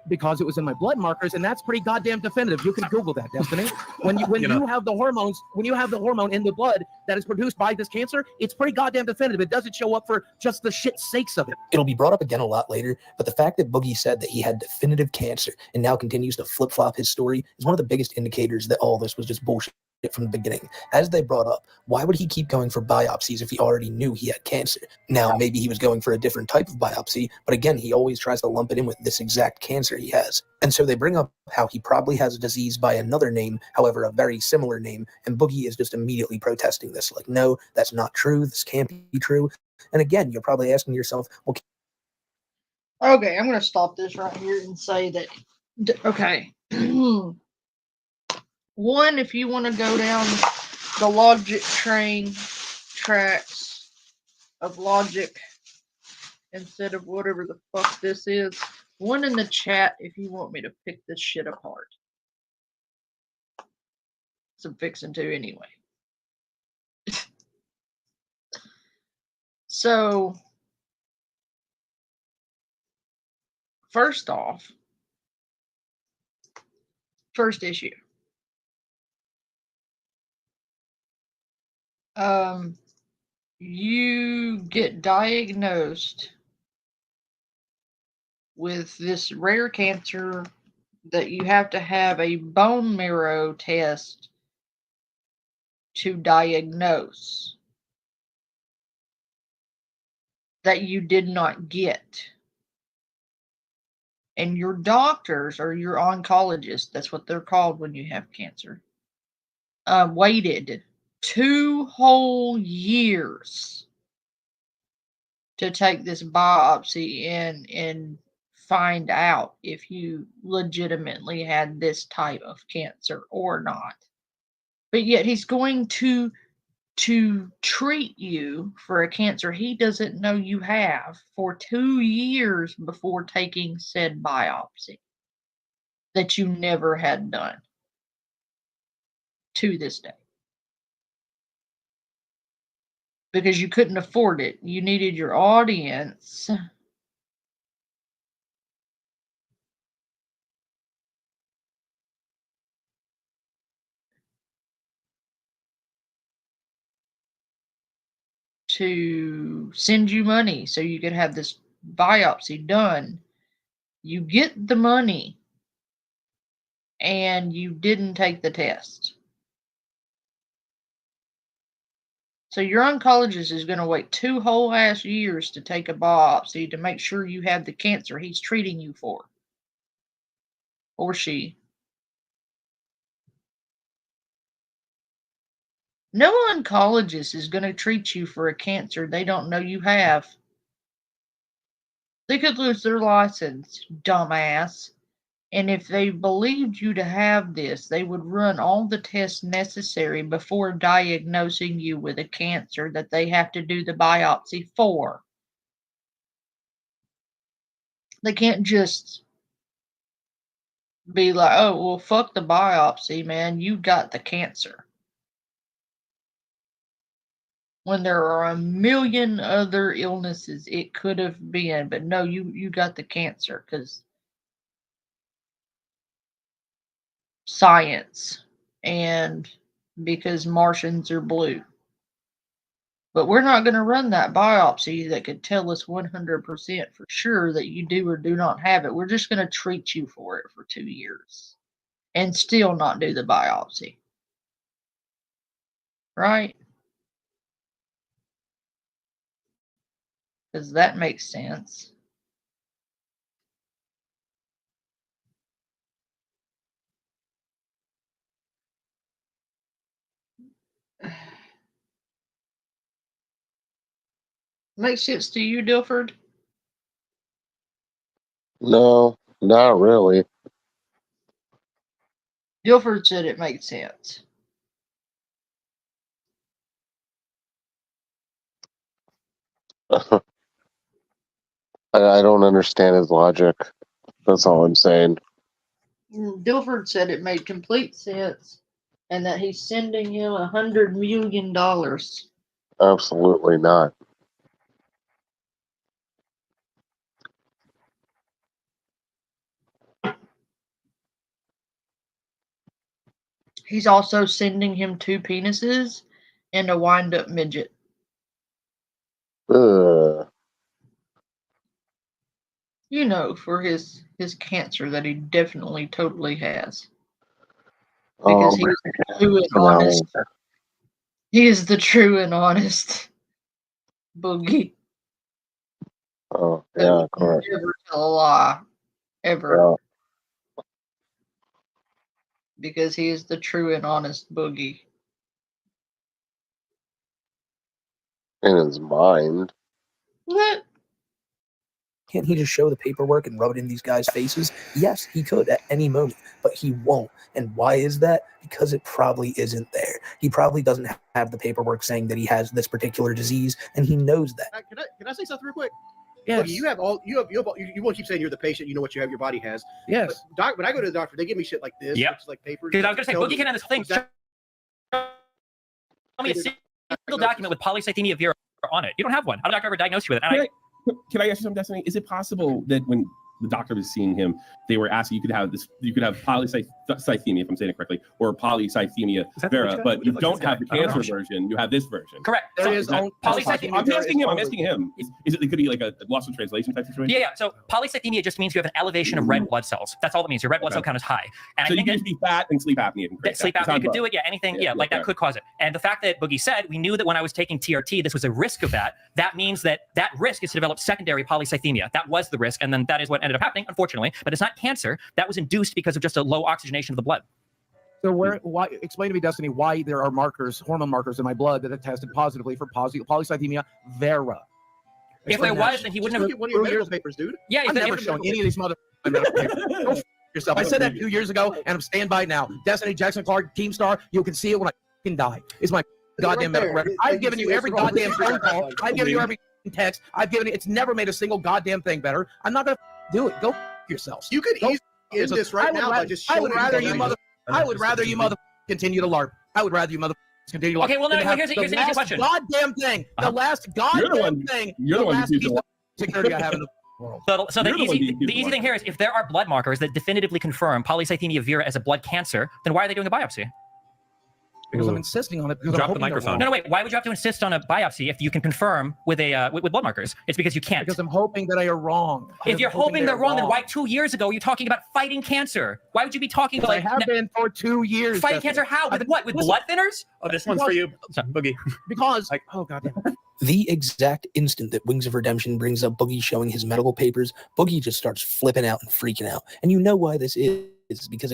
Because it was in my blood markers, and that's pretty goddamn definitive. You can Google that, Destiny. When you have the hormones, when you have the hormone in the blood that is produced by this cancer, it's pretty goddamn definitive. It doesn't show up for just the shit sakes of it. It'll be brought up again a lot later, but the fact that Boogie said that he had definitive cancer and now continues to flip-flop his story is one of the biggest indicators that all this was just bullshit from the beginning. As they brought up, why would he keep going for biopsies if he already knew he had cancer? Now, maybe he was going for a different type of biopsy, but again, he always tries to lump it in with this exact cancer he has. And so they bring up how he probably has a disease by another name, however, a very similar name, and Boogie is just immediately protesting this, like, no, that's not true, this can't be true. And again, you're probably asking yourself, well, okay, I'm going to stop this right here and say that, okay. One, if you want to go down the logic train tracks of logic instead of whatever the fuck this is, one in the chat if you want me to pick this shit apart. So I'm fixing to anyway. So, first off, first issue. You get diagnosed with this rare cancer that you have to have a bone marrow test to diagnose that you did not get. And your doctors or your oncologists, that's what they're called when you have cancer, waited 2 whole years to take this biopsy and find out if you legitimately had this type of cancer or not. But yet he's going to treat you for a cancer he doesn't know you have for 2 years before taking said biopsy that you never had done to this day. Because you couldn't afford it. You needed your audience to send you money so you could have this biopsy done. You get the money and you didn't take the test. So your oncologist is going to wait 2 whole ass years to take a biopsy to make sure you have the cancer he's treating you for. Or she. No oncologist is going to treat you for a cancer they don't know you have. They could lose their license, dumbass. And if they believed you to have this, they would run all the tests necessary before diagnosing you with a cancer that they have to do the biopsy for. They can't just be like, oh, well, fuck the biopsy, man. You got the cancer. When there are a million other illnesses it could have been, but no, you got the cancer because science and because Martians are blue. But we're not going to run that biopsy that could tell us 100% for sure that you do or do not have it. We're just going to treat you for it for 2 years and still not do the biopsy. Right? Because that makes sense. Makes sense to you, Dilford? No, not really. Dilford said it made sense. I don't understand his logic. That's all I'm saying. Dilford said it made complete sense and that he's sending him $100 million. Absolutely not. He's also sending him 2 penises and a wind-up midget. Ugh. You know, for his cancer that he definitely totally has. Because he's true and honest. He is the true and honest boogie. Oh, yeah, correct. Never tell a lie. Ever. Yeah. Because he is the true and honest boogie. In his mind. What? Can't he just show the paperwork and rub it in these guys' faces? Yes, he could at any moment, but he won't. And why is that? Because it probably isn't there. He probably doesn't have the paperwork saying that he has this particular disease, and he knows that. Can I say something real quick? Yes. Look, you won't keep saying you're the patient. You know what your body has. Yes. But when I go to the doctor, they give me shit like this. Yep. Which is like paper. Because I was going to say, Boogie can have this thing. Tell me a single document with polycythemia vera on it. You don't have one. How did a doctor ever diagnose you with it? Can I ask you something, Destiny? Is it possible that when the doctor was seeing him, they were asking you could have polycythemia, if I'm saying it correctly, or polycythemia vera, but you don't have the cancer version. You have this version. Correct. There is polycythemia. I'm asking him. Is it could be like a loss in translation type situation? Yeah. So polycythemia just means you have an elevation of red blood cells. That's all it means. Your red blood cell count is high. And so you can just be fat and sleep apnea. Sleep apnea could do it. Yeah, anything. Yeah, like that could cause it. And the fact that Boogie said, we knew that when I was taking TRT, this was a risk of that. That means that risk is to develop secondary polycythemia. That was the risk, and then that is what ended up happening, unfortunately. But it's not cancer. That was induced because of just a low oxygenation of the blood. So why? Explain to me, Destiny, why there are markers, hormone markers in my blood that have tested positively for polycythemia vera. If there was, then he wouldn't have. One of your medical papers, dude. Yeah, I'm never showing any of these mother. Go f- yourself. I said that 2 years ago, and I'm staying by it now. Destiny Jackson Clark, Team Star. You can see it when I fucking die. It's my goddamn medical record. I've given you every goddamn phone call. I've given you every text. I've given it. It's never made a single goddamn thing better. I'm not gonna do it. Go f- yourselves. You could easily end this right now by just showing I would rather you mother continue to LARP. I would rather you mother continue to LARP. Okay, well, no, here's an easy question. Goddamn thing. The last goddamn thing. You're the one who keeps security I have in the world. So the easy thing here is if there are blood markers that definitively confirm polycythemia vera as a blood cancer, then why are they doing a biopsy? Because I'm insisting on it. Because Drop I'm the microphone. No, wait. Why would you have to insist on a biopsy if you can confirm with blood markers? It's because you can't. Because I'm hoping that I are wrong. If you're hoping they're wrong, then why 2 years ago you're talking about fighting cancer? Why would you be talking about? I have been for 2 years. Fighting cancer how? With what? With blood thinners? Oh, this one's for you, Boogie. Because oh goddamn. The exact instant that Wings of Redemption brings up Boogie showing his medical papers, Boogie just starts flipping out and freaking out. And you know why this is because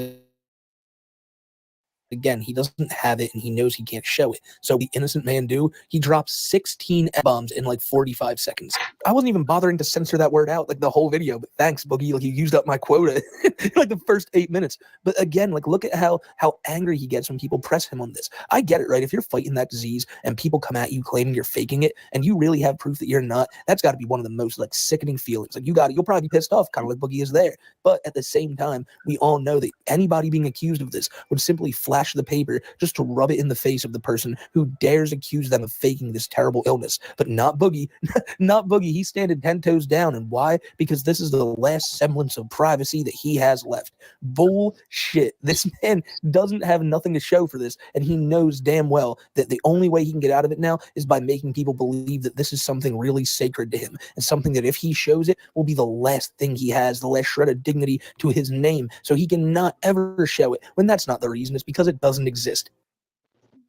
again, he doesn't have it and he knows he can't show it. So the innocent man he drops 16 F-bombs in like 45 seconds. I wasn't even bothering to censor that word out like the whole video, but thanks, Boogie. Like you used up my quota in like the first 8 minutes. But again, like look at how angry he gets when people press him on this. I get it, right? If you're fighting that disease and people come at you claiming you're faking it and you really have proof that you're not, that's got to be one of the most like sickening feelings. Like you'll probably be pissed off, kind of like Boogie is there. But at the same time, we all know that anybody being accused of this would simply flash the paper just to rub it in the face of the person who dares accuse them of faking this terrible illness. But not Boogie. Not Boogie. He's standing 10 toes down. And why? Because this is the last semblance of privacy that he has left. Bullshit. This man doesn't have nothing to show for this. And he knows damn well that the only way he can get out of it now is by making people believe that this is something really sacred to him and something that if he shows it will be the last thing he has, the last shred of dignity to his name. So he cannot ever show it when that's not the reason. It's because it doesn't exist.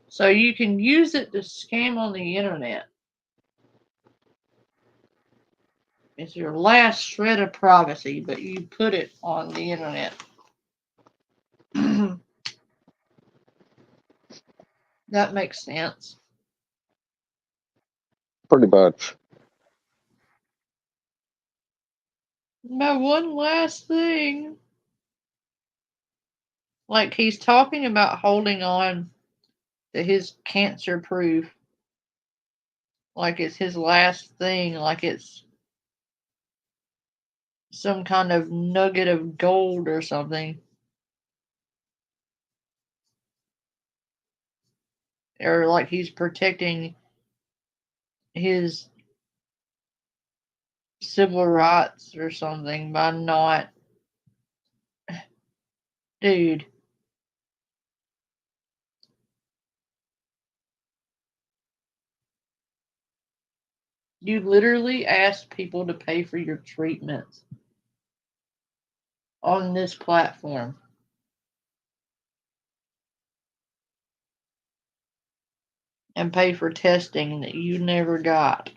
So you can use it to scam on the internet. It's your last shred of privacy, but you put it on the internet. That makes sense. Pretty much. Now, one last thing. Like, he's talking about holding on to his cancer proof. Like it's his last thing. Like it's some kind of nugget of gold or something. Or like he's protecting his civil rights or something by not. Dude. You literally ask people to pay for your treatments on this platform. And pay for testing that you never got.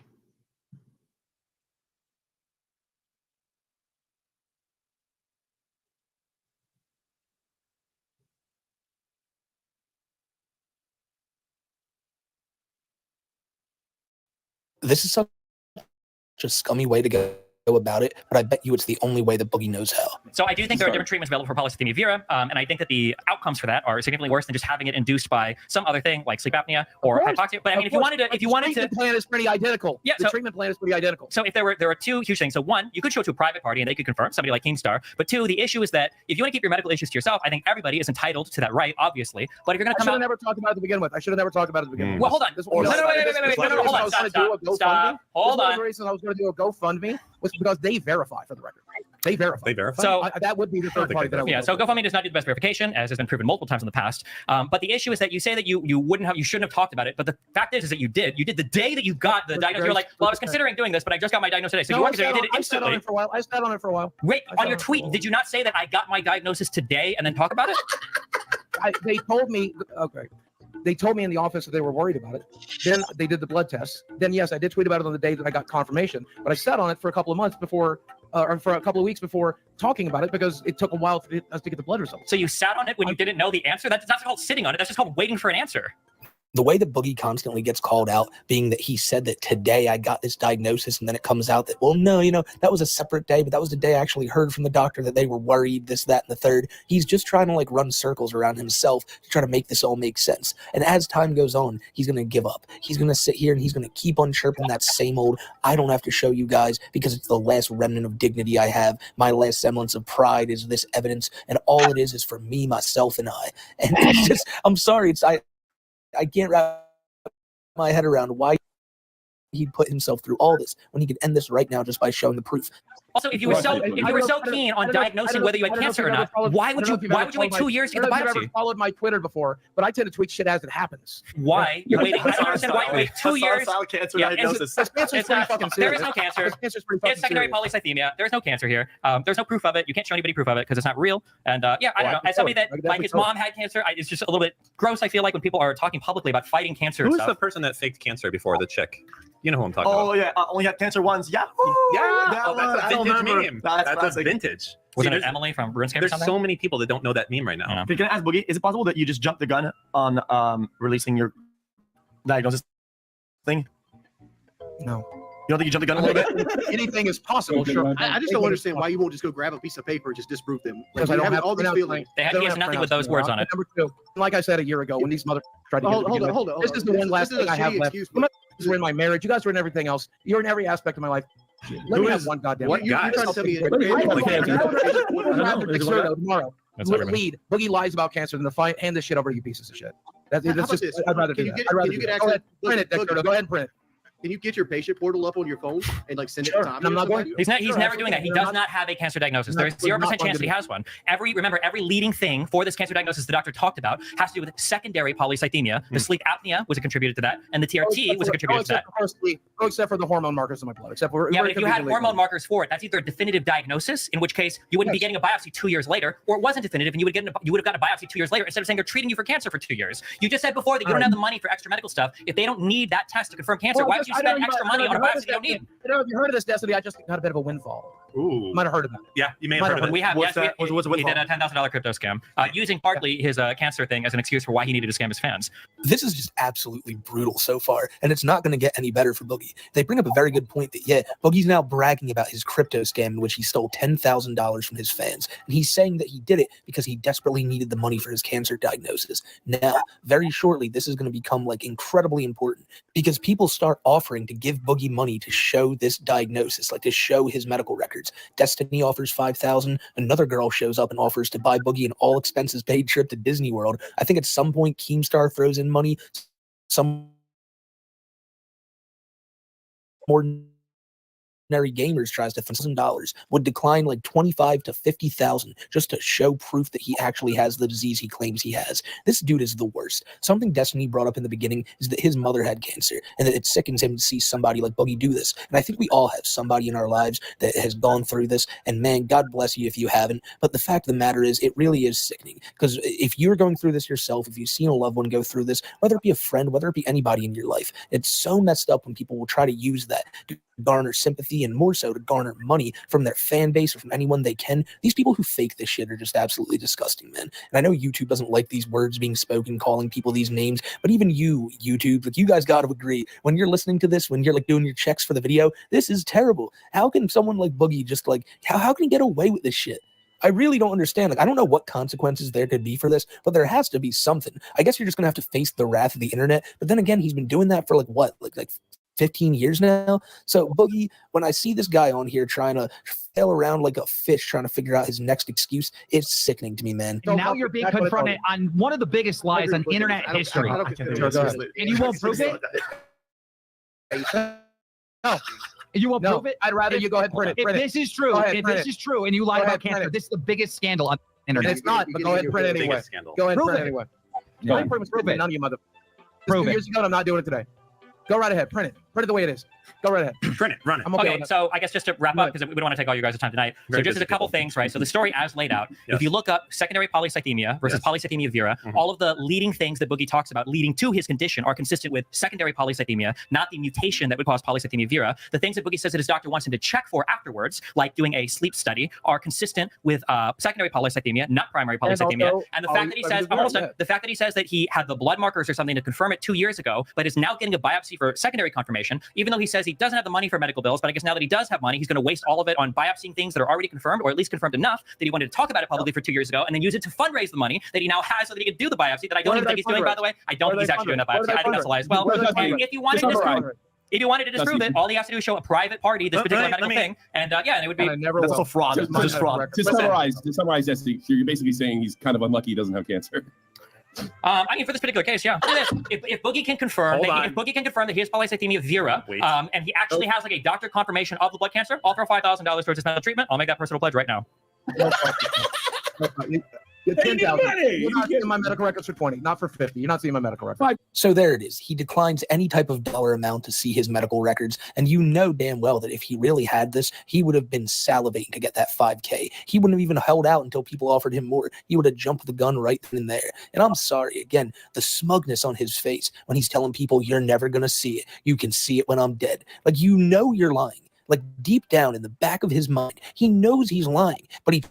This is such a scummy way to go about it, but I bet you it's the only way that Boogie knows how. So I do think there are different treatments available for polycythemia vera, and I think that the outcomes for that are significantly worse than just having it induced by some other thing like sleep apnea or hypoxia. But I mean, if you wanted to, the treatment plan is pretty identical. Yeah, the treatment plan is pretty identical. So if there are two huge things. So one, you could show it to a private party and they could confirm, somebody like Keemstar. But two, the issue is that if you want to keep your medical issues to yourself, I think everybody is entitled to that right, obviously. But if you're going to come out, never talked about it to begin with. I should have never talked about it to begin with. Well, hold on. Hold on. I was going to do a GoFundMe. was because they verify, for the record. They verify. They verify. So that would be the third party. That I would yeah. So GoFundMe does not do the best verification, as has been proven multiple times in the past. But the issue is that you say that you shouldn't have talked about it. But the fact is that you did. You did the day that you got the diagnosis. You're like, well, I was considering doing this, but I just got my diagnosis today. So you did it instantly. I sat on it for a while. I sat on it for a while. Wait, on your tweet, did you not say that I got my diagnosis today and then talk about it? They told me. Okay. They told me in the office that they were worried about it. Then they did the blood test. Then yes, I did tweet about it on the day that I got confirmation. But I sat on it for a couple of months before, or for a couple of weeks before talking about it because it took a while for us to get the blood results. So you sat on it when you didn't know the answer? That's not called sitting on it. That's just called waiting for an answer. The way that Boogie constantly gets called out, being that he said that today I got this diagnosis, and then it comes out that, well, no, that was a separate day, but that was the day I actually heard from the doctor that they were worried, this, that, and the third. He's just trying to run circles around himself to try to make this all make sense. And as time goes on, he's going to give up. He's going to sit here and he's going to keep on chirping that same old, I don't have to show you guys because it's the last remnant of dignity I have. My last semblance of pride is this evidence, and all it is for me, myself, and I. And it's just, I'm sorry, I can't wrap my head around why he'd put himself through all this when he could end this right now just by showing the proof. Also, if you were so keen on diagnosing whether you had cancer or not, why would you wait 2 years to get the biopsy? I've never followed my Twitter before, but I tend to tweet shit as it happens. Why? You're waiting. I don't understand why you wait 2 years. Cancer diagnosis. There is no cancer. It's secondary polycythemia. There's no cancer here. There's no proof of it. You can't show anybody proof of it because it's not real. And I don't know. As somebody that his mom had cancer, it's just a little bit gross. I feel like when people are talking publicly about fighting cancer. Who is the person that faked cancer before the chick? You know who I'm talking about. Oh yeah, only had cancer once. Yeah. That's a vintage meme. That's a vintage. Was it Emily from RuneScape or There's something? so many people that don't know that meme right now. Can I ask Boogie? Is it possible that you just jumped the gun on releasing your diagnosis thing? No. You don't think you jumped the gun a little bit? Anything is possible. Sure. I just don't understand why you won't just go grab a piece of paper and just disprove them. Because I don't have all these feelings. He has nothing with those words on it. Number two, like I said a year ago, when these mother tried to Hold on. This is the one last thing I have left. You guys were in my marriage. You guys were in everything else. You're in every aspect of my life. Let me have one goddamn. What you trying to tell me? Tomorrow. Lead. Boogie lies about cancer, then hand this shit over to you pieces of shit. That's just. I'd rather do that. Can you get access? Print it, Dexter. Go ahead and print it. Can you get your patient portal up on your phone and send it to Tommy? I'm not going. He's never doing that. He does not have a cancer diagnosis. There's 0% chance that he has one. Every leading thing for this cancer diagnosis the doctor talked about has to do with secondary polycythemia. The sleep apnea was a contributor to that, and the TRT was a contributor to that. Except for the hormone markers in my blood. Except for but if you had hormone markers for it, that's either a definitive diagnosis, in which case you wouldn't be getting a biopsy 2 years later, or it wasn't definitive, and you would have gotten a biopsy 2 years later instead of saying they're treating you for cancer for 2 years. You just said before that you don't have the money for extra medical stuff. If they don't need that test to confirm cancer, why would you spend extra money on a biopsy you don't need? Have you heard of this, Destiny? I just got a bit of a windfall. Ooh. Might have heard of that. Yeah, you may have heard of it. We have. What's Yes, that? he did a $10,000 crypto scam using partly his cancer thing as an excuse for why he needed to scam his fans. This is just absolutely brutal so far, and it's not going to get any better for Boogie. They bring up a very good point that, Boogie's now bragging about his crypto scam in which he stole $10,000 from his fans, and he's saying that he did it because he desperately needed the money for his cancer diagnosis. Now, very shortly, this is going to become incredibly important because people start offering to give Boogie money to show this diagnosis, to show his medical records. Destiny offers $5,000. Another girl shows up and offers to buy Boogie an all expenses paid trip to Disney World. I think at some point Keemstar throws in money. Some more gamers tries to $1,000 would decline $25,000 to $50,000 just to show proof that he actually has the disease he claims he has. This dude is the worst. Something Destiny brought up in the beginning is that his mother had cancer and that it sickens him to see somebody like Boogie do this. And I think we all have somebody in our lives that has gone through this, and man, God bless you if you haven't. But the fact of the matter is it really is sickening, because if you're going through this yourself, if you've seen a loved one go through this, whether it be a friend, whether it be anybody in your life, it's so messed up when people will try to use that to garner sympathy and more so to garner money from their fan base or from anyone they can. These people who fake this shit are just absolutely disgusting, man. And I know YouTube doesn't like these words being spoken, calling people these names, but even you, YouTube, you guys got to agree, when you're listening to this, when you're doing your checks for the video, this is terrible. How can someone like Boogie just how can he get away with this shit? I really don't understand. I don't know what consequences there could be for this, but there has to be something. I guess you're just gonna have to face the wrath of the internet. But then again, he's been doing that for what, 15 years now. So Boogie, when I see this guy on here trying to fail around like a fish, trying to figure out his next excuse, it's sickening to me, man. And now you're being confronted on one of the biggest lies in internet history. And you won't prove it? No. You won't No, prove it? I'd rather you go ahead and print it. If Print it. this is true, Go ahead, if print this it. is true, and you lied Go about ahead, print cancer, it. this is the biggest scandal on the internet. It's not, but go ahead and print it anyway. Biggest scandal. Go ahead and Prove print it it. anyway. Yeah. I pretty much Prove prove it. it. None of you mother. Prove 2 it. years ago, and I'm not doing it today. Go right ahead. Print it. Print it the way it is. Go right ahead. Print it. Run it. I'm okay, Okay, with that. so I guess just to wrap up, because we don't want to take all you guys' time tonight. So Very just busy a couple people. things, right? So the story as laid out, Yes. if you look up secondary polycythemia versus Yes. polycythemia vera, Mhm. all of the leading things that Boogie talks about leading to his condition are consistent with secondary polycythemia, not the mutation that would cause polycythemia vera. The things that Boogie says that his doctor wants him to check for afterwards, like doing a sleep study, are consistent with secondary polycythemia, not primary polycythemia. also, And the fact that he says, I'm almost done. The fact that he says that he had the blood markers or something to confirm it 2 years ago, but is now getting a biopsy for secondary confirmation, even though he says he doesn't have the money for medical bills. But I guess now that he does have money, he's going to waste all of it on biopsying things that are already confirmed, or at least confirmed enough that he wanted to talk about it publicly for 2 years ago, and then use it to fundraise the money that he now has so that he can do the biopsy that I don't Where even did think they he's doing, by the way. I don't Where think he's did they actually doing that fundraise? Where biopsy. did they I think that's a lie as well. Where did they And fundraise? if you wanted to Just disprove summarize. if you wanted to disprove it, all he has to do is show a private party this But particular let medical me- thing, and yeah, and it would be. And I never That's will. all fraud. Just- Just fraud. To summarize, Jesse, you're basically saying he's kind of unlucky he doesn't have cancer. I mean, for this particular case, yeah. Look at this. If Boogie can confirm, Hold that on. if Boogie can confirm that he has polycythemia vera, Wait. and he actually has like a doctor confirmation of the blood cancer, I'll throw $5,000 towards his medical treatment. I'll make that personal pledge right now. You're 10,000. You're not seeing my medical records for 20, not for 50. You're not seeing my medical records. So there it is. He declines any type of dollar amount to see his medical records. And you know damn well that if he really had this, he would have been salivating to get that 5K. He wouldn't have even held out until people offered him more. He would have jumped the gun right then and there. And I'm sorry, again, the smugness on his face when he's telling people, you're never going to see it. You can see it when I'm dead. Like, you know you're lying. Like, deep down in the back of his mind, he knows he's lying, but he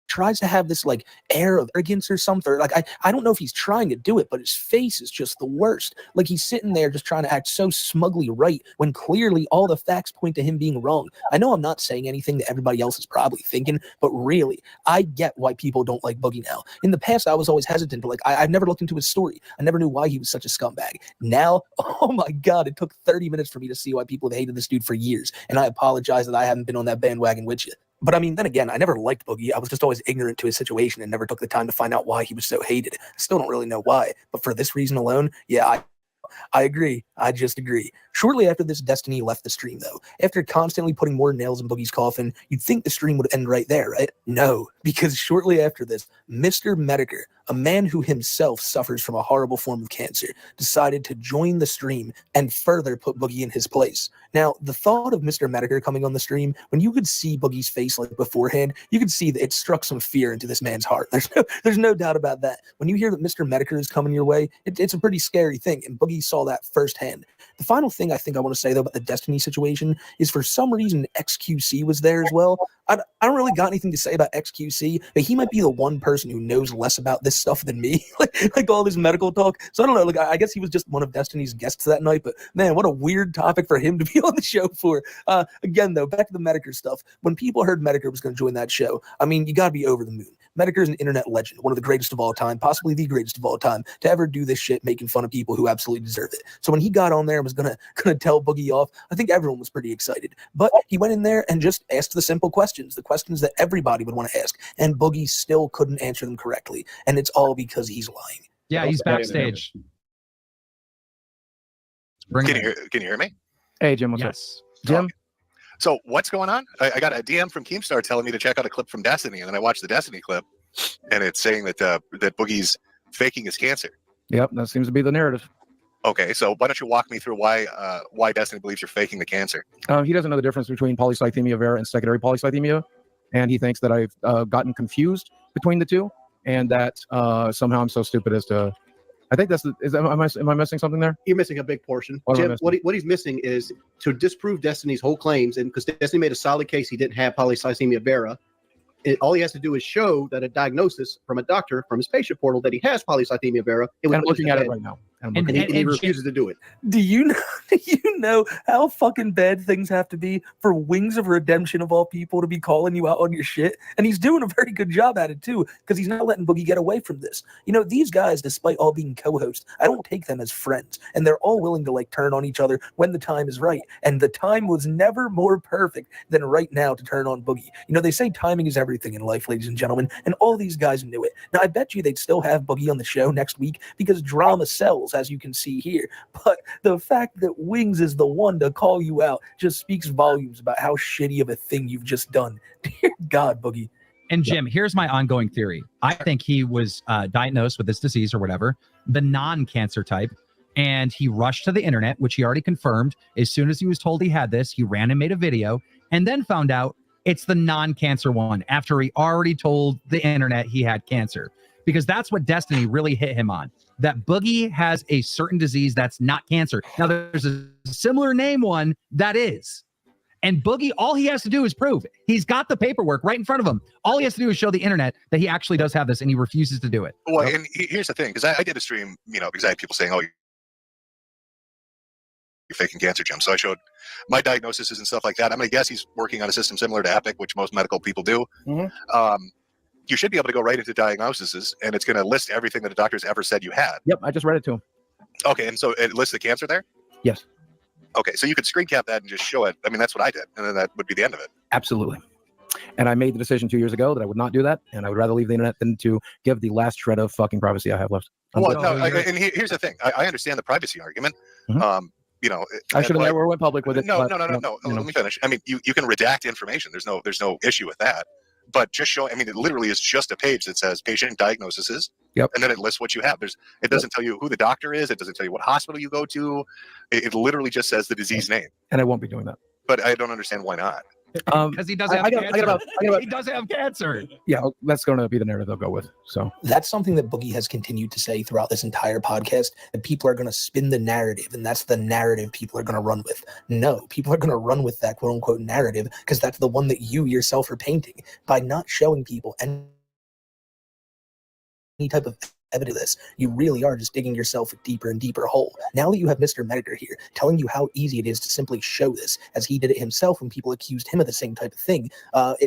tries to have this like air of arrogance or something. Like I don't know if he's trying to do it, but his face is just the worst. Like he's sitting there just trying to act so smugly right when clearly all the facts point to him being wrong. I know I'm not saying anything that everybody else is probably thinking, but really, I get why people don't like Boogie now. In the past, I was always hesitant to I've never looked into his story. I never knew why he was such a scumbag. Now, oh my God, it took 30 minutes for me to see why people have hated this dude for years. And I apologize that I haven't been on that bandwagon with you. But I mean, then again, I never liked Boogie. I was just always ignorant to his situation and never took the time to find out why he was so hated. I still don't really know why. But for this reason alone, yeah, I agree. I just agree. Shortly after this, Destiny left the stream, though. After constantly putting more nails in Boogie's coffin, you'd think the stream would end right there, right? No, because shortly after this, Mr. Medicare, a man who himself suffers from a horrible form of cancer, decided to join the stream and further put Boogie in his place. Now, the thought of Mr. Medicare coming on the stream, when you could see Boogie's face like beforehand, you could see that it struck some fear into this man's heart. There's no doubt about that. When you hear that Mr. Medicare is coming your way, it's a pretty scary thing, and Boogie saw that firsthand. The final thing I think I want to say, though, about the Destiny situation is for some reason XQC was there as well. I don't really got anything to say about XQC, but he might be the one person who knows less about this stuff than me, like all this medical talk. So I don't know, like I guess he was just one of Destiny's guests that night, but man, what a weird topic for him to be on the show for. Again, though, back to the Medicare stuff. When people heard Medicare was going to join that show, I mean, you got to be over the moon. Medicare is an internet legend, one of the greatest of all time, possibly the greatest of all time, to ever do this shit, making fun of people who absolutely deserve it. So when he got on there and was gonna tell Boogie off, I think everyone was pretty excited. But he went in there and just asked the simple questions, the questions that everybody would want to ask, and Boogie still couldn't answer them correctly. And it's all because he's lying. Yeah, he's backstage. Can you hear me? Hey, Jim, what's up? Jim? So what's going on? I got a DM from Keemstar telling me to check out a clip from Destiny, and then I watched the Destiny clip, and it's saying that that Boogie's faking his cancer. Yep, that seems to be the narrative. Okay, so why don't you walk me through why Destiny believes you're faking the cancer? He doesn't know the difference between polycythemia vera and secondary polycythemia, and he thinks that I've gotten confused between the two, and that somehow I'm so stupid as to. I think am I missing something there? You're missing a big portion. What am I Jim, missing? what he's missing is to disprove Destiny's whole claims, and because Destiny made a solid case he didn't have polycythemia vera. All he has to do is show that a diagnosis from a doctor from his patient portal that he has polycythemia vera. And I'm looking at it right now. And he refuses to do it. Do you know how fucking bad things have to be for Wings of Redemption of all people to be calling you out on your shit? And he's doing a very good job at it too, because he's not letting Boogie get away from this. You know, these guys, despite all being co-hosts, I don't take them as friends, and they're all willing to turn on each other when the time is right. And the time was never more perfect than right now to turn on Boogie. You know, they say timing is everything in life, ladies and gentlemen, and all these guys knew it. Now, I bet you they'd still have Boogie on the show next week because drama sells. as you can see here. But the fact that Wings is the one to call you out just speaks volumes about how shitty of a thing you've just done. Dear God, Boogie. And Jim, here's my ongoing theory. I think he was diagnosed with this disease or whatever, the non-cancer type, and he rushed to the internet, which he already confirmed. As soon as he was told he had this, he ran and made a video, and then found out it's the non-cancer one after he already told the internet he had cancer. Because that's what Destiny really hit him on, that Boogie has a certain disease that's not cancer. Now, there's a similar name one that is. And Boogie, all he has to do is prove. He's got the paperwork right in front of him. All he has to do is show the internet that he actually does have this, and he refuses to do it. Well, and here's the thing, because I did a stream, because I had people saying, "Oh, you're faking cancer, Jim." So I showed my diagnoses and stuff like that. I'm going to guess he's working on a system similar to Epic, which most medical people do. You should be able to go right into diagnoses, and it's going to list everything that a doctor's ever said you had. Yep, I just read it to him. Okay, and so it lists the cancer there? Yes. Okay, so you could screen cap that and just show it. I mean, that's what I did, and then that would be the end of it. Absolutely. And I made the decision 2 years ago that I would not do that, and I would rather leave the internet than to give the last shred of fucking privacy I have left. Well, no, and here's the thing. I understand the privacy argument. I should have never went public with it. No. but, Let me finish. I mean, you can redact information. There's no issue with that. But just showing, I mean, it literally is just a page that says patient diagnoses. Yep. And then it lists what you have. It doesn't tell you who the doctor is. It doesn't tell you what hospital you go to. It literally just says the disease name. And I won't be doing that. But I don't understand why not. Because he does have cancer. He does have cancer. Yeah, that's going to be the narrative they'll go with. So That's something that Boogie has continued to say throughout this entire podcast, that people are going to spin the narrative, and that's the narrative people are going to run with. No, people are going to run with that quote unquote narrative because that's the one that you yourself are painting by not showing people any type of evidence of this. You really are just digging yourself a deeper and deeper hole. Now that you have Mr. Meditor here telling you how easy it is to simply show this, as he did it himself when people accused him of the same type of thing,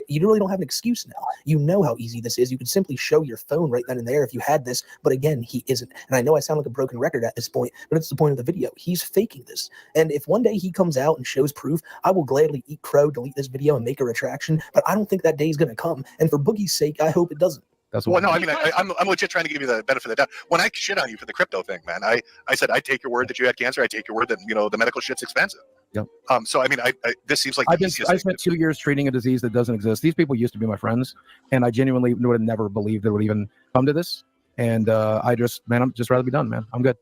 you really don't have an excuse now. You know how easy this is. You could simply show your phone right then and there if you had this, but again, he isn't. And I know I sound like a broken record at this point, but it's the point of the video. He's faking this. And if one day he comes out and shows proof, I will gladly eat crow, delete this video, and make a retraction, but I don't think that day is going to come. And for Boogie's sake, I hope it doesn't. Well, no, I mean, I'm legit trying to give you the benefit of the doubt. When I shit on you for the crypto thing, man, I said I take your word that you had cancer. I take your word that the medical shit's expensive. Yep. So I mean, this seems like I spent 2 years treating a disease that doesn't exist. These people used to be my friends, and I genuinely would have never believed it would even come to this. And I'm just rather be done, man. I'm good.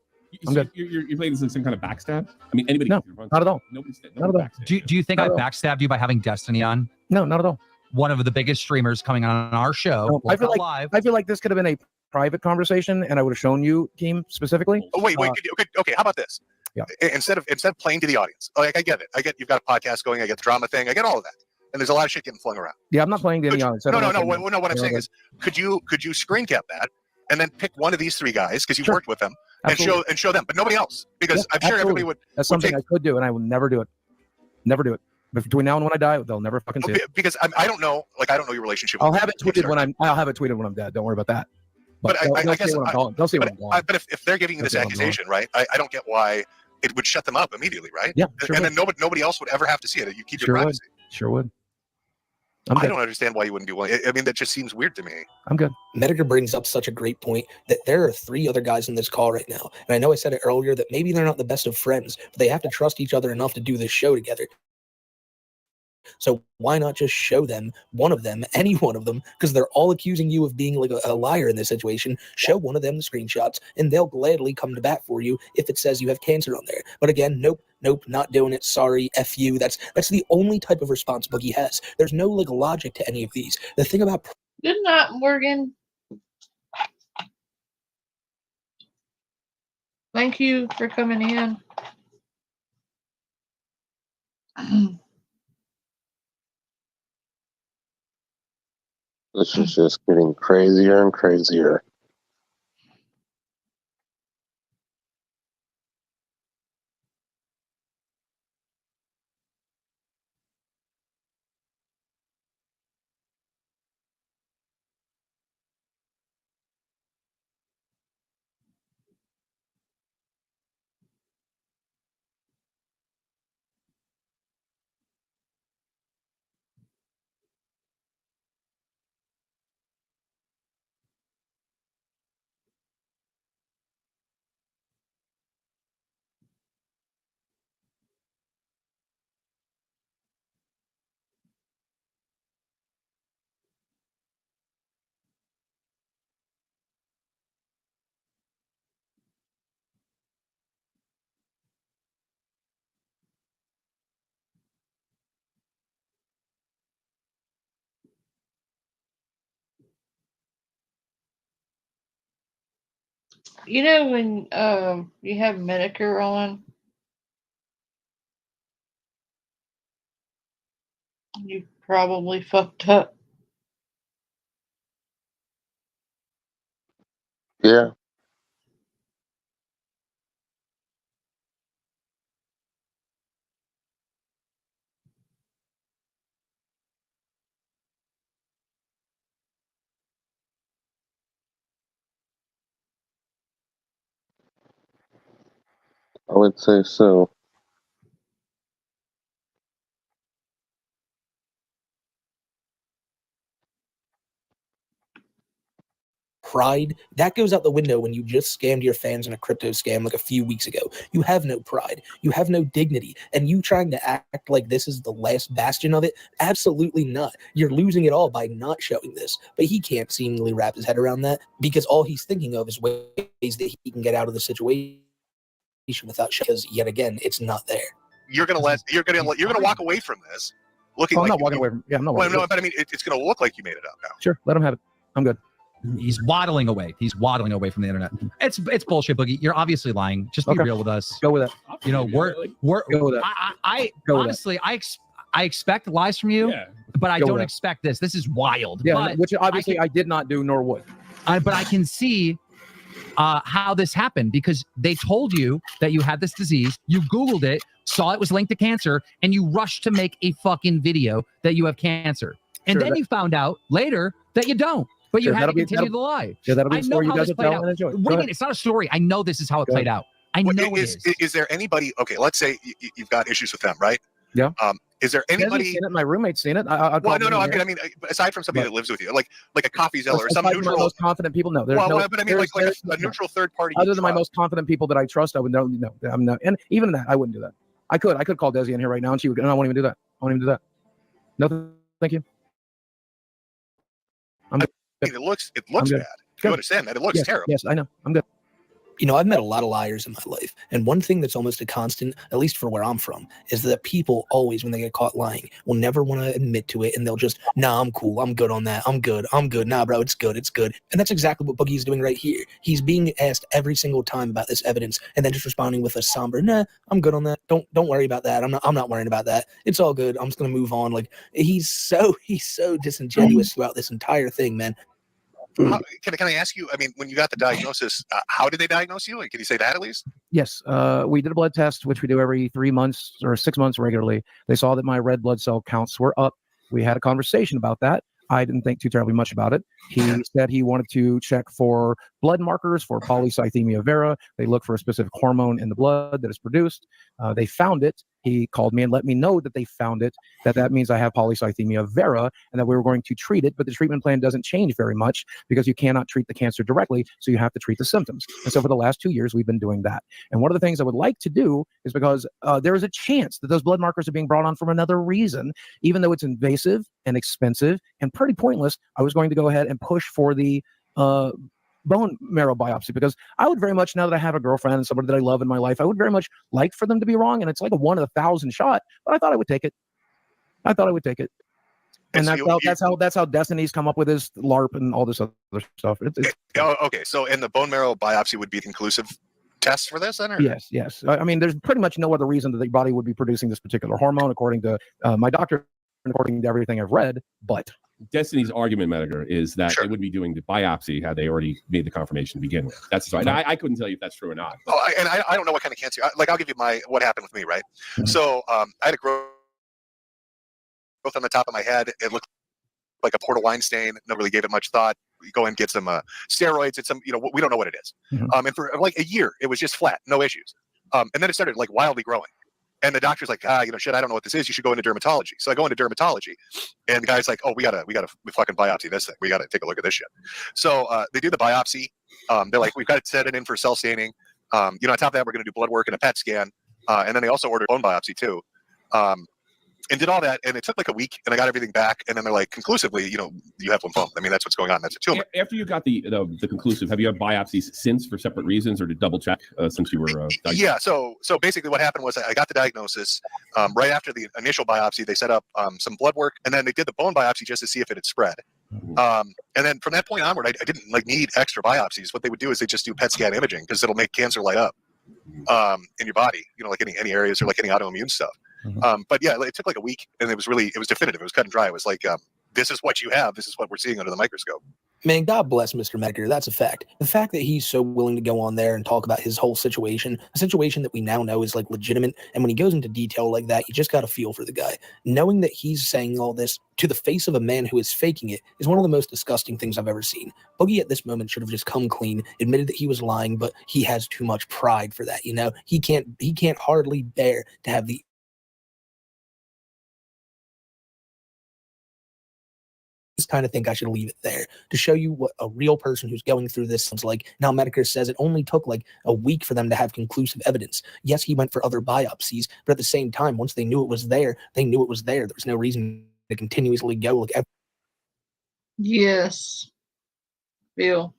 I'm good. You're playing this in some kind of backstab? I mean, anybody? No, not at all. Nobody's Not at all. Do you think I backstabbed you by having Destiny on? No, not at all. One of the biggest streamers coming on our show. No, I feel live. like this could have been a private conversation, and I would have shown you, Keem, specifically. Oh, wait. Okay. How about this? Yeah. Instead of playing to the audience, like I get it. I get you've got a podcast going. I get the drama thing. I get all of that. And there's a lot of shit getting flung around. Yeah, I'm not playing to any audience. No. What I'm saying is, could you screen cap that and then pick one of these three guys because you've worked with them and show them, but nobody else, because I'm sure everybody would. That's something I could do, and I will never do it. Never do it. But between now and when I die, they'll never fucking see it. Because I don't know your relationship. I'll have it tweeted when I'm dead. Don't worry about that. But I guess they'll see what I'm going. But if they're giving you this accusation, right? I don't get why it would shut them up immediately, right? Yeah, sure and would. then nobody else would ever have to see it. You keep Sure your would. privacy. Sure would. I don't understand why you wouldn't do one. I mean, that just seems weird to me. I'm good. Meditor brings up such a great point that there are 3 other guys in this call right now. And I know I said it earlier that maybe they're not the best of friends, but they have to trust each other enough to do this show together. So why not just show them, one of them, any one of them, because they're all accusing you of being like a liar in this situation. Show one of them the screenshots, and they'll gladly come to bat for you if it says you have cancer on there. But again, nope, not doing it. Sorry, F you. That's the only type of response Boogie has. There's no like logic to any of these. The thing about Good night, Morgan. Thank you for coming in. This is just getting crazier and crazier. You know when you have Medicare on, you probably fucked up. Yeah. I would say so. Pride, that goes out the window when you just scammed your fans in a crypto scam like a few weeks ago. You have no pride, you have no dignity, and you trying to act like this is the last bastion of it? Absolutely not. You're losing it all by not showing this. But he can't seemingly wrap his head around that because all he's thinking of is ways that he can get out of the situation without showing, because yet again, it's not there. You're gonna walk away from this looking Oh, I'm like not walking away from. Yeah, I'm not. Well, walking no, away. but I mean, it's gonna look like you made it up now. Sure, let him have it. I'm good. He's waddling away. He's waddling away from the internet. It's bullshit, Boogie. You're obviously lying. Just be Okay. real with us. Go with it. You know, we're Go with it. I Go with it. honestly I expect lies from you, but I Go don't with it. expect this. This is wild. Yeah, but which obviously I did not do nor would. but I can see how this happened because they told you that you had this disease. You Googled it, saw it was linked to cancer, and you rushed to make a fucking video that you have cancer. And Sure, then that- you found out later that you don't. But you Sure, had to that'll be- continue that'll- to lie. Yeah, that'll be I a know story you how guys this will played tell out. and enjoy. What Go do you ahead. mean? It's not a story. I know this is how it Go played ahead. out. I know it Is there anybody? Okay, let's say you've got issues with them, right? Yeah. Is there He hasn't anybody? seen it. My roommate's seen it. Well, no. I mean, aside from somebody that lives with you, like a coffee zeller or some Aside from my neutral. most confident people, no. There's Well, no. but I mean, there's- like there's- a neutral third party. Other than my most confident people that I trust, I would no. I'm not. And even that, I wouldn't do that. I could call Desi in here right now, and she would. And I won't even do that. I won't even do that. No, thank you. I'm good. It looks I'm good. bad. You understand that it looks Yes, terrible. Yes, I know. I'm good. You know, I've met a lot of liars in my life. And one thing that's almost a constant, at least for where I'm from, is that people always, when they get caught lying, will never want to admit to it. And they'll just, nah, I'm cool. I'm good on that. I'm good. Nah, bro, it's good. It's good. And that's exactly what Boogie's doing right here. He's being asked every single time about this evidence and then just responding with a somber, nah, I'm good on that. Don't worry about that. I'm not worrying about that. It's all good. I'm just going to move on. Like he's so disingenuous throughout this entire thing, man. Can I ask you? I mean, when you got the diagnosis, how did they diagnose you? Can you say that at least? Yes, we did a blood test, which we do every 3 months or 6 months regularly. They saw that my red blood cell counts were up. We had a conversation about that. I didn't think too terribly much about it. He said he wanted to check for blood markers for polycythemia vera. They look for a specific hormone in the blood that is produced. They found it. He called me and let me know that they found it, that means I have polycythemia vera and that we were going to treat it. But the treatment plan doesn't change very much because you cannot treat the cancer directly. So you have to treat the symptoms. And so for the last 2 years, we've been doing that. And one of the things I would like to do is because there is a chance that those blood markers are being brought on for another reason, even though it's invasive and expensive and pretty pointless. I was going to go ahead and push for the bone marrow biopsy because I would very much, now that I have a girlfriend and somebody that I love in my life, I would very much like for them to be wrong. And it's like a 1 in 1,000 shot, but I thought I would take it. And so that's how Destiny's come up with his LARP and all this other stuff. Okay. So, and the bone marrow biopsy would be the conclusive test for this, then? Or? Yes. I mean, there's pretty much no other reason that the body would be producing this particular hormone, according to my doctor and according to everything I've read. But Destiny's argument, Mediger, is that they wouldn't be doing the biopsy had they already made the confirmation to begin with. That's right. I couldn't tell you if that's true or not. Oh, and I don't know what kind of cancer. I'll give you what happened with me, right? So I had a growth on the top of my head. It looked like a Portal wine stain. Nobody really gave it much thought. We go and get some steroids. It's some, we don't know what it is. And for like a year, it was just flat, no issues. And then it started like wildly growing. And the doctor's like, shit, I don't know what this is. You should go into dermatology. So I go into dermatology, and the guy's like, oh, we gotta fucking biopsy this thing. We gotta take a look at this shit. So they do the biopsy. They're like, we've got to set it in for cell staining. On top of that, we're gonna do blood work and a PET scan. And then they also ordered bone biopsy too. And did all that, and it took like a week, and I got everything back. And then they're like, conclusively, you have lymphoma. I mean, that's what's going on. That's a tumor. After you got the conclusive, have you had biopsies since for separate reasons, or to double check since you were? Yeah. So basically, what happened was I got the diagnosis right after the initial biopsy. They set up some blood work, and then they did the bone biopsy just to see if it had spread. And then from that point onward, I didn't need extra biopsies. What they would do is they just do PET scan imaging because it'll make cancer light up in your body, like any areas or like any autoimmune stuff. But yeah, it took like a week, and it was definitive. It was cut and dry. It was like, this is what you have. This is what we're seeing under the microscope. Man, God bless Mr. Medicare. That's a fact. The fact that he's so willing to go on there and talk about his whole situation, a situation that we now know is like legitimate. And when he goes into detail like that, you just got to feel for the guy. Knowing that he's saying all this to the face of a man who is faking it is one of the most disgusting things I've ever seen. Boogie at this moment should have just come clean, admitted that he was lying, but he has too much pride for that. He can't hardly bear to have the just kind of think I should leave it there to show you what a real person who's going through this sounds like. Now, Medicare says it only took like a week for them to have conclusive evidence. Yes, he went for other biopsies, but at the same time, once they knew it was there, they knew it was there. There was no reason to continuously go. Yes. Bill.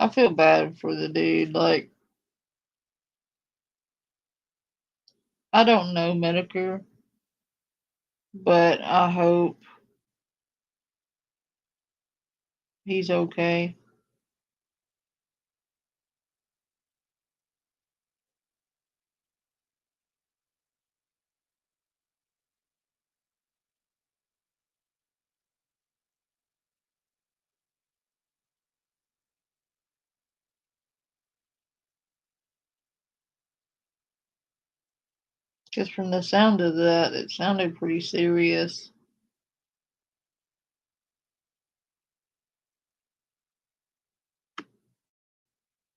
I feel bad for the dude. Like, I don't know Medicare, but I hope he's okay. Because from the sound of that, it sounded pretty serious.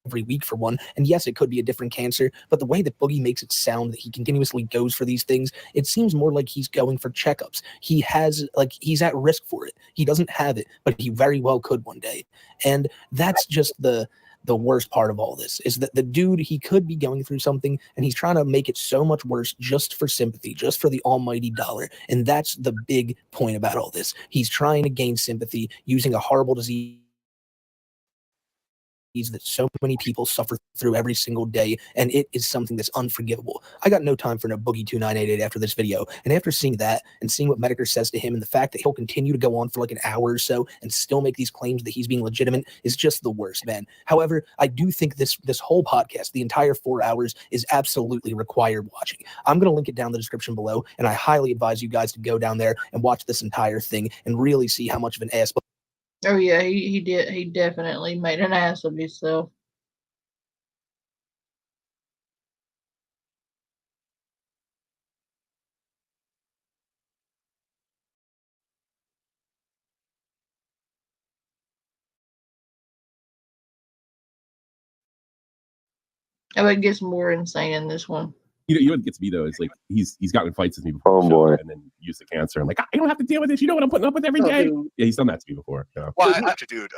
Every week for one. And yes, it could be a different cancer, but the way that Boogie makes it sound that he continuously goes for these things, it seems more like he's going for checkups. He's at risk for it. He doesn't have it, but he very well could one day. And that's just the worst part of all this, is that the dude, he could be going through something and he's trying to make it so much worse just for sympathy, just for the almighty dollar. And that's the big point about all this. He's trying to gain sympathy using a horrible disease that so many people suffer through every single day, and it is something that's unforgivable. I got no time for no Boogie 2988 after this video, and after seeing that and seeing what Medicare says to him, and the fact that he'll continue to go on for like an hour or so and still make these claims that he's being legitimate is just the worst, man. However, I do think this whole podcast, the entire 4 hours, is absolutely required watching. I'm going to link it down in the description below, and I highly advise you guys to go down there and watch this entire thing and really see how much of an ass. Oh yeah, he did. He definitely made an ass of himself. Oh, it gets more insane in this one. You know what gets me though is like he's gotten fights with me before. Oh boy! And then used the cancer. I'm like, I don't have to deal with this. You know what I'm putting up with every day. Yeah, he's done that to me before. Yeah. Well, I have a dude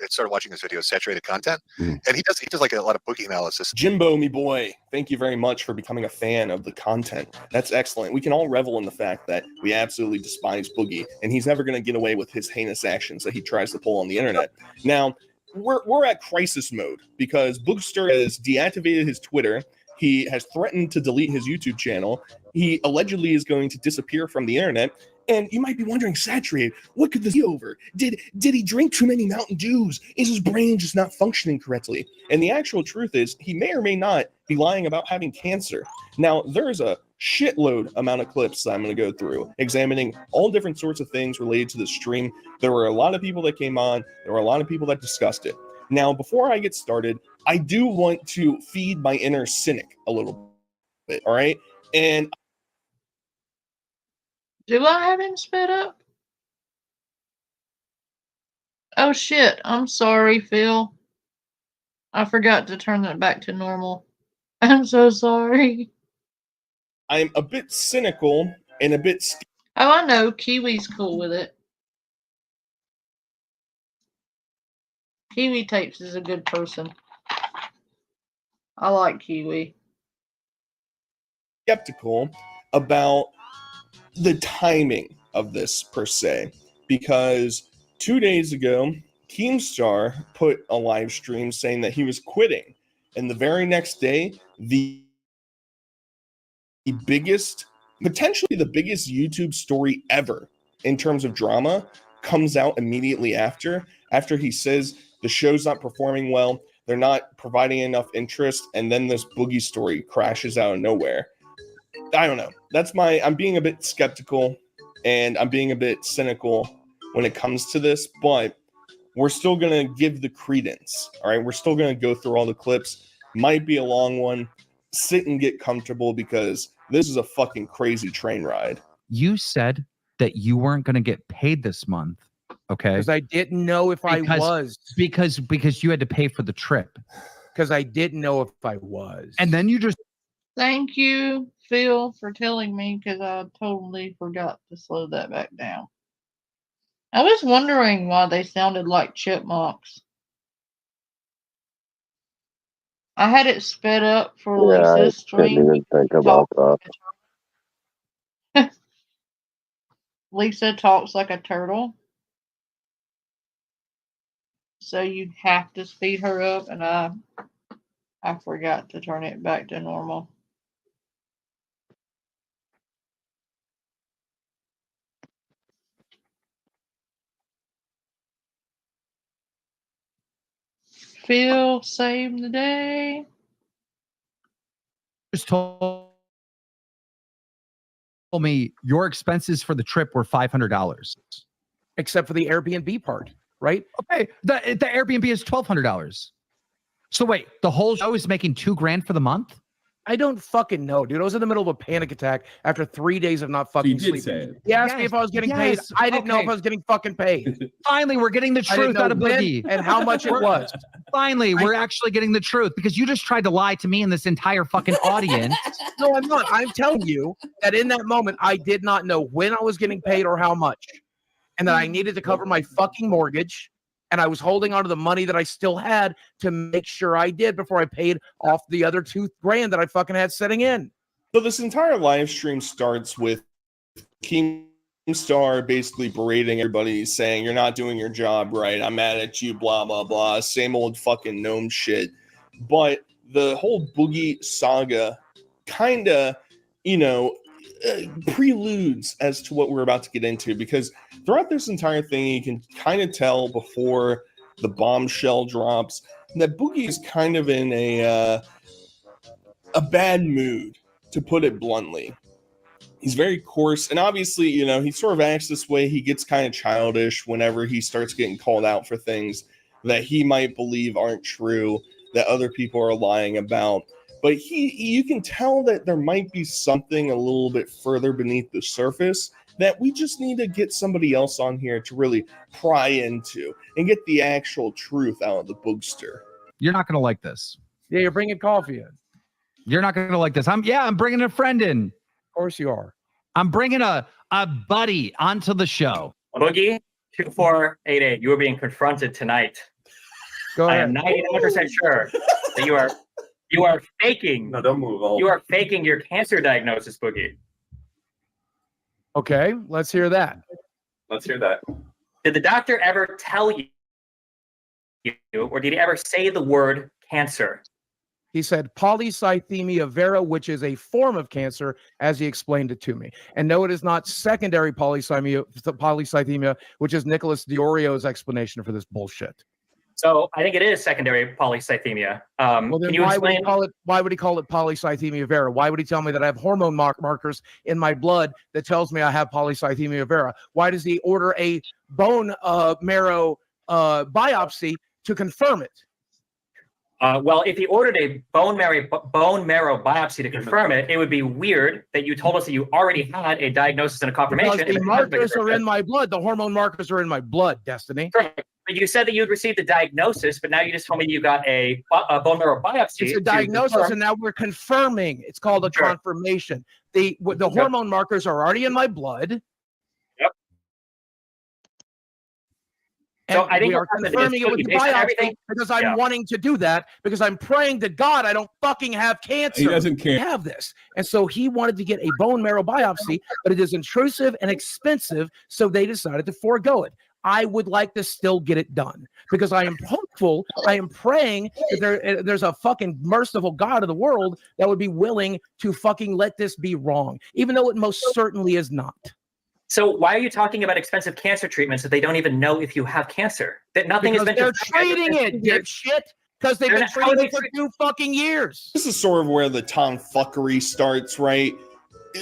started watching his videos, saturated content, and he does like a lot of Boogie analysis. Jimbo, me boy, thank you very much for becoming a fan of the content. That's excellent. We can all revel in the fact that we absolutely despise Boogie, and he's never going to get away with his heinous actions that he tries to pull on the internet. Now, we're at crisis mode because Boogster has deactivated his Twitter. He has threatened to delete his YouTube channel. He allegedly is going to disappear from the internet. And you might be wondering, Saturated, what could this be over? Did he drink too many Mountain Dews? Is his brain just not functioning correctly? And the actual truth is, he may or may not be lying about having cancer. Now, there's a shitload amount of clips that I'm going to go through, examining all different sorts of things related to the stream. There were a lot of people that came on. There were a lot of people that discussed it. Now, before I get started, I do want to feed my inner cynic a little bit, all right? And do I have him sped up? Oh shit, I'm sorry, Phil. I forgot to turn that back to normal. I'm so sorry. I'm a bit cynical and a bit... Oh, I know. Kiwi's cool with it. Kiwi Tapes is a good person. I like Kiwi. Skeptical about the timing of this per se, because 2 days ago, Keemstar put a live stream saying that he was quitting. And the very next day, the biggest, potentially the biggest YouTube story ever in terms of drama comes out immediately after he says the show's not performing well, they're not providing enough interest, and then this Boogie story crashes out of nowhere. I don't know. I'm being a bit skeptical and I'm being a bit cynical when it comes to this, but we're still going to give the credence. All right. We're still going to go through all the clips. Might be a long one. Sit and get comfortable because this is a fucking crazy train ride. You said that you weren't going to get paid this month. Okay. Because I didn't know if I was. Because you had to pay for the trip. Because I didn't know if I was. And then you just. Thank you, Phil, for telling me because I totally forgot to slow that back down. I was wondering why they sounded like chipmunks. I had it sped up for Yeah, I Lisa's didn't stream. even think about that. Lisa talks like a turtle. So you have to speed her up, and I forgot to turn it back to normal. Phil saved the day. Just told me your expenses for the trip were $500. Except for the Airbnb part, right? Okay, the Airbnb is $1,200. So wait, the whole show is making $2,000 for the month? I don't fucking know, dude. I was in the middle of a panic attack after 3 days of not fucking sleeping. He asked me if I was getting paid. I didn't know if I was getting fucking paid. Finally, we're getting the I didn't truth know out of when Boogie. and how much it was. Finally, we're actually getting the truth because you just tried to lie to me and this entire fucking audience. No, I'm not. I'm telling you that in that moment, I did not know when I was getting paid or how much, and that I needed to cover my fucking mortgage. And I was holding on to the money that I still had to make sure I did before I paid off the other $2,000 that I fucking had sitting in. So this entire live stream starts with Keemstar basically berating everybody, saying, you're not doing your job right. I'm mad at you, blah, blah, blah. Same old fucking gnome shit. But the whole Boogie saga kind of, preludes as to what we're about to get into, because throughout this entire thing, you can kind of tell before the bombshell drops that Boogie is kind of in a bad mood, to put it bluntly. He's very coarse, and obviously, he sort of acts this way. He gets kind of childish whenever he starts getting called out for things that he might believe aren't true, that other people are lying about. But you can tell that there might be something a little bit further beneath the surface that we just need to get somebody else on here to really pry into and get the actual truth out of the boogster. You're not going to like this. Yeah, you're bringing coffee in. You're not going to like this. I'm bringing a friend in. Of course you are. I'm bringing a buddy onto the show. Boogie 2488, you are being confronted tonight. Go ahead. I am 99% sure that you are faking. No, don't move. You are faking your cancer diagnosis, Boogie. Okay, let's hear that. Let's hear that. Did the doctor ever tell you, or did he ever say the word cancer? He said polycythemia vera, which is a form of cancer, as he explained it to me. And no, it is not secondary polycythemia, which is Nicholas Diorio's explanation for this bullshit. So I think it is secondary polycythemia. Well, then Can you why explain? why would he call it polycythemia vera? Why would he tell me that I have hormone markers in my blood that tells me I have polycythemia vera? Why does he order a bone marrow biopsy to confirm it? Well, if he ordered a bone marrow biopsy to confirm it, it would be weird that you told us that you already had a diagnosis and a confirmation. Because the markers are in my blood. The hormone markers are in my blood, Destiny. Correct. But you said that you'd received the diagnosis, but now you just told me you got a bone marrow biopsy. It's a diagnosis, and now we're confirming. It's called a confirmation. The hormone markers are already in my blood. Yep. So And I think we are what happened is confirming it with the based on biopsy everything- because I'm Yeah. wanting to do that because I'm praying to God I don't fucking have cancer. He doesn't care. I have this. And so he wanted to get a bone marrow biopsy, but it is intrusive and expensive, so they decided to forego it. I would like to still get it done because I am hopeful. I am praying that there's a fucking merciful God of the world that would be willing to fucking let this be wrong, even though it most certainly is not. So why are you talking about expensive cancer treatments if they don't even know if you have cancer? That nothing Because has been they're treating it, dipshit. Because they've been treating it for 2 fucking years. This is sort of where the Tom fuckery starts, right?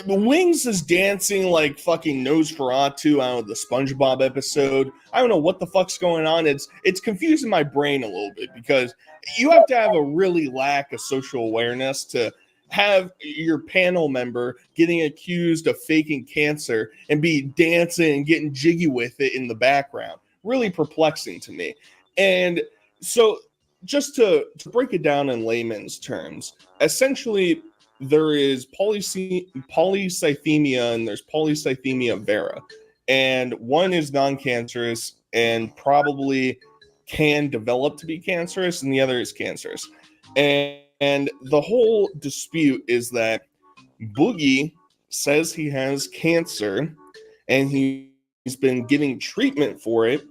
Wings is dancing like fucking Nosferatu out of the SpongeBob episode. I don't know what the fuck's going on. It's confusing my brain a little bit because you have to have a really lack of social awareness to have your panel member getting accused of faking cancer and be dancing and getting jiggy with it in the background. Really perplexing to me. And so just to break it down in layman's terms, essentially there is polycythemia and there's polycythemia vera. And one is non-cancerous and probably can develop to be cancerous, and the other is cancerous. And the whole dispute is that Boogie says he has cancer and he's been getting treatment for it,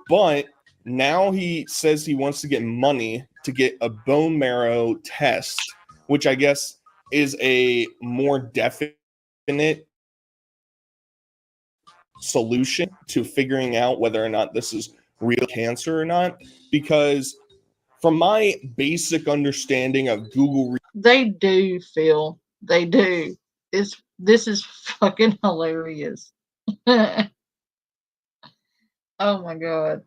but now he says he wants to get money to get a bone marrow test, which I guess is a more definite solution to figuring out whether or not this is real cancer or not. Because from my basic understanding of Google, They do, Phil. They do. This is fucking hilarious. Oh my god.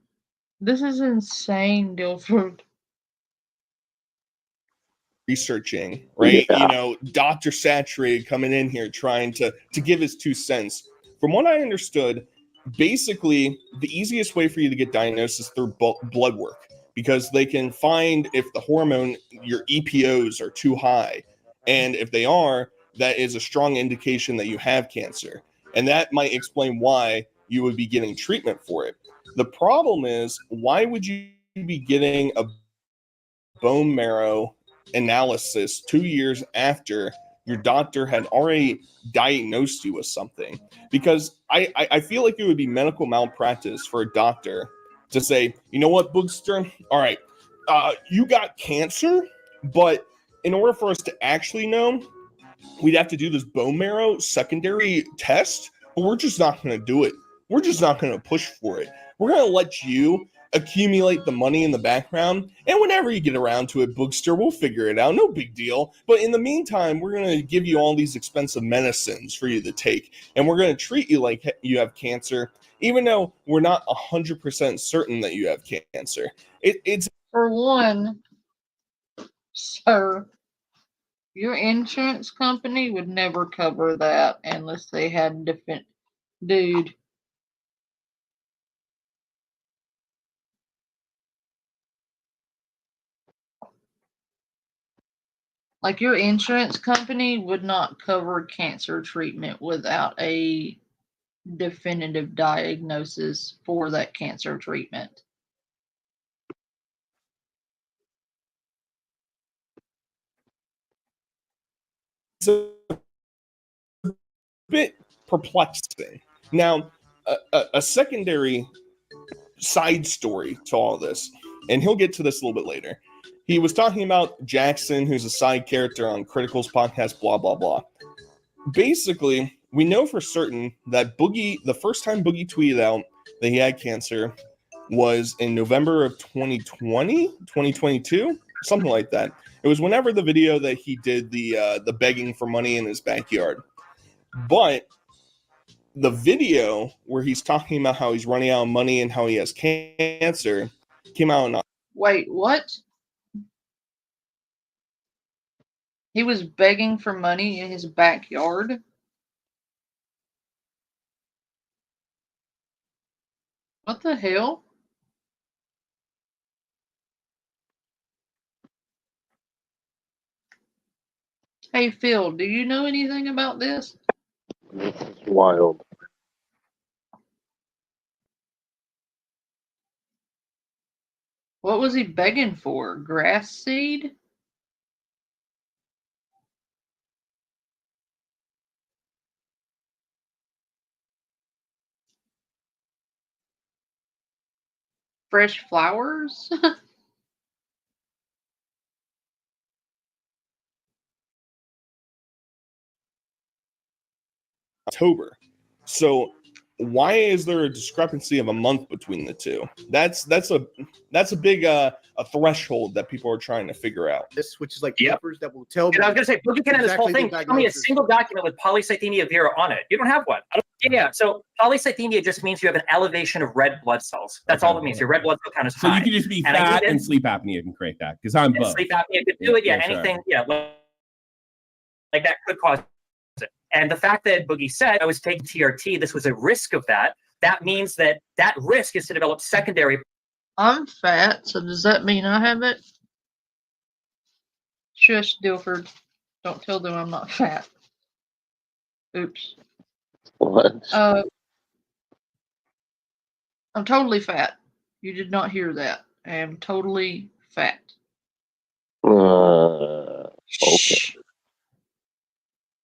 This is insane, Guilford. researching, right? Yeah. You know, Dr. Saturated coming in here trying to give his 2 cents. From what I understood, basically the easiest way for you to get diagnosed is through blood work, because they can find if the hormone, your EPOs are too high. And if they are, that is a strong indication that you have cancer. And that might explain why you would be getting treatment for it. The problem is, why would you be getting a bone marrow analysis 2 years after your doctor had already diagnosed you with something? Because I feel like it would be medical malpractice for a doctor to say, you know what, Boogster, all right, you got cancer, but in order for us to actually know, we'd have to do this bone marrow secondary test, but we're just not going to do it. We're just not going to push for it. We're going to let you accumulate the money in the background, and whenever you get around to it, Boogster, we'll figure it out. No big deal. But in the meantime, we're going to give you all these expensive medicines for you to take, and we're going to treat you like you have cancer, even though we're not 100% certain that you have cancer. It's For one, sir, your insurance company would never cover that unless they had different. Dude. Like, your insurance company would not cover cancer treatment without a definitive diagnosis for that cancer treatment. a bit perplexing. Now, a secondary side story to all this, and he'll get to this a little bit later. He was talking about Jackson, who's a side character on Critical's podcast, blah, blah, blah. Basically, we know for certain that Boogie, the first time Boogie tweeted out that he had cancer was in November of 2020, 2022, something like that. It was whenever the video that he did the begging for money in his backyard. But the video where he's talking about how he's running out of money and how he has cancer came out in Wait, what? He was begging for money in his backyard? What the hell? Hey, Phil, do you know anything about this? Wild. What was he begging for? Grass seed? fresh flowers. October. So why is there a discrepancy of a month between the two? That's a big a threshold that people are trying to figure out. This, which is like papers that will tell. And I was going to say, Boogie can have this whole thing. Tell me a single document with polycythemia vera on it. You don't have one. Yeah. So polycythemia just means you have an elevation of red blood cells. That's all it means. Your red blood cell count is So high. you could just be fat and sleep apnea can create that because I'm both. Sleep apnea could do it. Yeah. Sure. Anything. Yeah. Like that could cause it. And the fact that Boogie said I was taking TRT, this was a risk of that. That means that risk is to develop secondary. I'm fat, so does that mean I have it? Shush, Dilford. Don't tell them I'm not fat. Oops. What? I'm totally fat. You did not hear that. I am totally fat. Okay.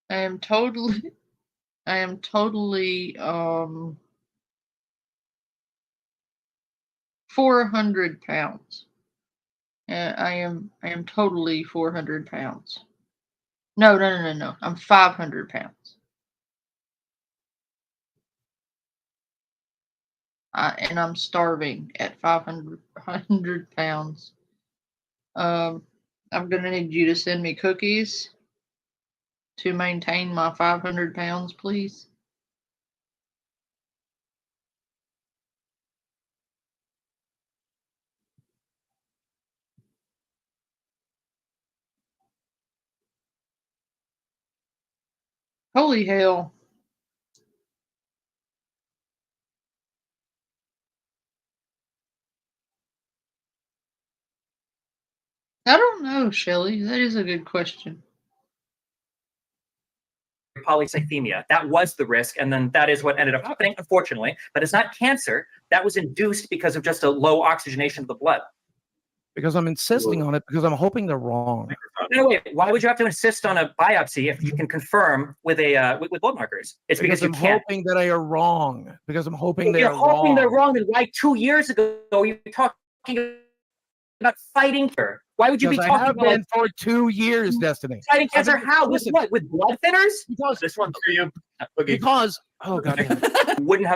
I am totally 400 pounds. I am totally 400 pounds. No. I'm 500 pounds. And I'm starving at 500 pounds. I'm gonna need you to send me cookies to maintain my 500 pounds, please. Holy hell. I don't know, Shelley. That is a good question. Polycythemia. That was the risk, and then that is what ended up happening, unfortunately. But it's not cancer. That was induced because of just a low oxygenation of the blood. Because I'm insisting on it because I'm hoping they're wrong. No, wait. Why would you have to insist on a biopsy if you can confirm with a with blood markers? It's because you I'm can't. hoping that I are wrong. Because I'm hoping If they you're are hoping wrong. they're wrong, then why 2 years ago you're talking about fighting her? Why would you be Because talking I have about been for 2 years, Destiny. fighting cancer? I've been- How? With listen, what? With blood thinners? Because this one for you. Because oh god,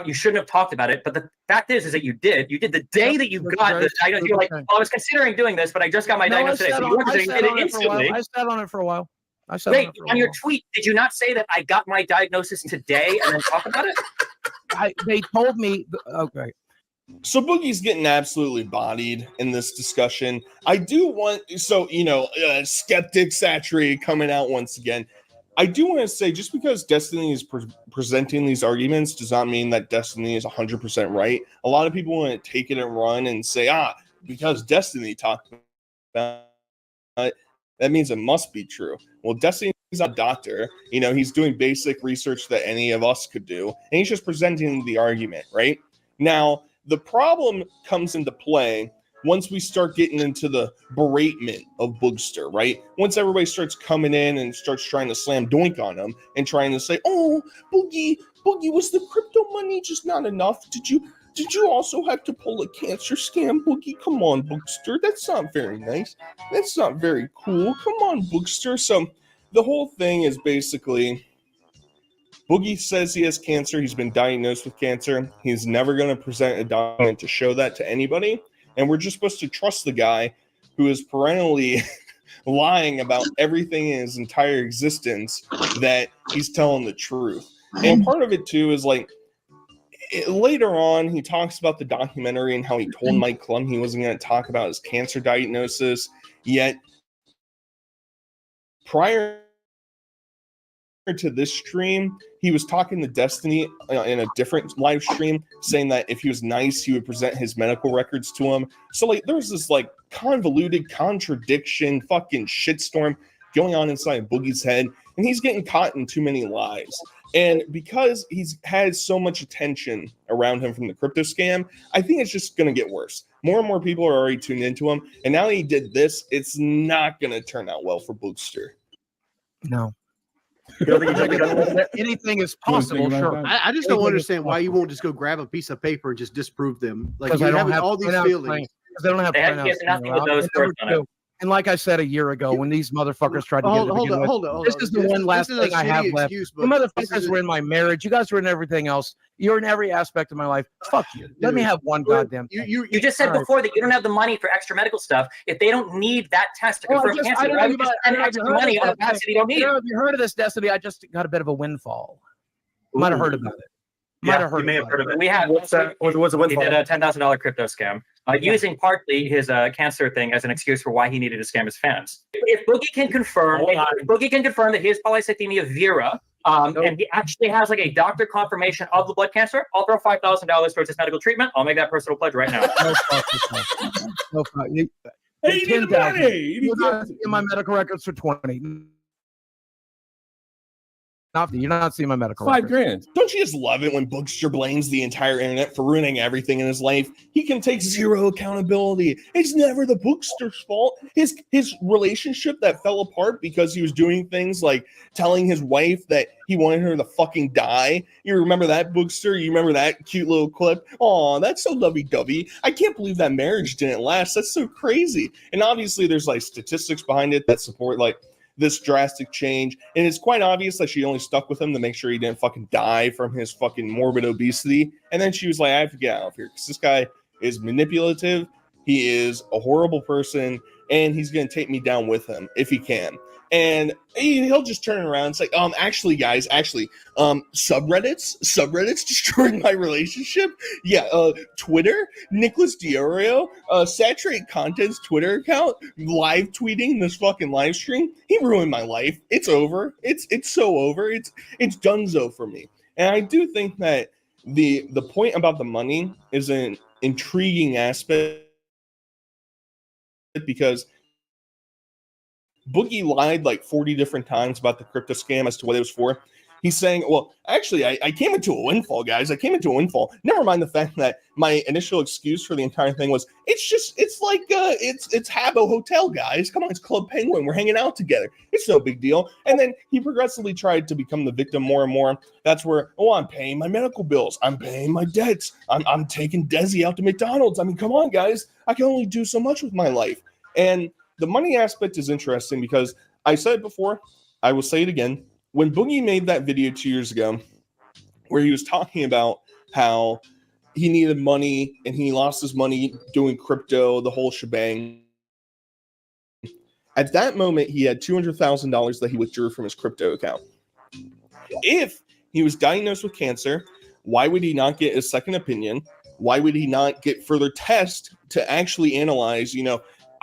You shouldn't have talked about it. But the fact is that you did. You did the day that you that's got very this. I know you're like, stupid well, I was considering doing this, but I just got my diagnosis today. So you were doing it instantly. I sat on it for a while. I sat Wait, on it for a on your while. tweet, did you not say that I got my diagnosis today and then talk about it? They told me. Okay. So Boogie's getting absolutely bodied in this discussion. I do want, skeptic saturated coming out once again. I do want to say, just because Destiny is presenting these arguments does not mean that Destiny is 100% right. A lot of people want to take it and run and say, because Destiny talked about it, that means it must be true. Well, Destiny is a doctor. He's doing basic research that any of us could do, and he's just presenting the argument, right? Now, the problem comes into play once we start getting into the beratement of Boogster, right? Once everybody starts coming in and starts trying to slam doink on him and trying to say, "Oh, Boogie, was the crypto money just not enough? Did you also have to pull a cancer scam, Boogie? Come on, Boogster, that's not very nice. That's not very cool. Come on, Boogster." So the whole thing is basically, Boogie says he has cancer. He's been diagnosed with cancer. He's never going to present a document to show that to anybody. And we're just supposed to trust the guy who is perennially lying about everything in his entire existence, that he's telling the truth. And part of it, too, is later on, he talks about the documentary and how he told Mike Klum he wasn't going to talk about his cancer diagnosis. Yet, prior to this stream, he was talking to Destiny in a different live stream, saying that if he was nice, he would present his medical records to him. So there's this convoluted contradiction, fucking shitstorm going on inside Boogie's head, and he's getting caught in too many lies. And because he's had so much attention around him from the crypto scam, I think it's just going to get worse. More and more people are already tuned into him, and now that he did this, it's not going to turn out well for Boogster. No. Anything is You wanna think possible, about sure. that? I just don't understand why you won't just go grab a piece of paper and just disprove them. Like Because you I don't have have all these printouts feelings. playing- Because they don't have They have printouts. nothing playing with around. those They never words on it. do. And like I said a year ago, when these motherfuckers tried to get it to begin with, this is the one last thing I have left. You motherfuckers were in my marriage. You guys were in everything else. You're in every aspect of my life. Fuck you. Let me have one goddamn thing. You just said All right. before that you don't have the money for extra medical stuff. If they don't need that test to Well, confirm cancer, why would you spend extra money on a test that you don't need? Have you heard of this, Destiny? I just got a bit of a windfall. Might have heard about it. Might have heard about it. We have. What's the He windfall? did a $10,000 crypto scam, using partly his cancer thing as an excuse for why he needed to scam his fans. If Boogie can confirm, that he has polycythemia vera, and he actually has like a doctor confirmation of the blood cancer, I'll throw $5,000 towards his medical treatment. I'll make that personal pledge right now. No fuck. You, Hey, you need the 10,000. money. You need You're not to- seeing my medical records for 20. You're not seeing my medical records. $5,000. Don't you just love it when Bookster blames the entire internet for ruining everything in his life? He can take zero accountability. It's never the Bookster's fault. His relationship that fell apart because he was doing things like telling his wife that he wanted her to fucking die. You remember that, Bookster? You remember that cute little clip? Aw, that's so lovey-dovey. I can't believe that marriage didn't last. That's so crazy. And obviously there's like statistics behind it that support like this drastic change, and it's quite obvious that she only stuck with him to make sure he didn't fucking die from his fucking morbid obesity. And then she was like, I have to get out of here because this guy is manipulative, he is a horrible person, and he's gonna take me down with him if he can. And he'll just turn around and say, actually, guys, subreddits destroying my relationship. Yeah, Twitter, Nicholas Diorio, Saturate Content's Twitter account, live tweeting this fucking live stream. He ruined my life. It's over. It's so over. It's donezo for me. And I do think that the point about the money is an intriguing aspect because Boogie lied like 40 different times about the crypto scam as to what it was for. He's saying, well, actually, I came into a windfall, guys. I came into a windfall. Never mind the fact that my initial excuse for the entire thing was, it's Habbo Hotel, guys. Come on, it's Club Penguin. We're hanging out together. It's no big deal. And then he progressively tried to become the victim more and more. That's where, I'm paying my medical bills. I'm paying my debts. I'm taking Desi out to McDonald's. I mean, come on, guys. I can only do so much with my life. And the money aspect is interesting because I said it before, I will say it again. When Boogie made that video 2 years ago, where he was talking about how he needed money and he lost his money doing crypto, the whole shebang. At that moment, he had $200,000 that he withdrew from his crypto account. If he was diagnosed with cancer, why would he not get a second opinion? Why would he not get further tests to actually analyze,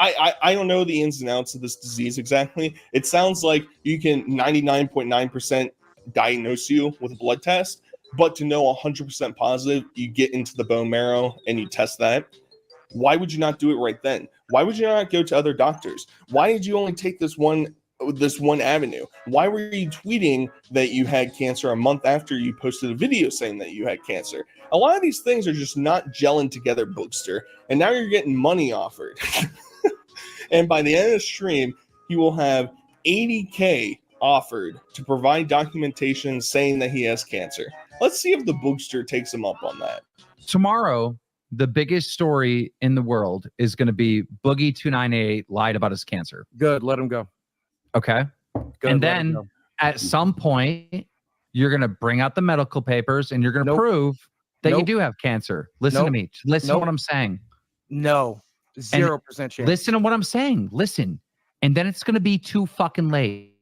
I don't know the ins and outs of this disease exactly. It sounds like you can 99.9% diagnose you with a blood test, but to know 100% positive, you get into the bone marrow and you test that. Why would you not do it right then? Why would you not go to other doctors? Why did you only take this one avenue? Why were you tweeting that you had cancer a month after you posted a video saying that you had cancer? A lot of these things are just not gelling together, Bookster, and now you're getting money offered. And by the end of the stream, he will have $80K offered to provide documentation saying that he has cancer. Let's see if the Bookster takes him up on that. Tomorrow, the biggest story in the world is going to be Boogie298 lied about his cancer. Good, let him go. Okay. Good, And let him then go. at some point, you're going to bring out the medical papers and you're going to prove that you do have cancer. Listen to me. Listen to what I'm saying. No. 0% chance. Listen to what I'm saying. Listen. And then it's going to be too fucking late.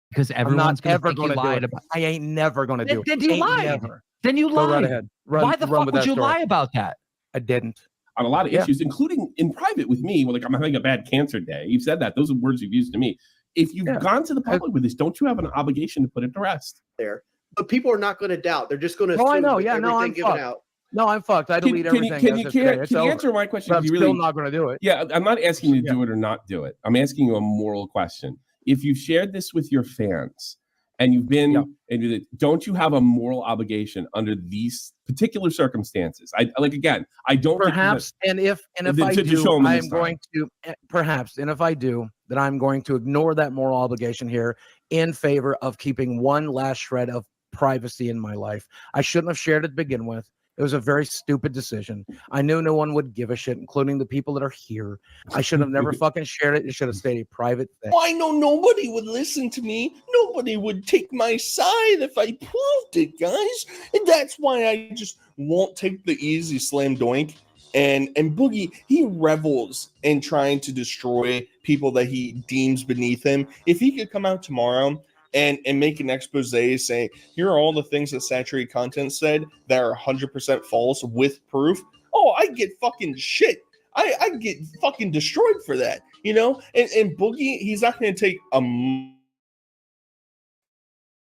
Because everyone's going to think you lied about I ain't never going to do it. Then you Ain't lied. never. Then you Go lied. right ahead. Why the fuck would you lie about that? I didn't. On a lot of issues, including in private with me, like I'm having a bad cancer day. You've said that. Those are words you've used to me. If you've gone to the public with this, don't you have an obligation to put it to rest? There. But people are not going to doubt. They're just going to Oh, I assume know. with Yeah, no, I'm everything given fucked. out. No, I'm fucked. I delete everything. Can you answer my question? But I'm You still not going to do it. Yeah, I'm not asking you to do it or not do it. I'm asking you a moral question. If you've shared this with your fans and you've been, and don't you have a moral obligation under these particular circumstances? I don't Perhaps, and if I do, I am going to perhaps, and if I do, then I'm going to ignore that moral obligation here in favor of keeping one last shred of privacy in my life. I shouldn't have shared it to begin with. It was a very stupid decision. I knew no one would give a shit, including the people that are here. I should have never fucking shared it. It should have stayed a private thing. I know nobody would listen to me. Nobody would take my side if I proved it, guys. And that's why I just won't take the easy slam doink. And Boogie, he revels in trying to destroy people that he deems beneath him. If he could come out tomorrow and make an expose saying, here are all the things that saturated content said that are 100% false with proof, oh, I get fucking shit. I get fucking destroyed for that, you know? And Boogie, he's not going to take a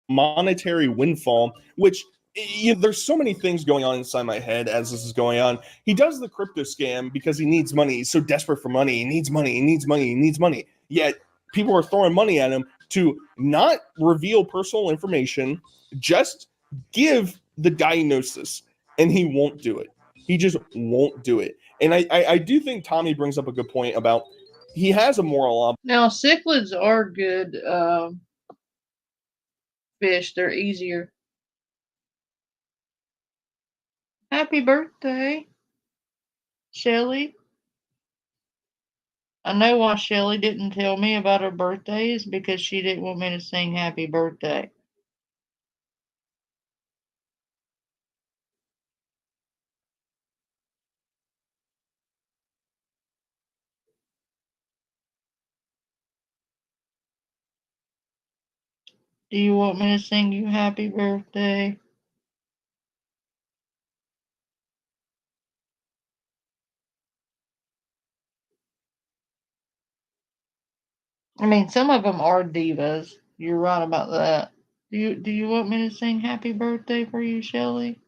monetary windfall, which there's so many things going on inside my head as this is going on. He does the crypto scam because he needs money. He's so desperate for money. He needs money. He needs money. He needs money. Yet people are throwing money at him to not reveal personal information, just give the diagnosis, and he won't do it. He just won't do it. And I do think Tommy brings up a good point about he has a moral Now, cichlids are good fish. They're easier. Happy birthday, Shelly. I know why Shelly didn't tell me about her birthdays, because she didn't want me to sing happy birthday. Do you want me to sing you happy birthday? I mean, some of them are divas. You're right about that. Do you want me to sing happy birthday for you, Shelly?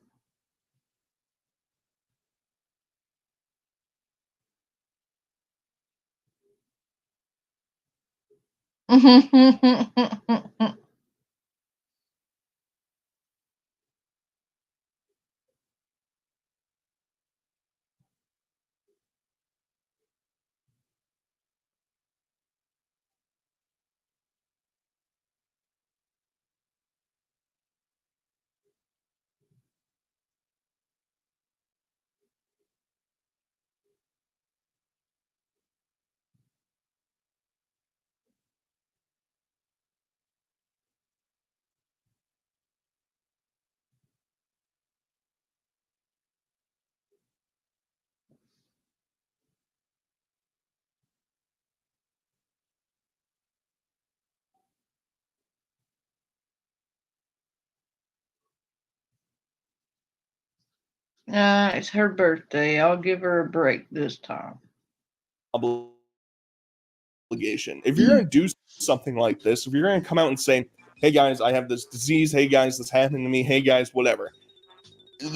It's her birthday. I'll give her a break this time. obligation. If you're going to do something like this, if you're going to come out and say, hey guys, I have this disease, hey guys, this happened to me, hey guys, whatever,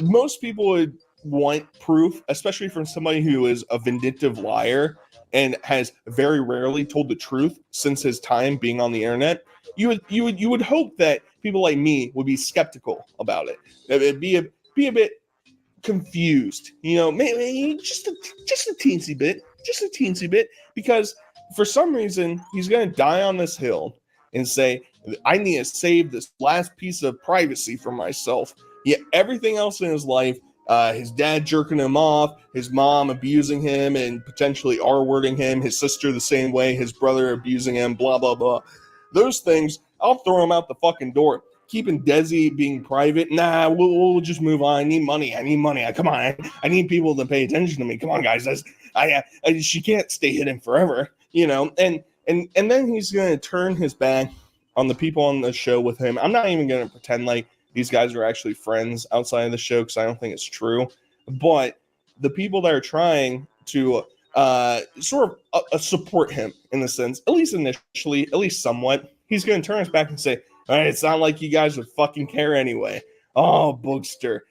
most people would want proof, especially from somebody who is a vindictive liar and has very rarely told the truth since his time being on the internet. You would hope that people like me would be skeptical about it. It'd be a bit confused, you know, maybe just a teensy bit, because for some reason he's going to die on this hill and say, I need to save this last piece of privacy for myself. Yet everything else in his life, his dad jerking him off, his mom abusing him and potentially R-wording him, his sister the same way, his brother abusing him, blah, blah, blah. Those things, I'll throw them out the fucking door. Keeping Desi being private, nah, we'll just move on. I need money. Come on, I need people to pay attention to me. Come on, guys. She can't stay hidden forever, you know. And then he's going to turn his back on the people on the show with him. I'm not even going to pretend like these guys are actually friends outside of the show, because I don't think it's true. But the people that are trying to sort of support him in the sense, at least initially, at least somewhat, he's going to turn his back and say, all right, it's not like you guys would fucking care anyway. Oh, Boogster,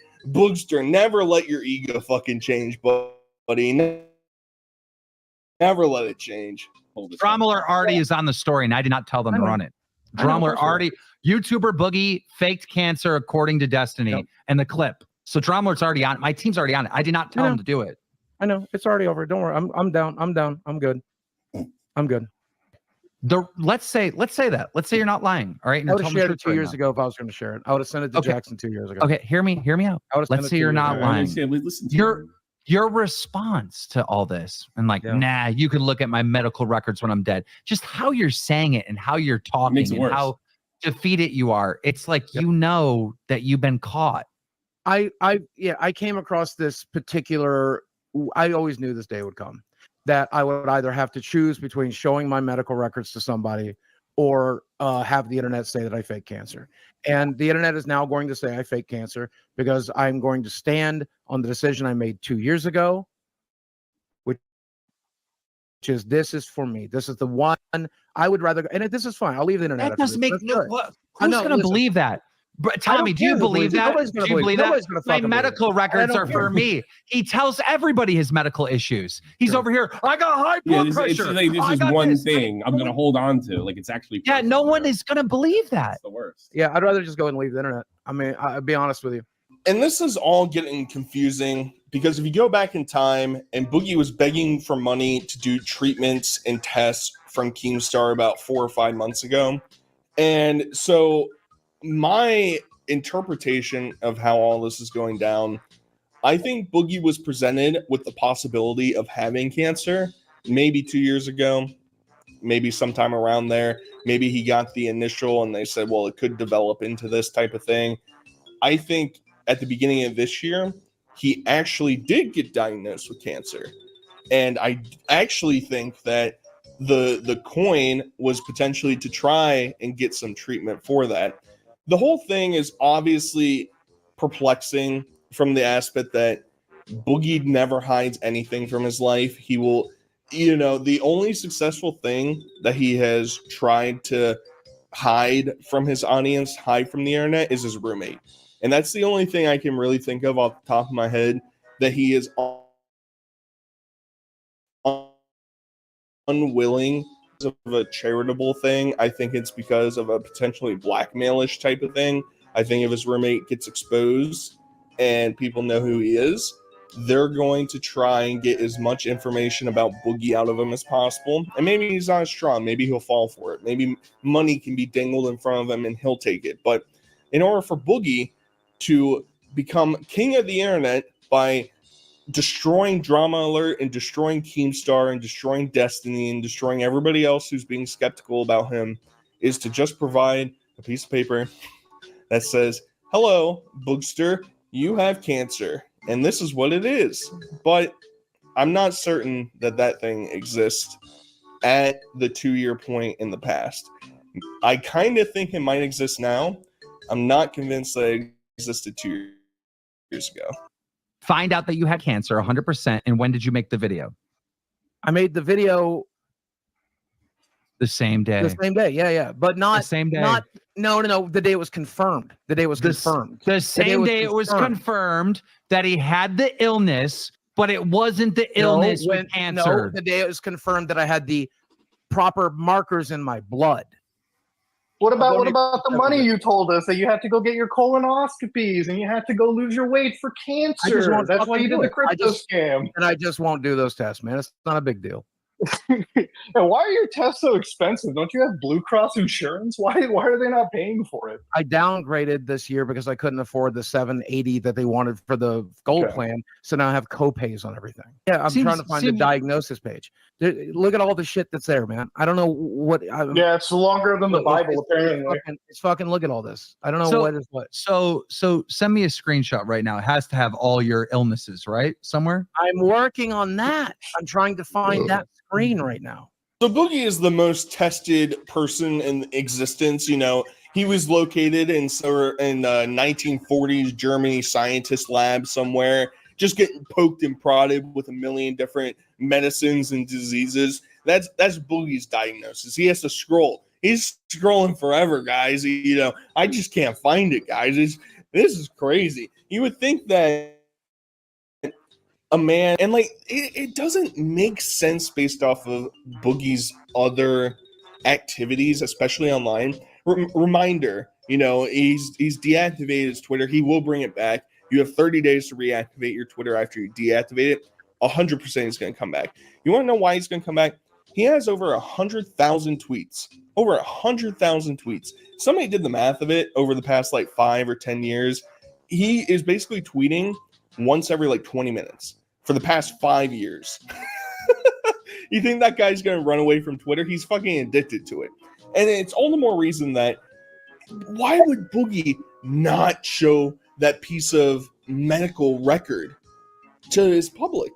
never let your ego fucking change, buddy. Never let it change. Dromler Artie is on the story, and I did not tell them to run it. Dromler Artie, YouTuber Boogie faked cancer according to Destiny, and the clip. So Dromler's already on. My team's already on it. I did not tell him to do it. I know it's already over. Don't worry. I'm down. I'm good. let's say that. Let's say you're not lying. All right. I Now would tell have me shared the it truth 2 right years now. ago if I was going to share it. I would have sent it to Okay. Jackson 2 years ago. Okay, hear me out. I would've sent Let's it say 2 you're years not ago. I lying. understand. We listen to Your response to all this and like, nah, you can look at my medical records when I'm dead. Just how you're saying it and how you're talking makes it and worse. how defeated you are. It's like you know that you've been caught. I came across this particular. I always knew this day would come, that I would either have to choose between showing my medical records to somebody or have the internet say that I fake cancer. And the internet is now going to say I fake cancer because I'm going to stand on the decision I made 2 years ago, which is this is for me. This is the one I would rather. And this is fine. I'll leave the internet. That after doesn't this. make That's no. good. What, I who's know, going to listen. believe that? But Tommy, do you care who believe believes it. that? Nobody's gonna Do you believe believe it. that? Nobody's gonna My fucking believe medical it. records I are don't for care. me. He tells everybody his medical issues. He's over here. I got high Yeah, blood it's pressure. like this I is got one this. thing I'm going to hold on to. Like it's actually. Yeah, no one is going to believe that. It's the worst. Yeah, I'd rather just go and leave the internet. I mean, I'll be honest with you. And this is all getting confusing because if you go back in time and Boogie was begging for money to do treatments and tests from Keemstar about 4 or 5 months ago. And so my interpretation of how all this is going down, I think Boogie was presented with the possibility of having cancer maybe 2 years ago, maybe sometime around there. Maybe he got the initial and they said, well, it could develop into this type of thing. I think at the beginning of this year, he actually did get diagnosed with cancer. And I actually think that the coin was potentially to try and get some treatment for that. The whole thing is obviously perplexing from the aspect that Boogie never hides anything from his life. He will, the only successful thing that he has tried to hide from his audience, hide from the internet, is his roommate. And that's the only thing I can really think of off the top of my head that he is unwilling of a charitable thing. I think it's because of a potentially blackmailish type of thing. I think if his roommate gets exposed and people know who he is, they're going to try and get as much information about Boogie out of him as possible. And maybe he's not as strong. Maybe he'll fall for it. Maybe money can be dangled in front of him and he'll take it. But in order for Boogie to become king of the internet by destroying Drama Alert and destroying Keemstar and destroying Destiny and destroying everybody else who's being skeptical about him, is to just provide a piece of paper that says, hello, Boogster, you have cancer, and this is what it is. But I'm not certain that that thing exists at the 2-year point in the past. I kind of think it might exist now. I'm not convinced that it existed 2 years ago. Find out that you had cancer 100%. And when did you make the video? I made the video the same day. the same day. Yeah. But not The same day. No. The day it was confirmed. The day it was confirmed. The same day it was confirmed. confirmed that he had the illness, but it wasn't the illness with cancer. No, the day it was confirmed that I had the proper markers in my blood. What about the money you told us that you had to go get your colonoscopies and you had to go lose your weight for cancer? That's why you did the crypto scam. And I just won't do those tests, man. It's not a big deal. And why are your tests so expensive? Don't you have Blue Cross insurance? Why are they not paying for it? I downgraded this year because I couldn't afford the $780 that they wanted for the gold plan. So now I have co-pays on everything. Yeah, I'm trying to find the diagnosis page. Look at all the shit that's there, man. I don't know what. Yeah, it's longer than the Bible, apparently. It's fucking look at all this. I don't know what is what. So send me a screenshot right now. It has to have all your illnesses, right? Somewhere? I'm working on that. I'm trying to find that screen right now. So Boogie is the most tested person in existence. He was located in 1940s Germany scientist lab somewhere, just getting poked and prodded with a million different medicines and diseases. That's Boogie's diagnosis. He has to scroll. He's scrolling forever, guys. I just can't find it, guys. This is crazy. You would think that a man, and it doesn't make sense based off of Boogie's other activities, especially online. Reminder, he's deactivated his Twitter. He will bring it back. You have 30 days to reactivate your Twitter after you deactivate it. 100% he's going to come back. You want to know why he's going to come back? He has over 100,000 tweets. Over 100,000 tweets. Somebody did the math of it over the past like 5 or 10 years. He is basically tweeting once every like 20 minutes for the past 5 years. You think that guy's going to run away from Twitter? He's fucking addicted to it. And it's all the more reason that why would Boogie not show that piece of medical record to his public?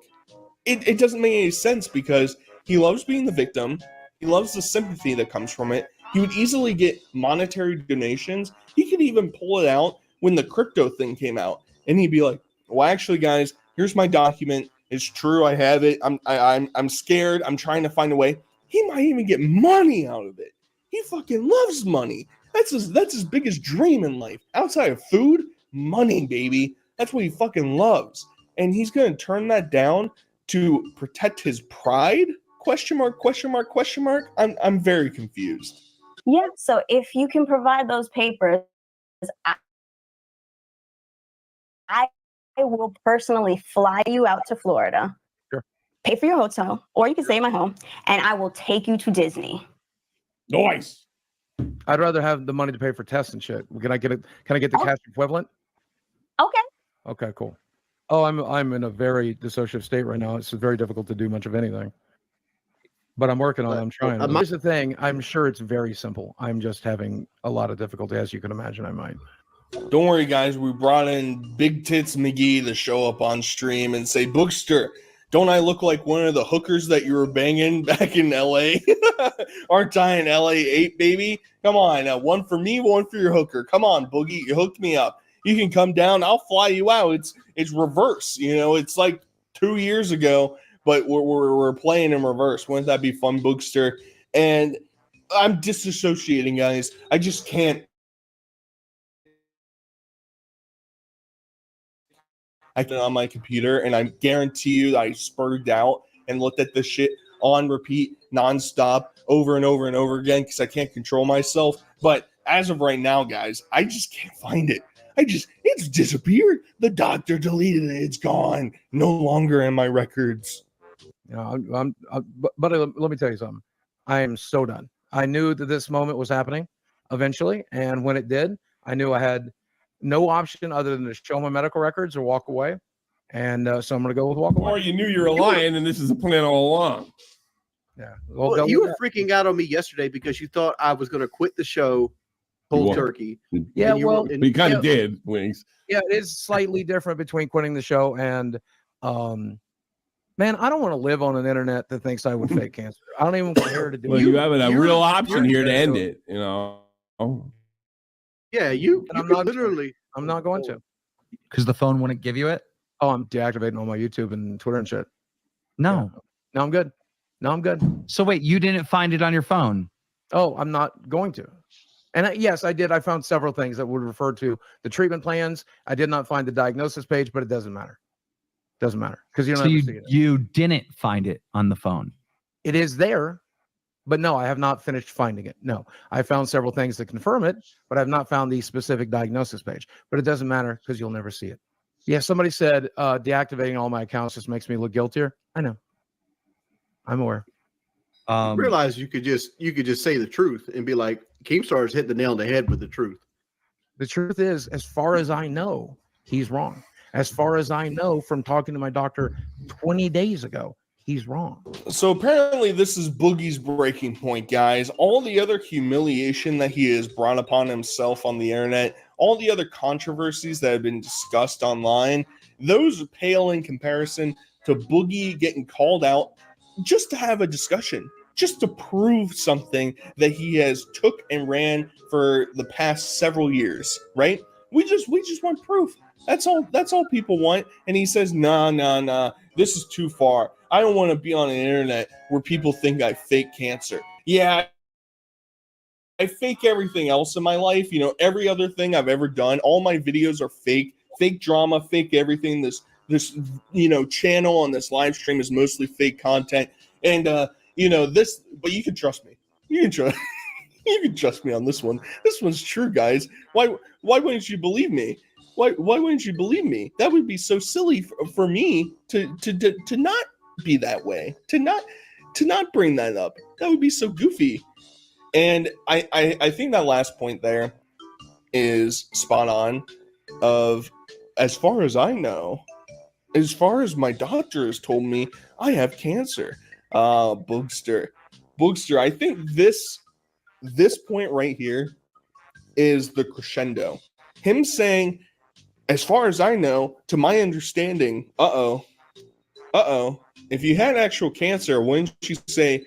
It doesn't make any sense because he loves being the victim. He loves the sympathy that comes from it. He would easily get monetary donations. He could even pull it out when the crypto thing came out. And he'd be like, well, actually, guys, here's my document. It's true. I have it. I'm scared. I'm trying to find a way. He might even get money out of it. He fucking loves money. That's his biggest dream in life. Outside of food, money, baby. That's what he fucking loves. And he's going to turn that down to protect his pride? Question mark, question mark, question mark. I'm very confused. Yeah, so if you can provide those papers, I will personally fly you out to Florida, pay for your hotel, or you can stay in my home, and I will take you to Disney. Nice. I'd rather have the money to pay for tests and shit. Can I get it? Can I get the cash equivalent? Okay. Okay, cool. Oh, I'm in a very dissociative state right now. It's very difficult to do much of anything. But I'm working on it. I'm trying. Here's the thing. I'm sure it's very simple. I'm just having a lot of difficulty, as you can imagine I might. Don't worry, guys. We brought in Big Tits McGee to show up on stream and say, Bookster, don't I look like one of the hookers that you were banging back in L.A.? Aren't I in L.A. 8, baby? Come on. One for me, one for your hooker. Come on, Boogie. You hooked me up. You can come down. I'll fly you out. It's reverse. You know, it's like 2 years ago, but we're playing in reverse. Wouldn't that be fun, Bookster? And I'm disassociating, guys. I just can't. I can on my computer, and I guarantee you I spurred out and looked at this shit on repeat, nonstop, over and over and over again because I can't control myself. But as of right now, guys, I just can't find it. It's disappeared. The doctor deleted it. It's gone. No longer in my records. But let me tell you something. I am so done. I knew that this moment was happening eventually, and when it did, I knew I had no option other than to show my medical records or walk away. And so I'm going to go with walk away. Or you knew you were lying, and this is a plan all along. Yeah. Well, you were freaking out on me yesterday because you thought I was going to quit the show cold turkey. Yeah, well, we kind of did, Wings. Yeah, it is slightly different between quitting the show and, man, I don't want to live on an internet that thinks I would fake cancer. I don't even care to do it. Well, you have a real option here to end it, you know. Yeah, you I'm not literally. I'm not going to. Because the phone wouldn't give you it? Oh, I'm deactivating all my YouTube and Twitter and shit. No. Yeah. No, I'm good. No, I'm good. So wait, you didn't find it on your phone? Oh, I'm not going to. And yes, I did. I found several things that would refer to the treatment plans. I did not find the diagnosis page, but it doesn't matter. Doesn't matter because you don't so have to see it. You didn't find it on the phone. It is there, but no, I have not finished finding it. No, I found several things that confirm it, but I've not found the specific diagnosis page. But it doesn't matter because you'll never see it. Yeah, somebody said deactivating all my accounts just makes me look guiltier. I know. I'm aware. Realize you could just say the truth and be like, Keemstar's hit the nail on the head with the truth. The truth is, as far as I know, he's wrong. As far as I know from talking to my doctor 20 days ago, he's wrong. So apparently this is Boogie's breaking point, guys. All the other humiliation that he has brought upon himself on the internet, all the other controversies that have been discussed online, those pale in comparison to Boogie getting called out just to have a discussion, just to prove something that he has took and ran for the past several years, right? We just want proof. That's all people want. And he says, nah, this is too far. I don't want to be on an internet where people think I fake cancer. Yeah, I fake everything else in my life. You know, every other thing I've ever done, all my videos are fake drama, fake everything. This channel and this live stream is mostly fake content. And this, but you can trust me. You can trust me on this one. This one's true, guys. Why wouldn't you believe me? Why wouldn't you believe me? That would be so silly for me to not be that way. To not, to not bring that up. That would be so goofy. And I think that last point there is spot on. Of, as far as I know, as far as my doctor has told me, I have cancer. Boogster, I think this point right here is the crescendo. Him saying, as far as I know, to my understanding, if you had actual cancer, wouldn't you say,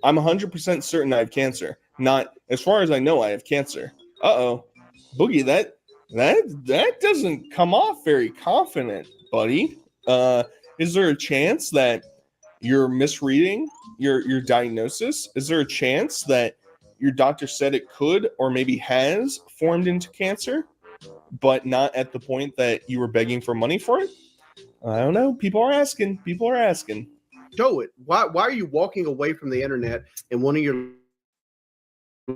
I'm 100% certain I have cancer? Not, as far as I know, I have cancer. Boogie, that doesn't come off very confident, buddy. Is there a chance that you're misreading your diagnosis? Is there a chance that your doctor said it could or maybe has formed into cancer, but not at the point that you were begging for money for it? I don't know. People are asking. Show it. Why are you walking away from the internet and wanting your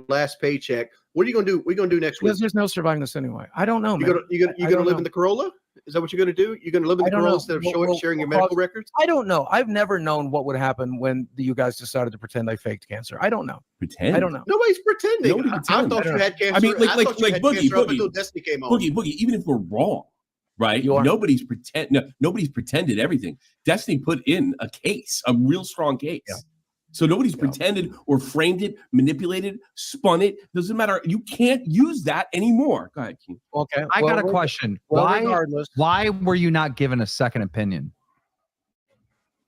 last paycheck? What are you gonna do? What are you gonna do next week? Because there's no surviving this anyway. I don't know. You gonna live in the Corolla? Is that what you're gonna do? You're gonna live in the Corolla instead of sharing your medical records? I don't know. I've never known what would happen when you guys decided to pretend I faked cancer. I don't know. Pretend? I don't know. Nobody's pretending. Nobody I pretend. thought you had cancer. I mean, like Boogie, until Destiny came on. Boogie. Even if we're wrong, right? Nobody's pretended everything. Destiny put in a case, a real strong case. Yeah. So nobody's pretended or framed it, manipulated, spun it. Doesn't matter. You can't use that anymore. Go ahead, Keith. Okay. I got a question. Why were you not given a second opinion?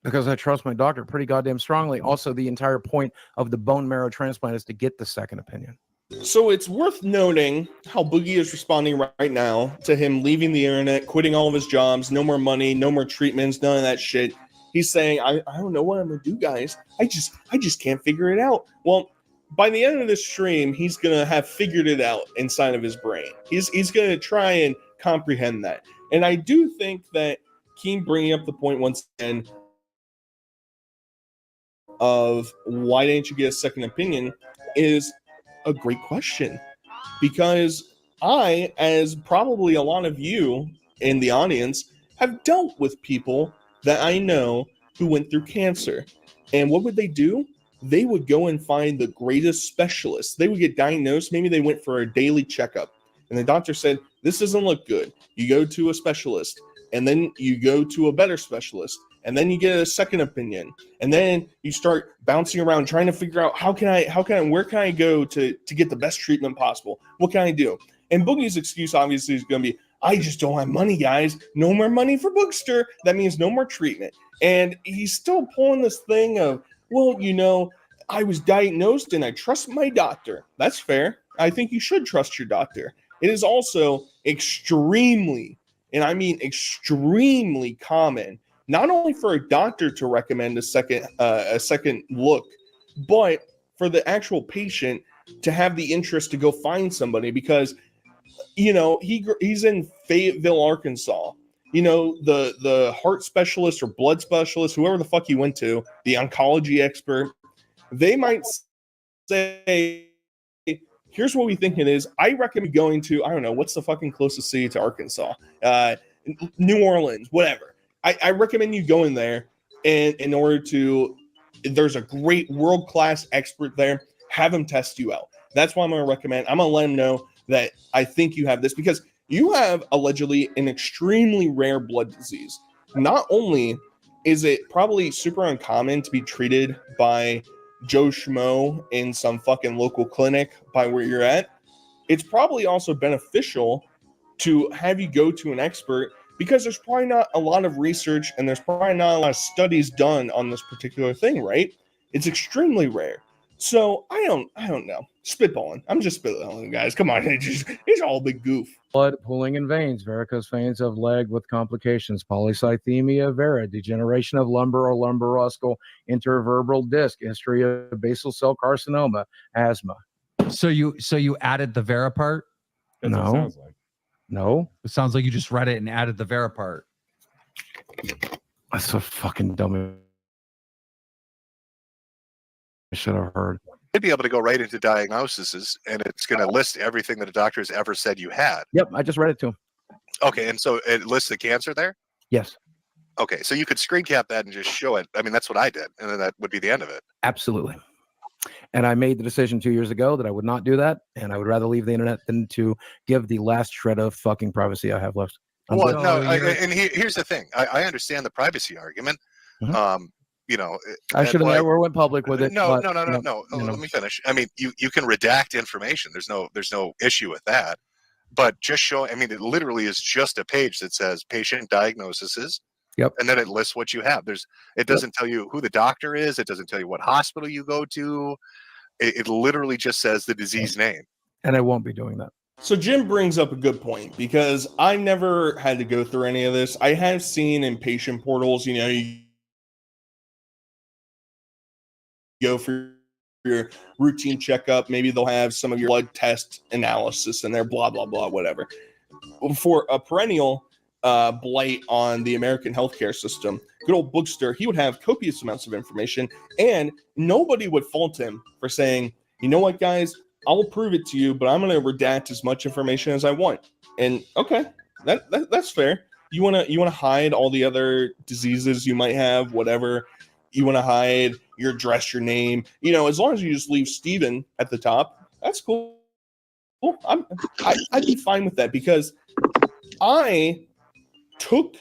Because I trust my doctor pretty goddamn strongly. Also, the entire point of the bone marrow transplant is to get the second opinion. So it's worth noting how Boogie is responding right now to him leaving the internet, quitting all of his jobs, no more money, no more treatments, none of that shit. He's saying, I don't know what I'm gonna do, guys. I just can't figure it out. Well, by the end of this stream, he's gonna have figured it out inside of his brain. He's gonna try and comprehend that. And I do think that Keen bringing up the point once again of why didn't you get a second opinion is a great question, because I, as probably a lot of you in the audience, have dealt with people that I know who went through cancer. And what would they do? They would go and find the greatest specialists. They would get diagnosed. Maybe they went for a daily checkup, and the doctor said, this doesn't look good. You go to a specialist, and then you go to a better specialist, and then you get a second opinion, and then you start bouncing around trying to figure out where can I go to get the best treatment possible? What can I do? And Boogie's excuse obviously is going to be, I just don't have money, guys. No more money for Boogster. That means no more treatment. And he's still pulling this thing of, well, I was diagnosed and I trust my doctor. That's fair. I think you should trust your doctor. It is also extremely, and I mean extremely common, not only for a doctor to recommend a second look, but for the actual patient to have the interest to go find somebody, because he's in Fayetteville, Arkansas. The heart specialist or blood specialist, whoever the fuck he went to, the oncology expert, they might say, here's what we think it is. I recommend going to, I don't know, what's the fucking closest city to Arkansas? New Orleans, whatever. I recommend you going there, and in order to, there's a great world-class expert there, have him test you out. That's what I'm going to recommend. I'm going to let him know that I think you have this, because you have allegedly an extremely rare blood disease. Not only is it probably super uncommon to be treated by Joe Schmo in some fucking local clinic by where you're at, it's probably also beneficial to have you go to an expert, because there's probably not a lot of research and there's probably not a lot of studies done on this particular thing, right? It's extremely rare. So I don't know. Spitballing. I'm just spitballing, guys. Come on. It's all a big goof. Blood pooling in veins, varicose veins of leg with complications, polycythemia vera, degeneration of lumbar or lumbaroscal intervertebral disc, history of basal cell carcinoma, asthma. So you added the vera part? That's what it sounds like. No. It sounds like you just read it and added the vera part. That's so fucking dumb. I should have heard. You'd be able to go right into diagnoses, and it's going to list everything that a doctor has ever said you had. Yep, I just read it to him. Okay, and so it lists the cancer there? Yes. Okay, so you could screen cap that and just show it. I mean, that's what I did, and then that would be the end of it. Absolutely. And I made the decision 2 years ago that I would not do that, and I would rather leave the internet than to give the last shred of fucking privacy I have left. Well, no, and here's the thing. I understand the privacy argument. You know, I should have why- never went public with it. No, but, no. you know. Let me finish. I mean, you can redact information. There's no issue with that. But just show. I mean, it literally is just a page that says patient diagnoses. Yep. And then it lists what you have. It doesn't tell you who the doctor is. It doesn't tell you what hospital you go to. It literally just says the disease name. And I won't be doing that. So Jim brings up a good point because I never had to go through any of this. I have seen in patient portals, you know, you go for your routine checkup. Maybe they'll have some of your blood test analysis in there, blah, blah, blah, whatever. For a perennial blight on the American healthcare system, good old Bookster, he would have copious amounts of information, and nobody would fault him for saying, you know what, guys, I will prove it to you, but I'm going to redact as much information as I want. And okay, that's fair. You want to hide all the other diseases you might have, whatever. You want to hide your address, your name. You know, as long as you just leave Steven at the top, that's cool. I'd be fine with that because I took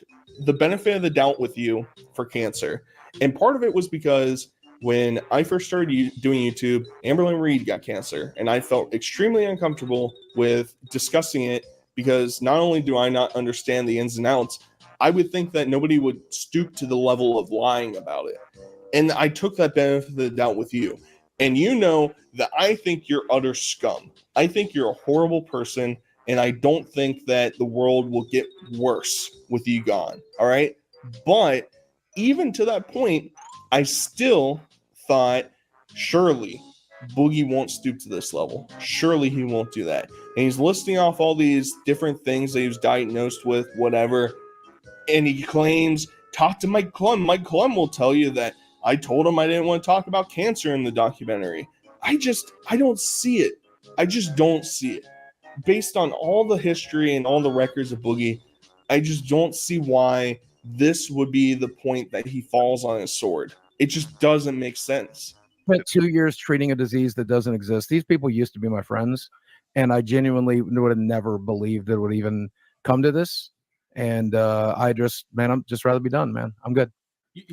the benefit of the doubt with you for cancer. And part of it was because when I first started doing YouTube, Amberlynn Reed got cancer, and I felt extremely uncomfortable with discussing it because not only do I not understand the ins and outs, I would think that nobody would stoop to the level of lying about it. And I took that benefit of the doubt with you. And you know that I think you're utter scum. I think you're a horrible person, and I don't think that the world will get worse with you gone. All right? But even to that point, I still thought, surely Boogie won't stoop to this level. Surely he won't do that. And he's listing off all these different things that he was diagnosed with, whatever. And he claims, talk to Mike Klum. Mike Klum will tell you that I told him I didn't want to talk about cancer in the documentary. I don't see it. I just don't see it. Based on all the history and all the records of Boogie, I just don't see why this would be the point that he falls on his sword. It just doesn't make sense. Spent 2 years treating a disease that doesn't exist. These people used to be my friends, and I genuinely would have never believed it would even come to this. And I'm just rather be done, man. I'm good.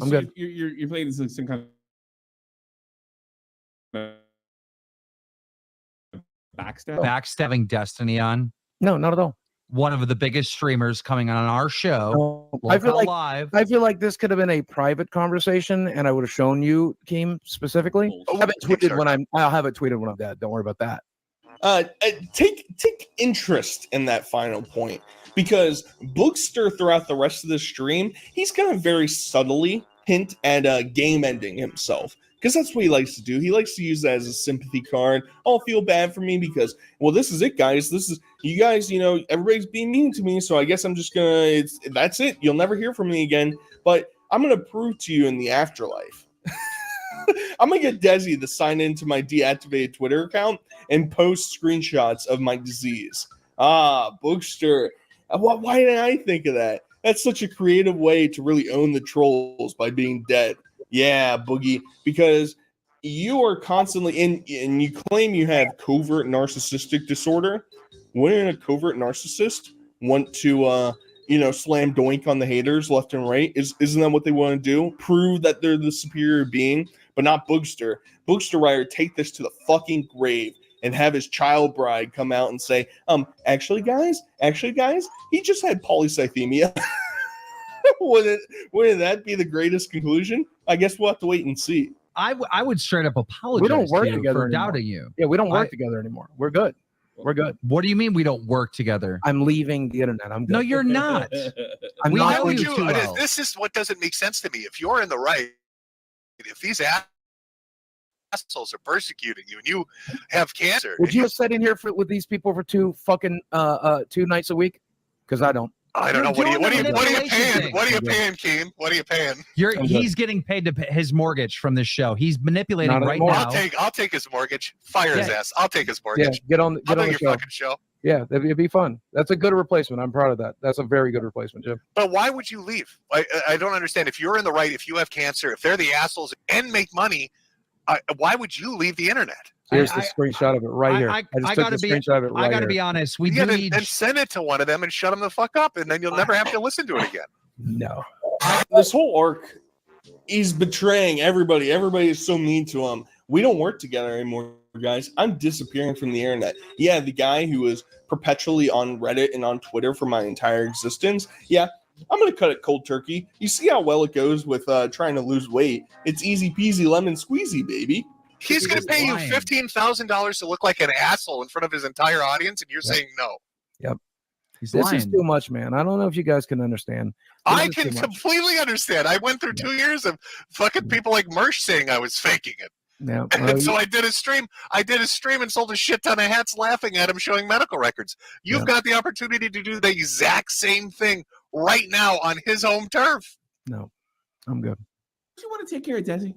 I'm good. You're playing this some kind of backstabbing Destiny on. No, not at all. One of the biggest streamers coming on our show. I feel like live. I feel like this could have been a private conversation, and I would have shown you, Keem, specifically. I'll have it tweeted when I'm dead. Don't worry about that. Take interest in that final point, because Bookster throughout the rest of the stream, he's gonna very subtly hint at game ending himself, because that's what he likes to do. He likes to use that as a sympathy card. Oh, feel bad for me because, well, this is it, guys. This is you guys. You know, everybody's being mean to me, so I guess I'm just gonna. That's it. You'll never hear from me again. But I'm gonna prove to you in the afterlife. I'm gonna get Desi to sign into my deactivated Twitter account and post screenshots of my disease. Bookster. Why didn't I think of that? That's such a creative way to really own the trolls by being dead. Yeah, Boogie, because you are constantly and you claim you have covert narcissistic disorder. Wouldn't a covert narcissist want to slam doink on the haters left and right? Isn't that what they want to do? Prove that they're the superior being, but not Bookster. Bookster rather take this to the fucking grave and have his child bride come out and say, actually guys, he just had polycythemia. Wouldn't that be the greatest conclusion? I guess we'll have to wait and see. I would straight up apologize We don't work to you together for anymore. doubting you. Yeah, we don't work together anymore. We're good. We're good. What do you mean we don't work together? I'm leaving the internet. I'm good. No, you're not. I'm We not know going you to- too well. This is what doesn't make sense to me. If you're in the right, if these assholes are persecuting you and you have cancer, Would you have sat in here with these people for 2 nights a week? Because I don't. I don't know. What are you paying? thing. What are you paying, Keem? What are you paying? He's getting paid to pay his mortgage from this show. He's manipulating Not right anymore. now. I'll take his mortgage. Fire his Yeah. ass. I'll take his mortgage. Yeah, get on I'll the do your show. fucking show. Yeah, it'd be fun. That's a good replacement. I'm proud of that. That's a very good replacement, Jim. But why would you leave? I don't understand. If you're in the right, if you have cancer, if they're the assholes and make money, why would you leave the internet? Here's the screenshot of it right here. I just took the screenshot of it right I gotta here. be honest. We Yeah, do then, need. then send it to one of them and shut them the fuck up, and then you'll never have to listen to it again. No. This whole arc, he's betraying everybody. Everybody is so mean to him. We don't work together anymore, guys. I'm disappearing from the internet. Yeah, the guy who was perpetually on Reddit and on Twitter for my entire existence. Yeah, I'm going to cut it cold turkey. You see how well it goes with trying to lose weight. It's easy peasy lemon squeezy, baby. He's going to pay you $15,000 to look like an asshole in front of his entire audience, and you're saying no. Yep. He's This lying. is too much, man. I don't know if you guys can understand. This I is can too much. completely understand. I went through 2 years of fucking people like Mersh saying I was faking it. Yeah. And so I did a stream. And sold a shit ton of hats laughing at him showing medical records. You've got the opportunity to do the exact same thing right now on his home turf. No, I'm good. Do you want to take care of Desi?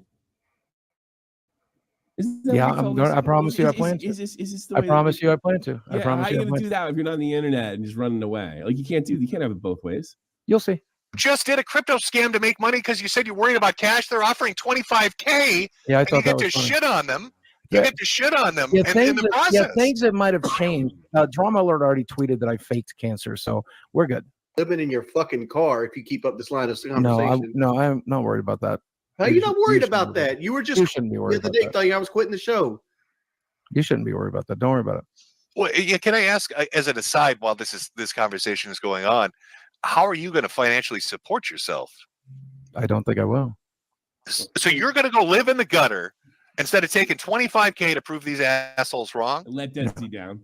Yeah, I promise you I plan to. Is this the I way promise you I plan to. I Yeah, promise how are you you I gonna plan do to. that if you're not on the internet and just running away? Like you can't have it both ways. You'll see. Just did a crypto scam to make money because you said you're worried about cash. They're offering $25K. Yeah, I and thought you get that to was funny. shit on them. You Yeah. get to shit on them Yeah, in the process. things that might have changed. Drama Alert already tweeted that I faked cancer, so we're good. Living in your fucking car if you keep up this line of conversation. I'm not worried about that. How are you not worried shouldn't about be worried. that? You were just You shouldn't be the worried other about day that. telling you I was quitting the show. You shouldn't be worried about that. Don't worry about it. Well, yeah, can I ask, as an aside, while this conversation is going on, how are you going to financially support yourself? I don't think I will. So you're going to go live in the gutter instead of taking $25K to prove these assholes wrong? Let Desi down.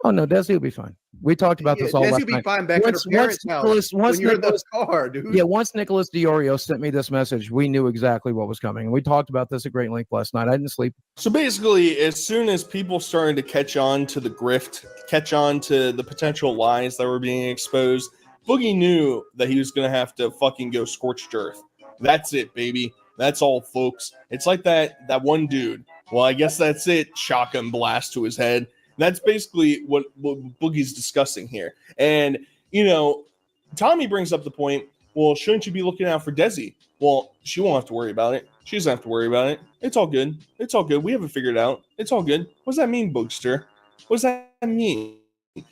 Oh no, Desi will be fine. We talked about this all Desi last will be night. fine back at her parents' house when you're in the car, dude. Yeah, once Nicholas DiOrio sent me this message, we knew exactly what was coming. And we talked about this at great length last night. I didn't sleep. So basically, as soon as people started to catch on to the grift, catch on to the potential lies that were being exposed, Boogie knew that he was going to have to fucking go scorched earth. That's it, baby. That's all, folks. It's like that one dude. Well, I guess that's it. Shotgun blast to his head. That's basically what Boogie's discussing here. And, Tommy brings up the point, well, shouldn't you be looking out for Desi? Well, she won't have to worry about it. She doesn't have to worry about it. It's all good. It's all good. We haven't figured it out. It's all good. What does that mean, Boogster? What does that mean?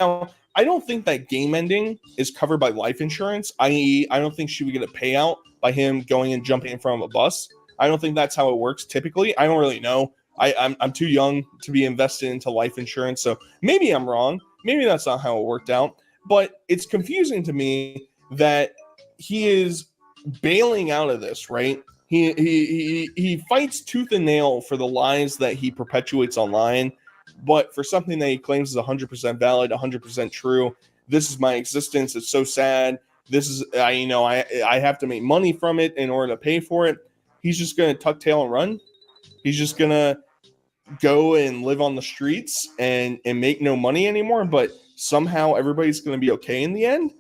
Now, I don't think that game ending is covered by life insurance, i.e., I don't think she would get a payout by him going and jumping in front of a bus. I don't think that's how it works typically. I don't really know. I'm too young to be invested into life insurance, so maybe I'm wrong. Maybe that's not how it worked out. But it's confusing to me that he is bailing out of this, right? He fights tooth and nail for the lies that he perpetuates online, but for something that he claims is 100% valid, 100% true. This is my existence. It's so sad. This is I have to make money from it in order to pay for it. He's just gonna tuck tail and run. He's just gonna go and live on the streets and make no money anymore, but somehow everybody's going to be okay in the end.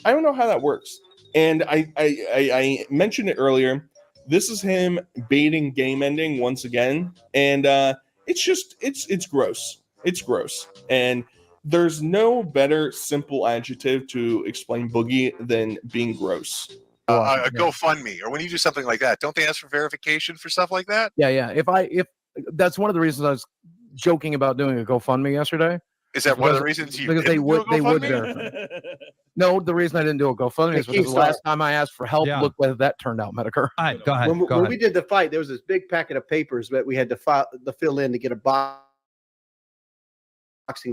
I don't know how that works. And I mentioned it earlier. This is him baiting game ending once again. And it's gross. It's gross. And there's no better simple adjective to explain Boogie than being gross. A GoFundMe, or when you do something like that, don't they ask for verification for stuff like that? Yeah. If that's one of the reasons I was joking about doing a GoFundMe yesterday. Is that one of the reasons you because they would verify. No, the reason I didn't do a GoFundMe is because the last time I asked for help, look whether that turned out, Medicare. All right, go ahead. When we did the fight, there was this big packet of papers that we had to fill in to get a boxing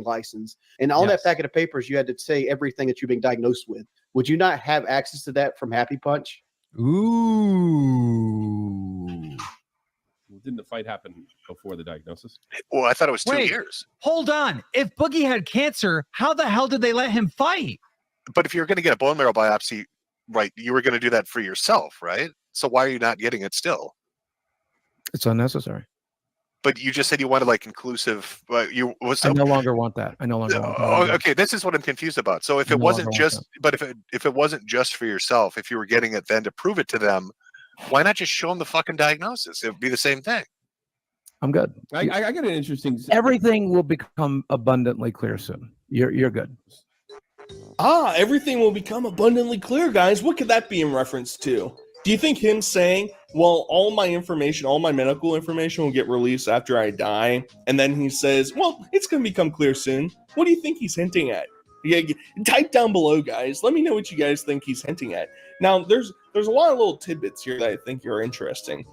license, and on that packet of papers, you had to say everything that you've been diagnosed with. Would you not have access to that from Happy Punch? Ooh. Didn't the fight happen before the diagnosis? Well, I thought it was 2 Wait, years. Hold on. If Boogie had cancer, how the hell did they let him fight? But if you're going to get a bone marrow biopsy, right, you were going to do that for yourself, right? So why are you not getting it still? It's unnecessary. But you just said you wanted like conclusive. I no longer want that. I no longer want that. Oh, okay, this is what I'm confused about. So if it wasn't just, but if it wasn't just for yourself, if you were getting it then to prove it to them, why not just show them the fucking diagnosis? It would be the same thing. I'm good. I got an interesting. Everything will become abundantly clear soon. You're good. Everything will become abundantly clear, guys. What could that be in reference to? Do you think him saying, well, all my information, all my medical information will get released after I die, and then he says, well, it's going to become clear soon? What do you think he's hinting at? Yeah, type down below, guys. Let me know what you guys think he's hinting at. Now, there's a lot of little tidbits here that I think are interesting.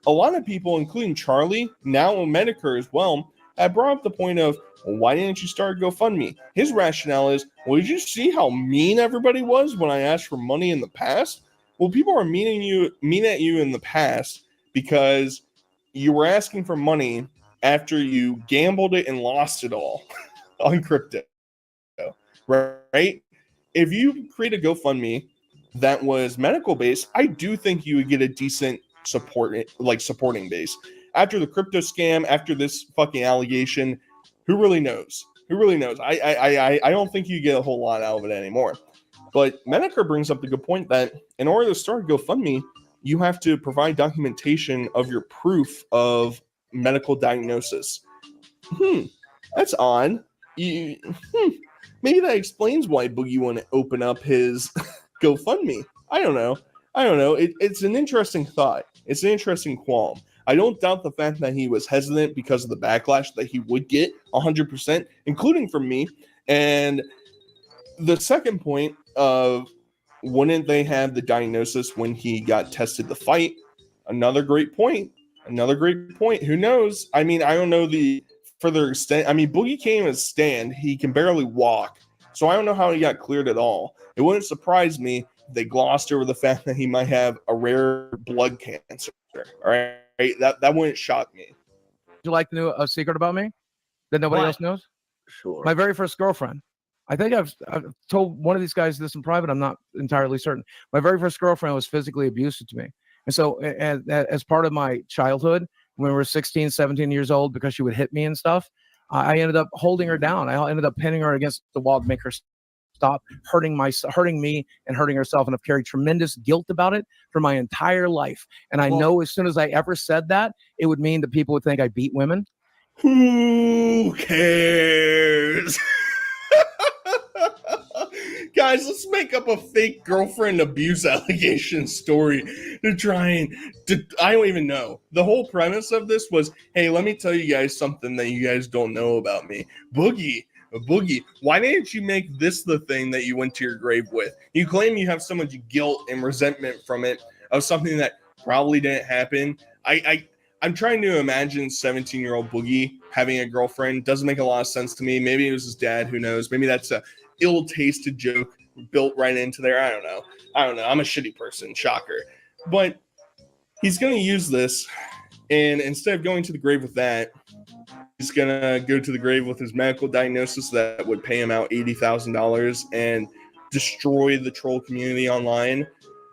A lot of people, including Charlie, now Medicare as well, have brought up the point of, well, why didn't you start GoFundMe? His rationale is, well, did you see how mean everybody was when I asked for money in the past? Well, people are mean at you in the past because you were asking for money after you gambled it and lost it all on crypto, right? If you create a GoFundMe that was medical based, I do think you would get a decent supporting base. After the crypto scam, after this fucking allegation, who really knows? Who really knows? I don't think you get a whole lot out of it anymore. But Medicare brings up the good point that in order to start GoFundMe, you have to provide documentation of your proof of medical diagnosis. That's odd. Maybe that explains why Boogie wouldn't open up his GoFundMe. I don't know. It's an interesting thought. It's an interesting qualm. I don't doubt the fact that he was hesitant because of the backlash that he would get 100%, including from me. And the second point of wouldn't they have the diagnosis when he got tested to fight? Another great point. Who knows? I mean, I don't know the further extent. I mean, Boogie can't even stand. He can barely walk. So I don't know how he got cleared at all. It wouldn't surprise me if they glossed over the fact that he might have a rare blood cancer. All right? That wouldn't shock me. Would you like to know a secret about me that nobody else knows? Sure. My very first girlfriend. I think I've told one of these guys this in private. I'm not entirely certain. My very first girlfriend was physically abusive to me. And so as part of my childhood, when we were 16, 17 years old, because she would hit me and stuff, I ended up holding her down. I ended up pinning her against the wall to make her stop hurting me and hurting herself. And I've carried tremendous guilt about it for my entire life. And I know as soon as I ever said that, it would mean that people would think I beat women. Who cares? Guys, let's make up a fake girlfriend abuse allegation story to try and I don't even know. The whole premise of this was, hey, let me tell you guys something that you guys don't know about me. Boogie, why didn't you make this the thing that you went to your grave with? You claim you have so much guilt and resentment from it of something that probably didn't happen. I'm trying to imagine 17-year-old Boogie having a girlfriend. Doesn't make a lot of sense to me. Maybe it was his dad. Who knows? Maybe that's a ill-tasted joke built right into there. I don't know. I'm a shitty person. Shocker. But he's going to use this, and instead of going to the grave with that, he's going to go to the grave with his medical diagnosis that would pay him out $80,000 and destroy the troll community online.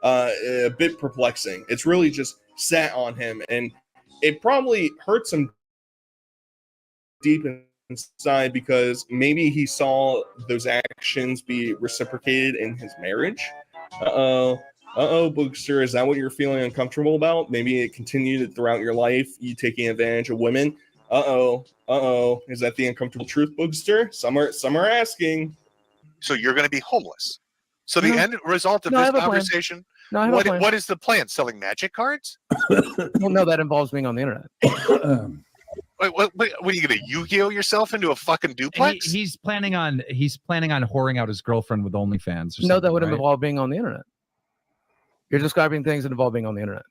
A bit perplexing. It's really just sat on him, and it probably hurts him deep inside because maybe he saw those actions be reciprocated in his marriage. Boogster, is that what you're feeling uncomfortable about? Maybe it continued throughout your life, you taking advantage of women. Is that the uncomfortable truth, Boogster? Some are asking. So you're going to be homeless. So the end result of this conversation, what is the plan? Selling magic cards? Well, no, that involves being on the internet. What are you going to Yu-Gi-Oh yourself into a fucking duplex? He's planning on whoring out his girlfriend with OnlyFans. No, that would involve being on the internet. You're describing things that involve being on the internet.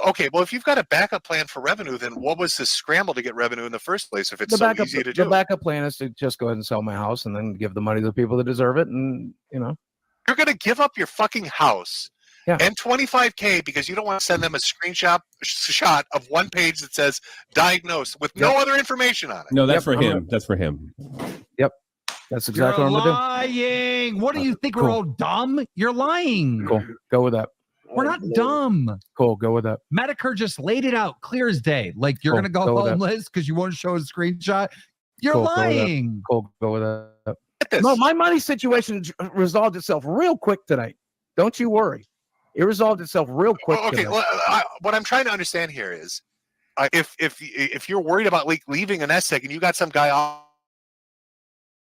Okay, well, if you've got a backup plan for revenue, then what was this scramble to get revenue in the first place if it's so easy to do? The backup plan is to just go ahead and sell my house and then give the money to the people that deserve it. And, You're going to give up your fucking house and $25K because you don't want to send them a shot of one page that says diagnosed with no other information on it. No, that's for him. That's for him. Yep. That's exactly what I'm going to do. Lying. What do you think? We're all dumb? You're lying. Cool. Go with that. We're not dumb. Cool. Go with that. Medicare just laid it out clear as day. Like you're going to go homeless because you won't show a screenshot. You're lying. Cool. Go with that. No, my money situation resolved itself real quick tonight. Don't you worry. It resolved itself real quick. Okay. Well, what I'm trying to understand here is if you're worried about leaving a nest egg and you got some guy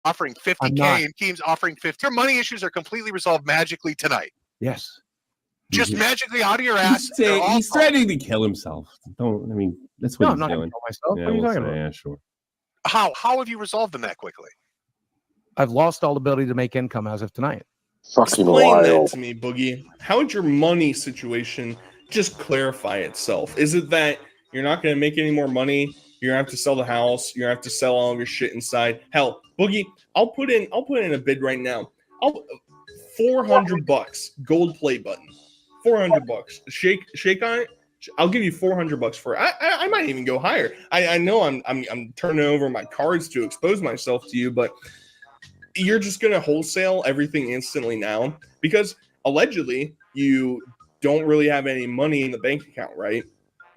offering I'm 50K not. and Keem's offering 50, your money issues are completely resolved magically tonight. Yes. Just magically out of your ass. He's threatening to kill himself. Don't. I mean, that's what No, he's I'm not gonna doing. kill myself. Yeah, What are you we'll talking say, about? yeah, sure. How have you resolved them that quickly? I've lost all ability to make income as of tonight. Explain that to me, Boogie. How would your money situation just clarify itself? Is it that you're not going to make any more money? You're going to have to sell the house. You're going to have to sell all of your shit inside. Hell, Boogie, I'll put in a bid right now. $400 gold play button. $400. Shake on it. I'll give you $400 for it. I might even go higher. I know I'm turning over my cards to expose myself to you, but you're just going to wholesale everything instantly now because allegedly you don't really have any money in the bank account, right?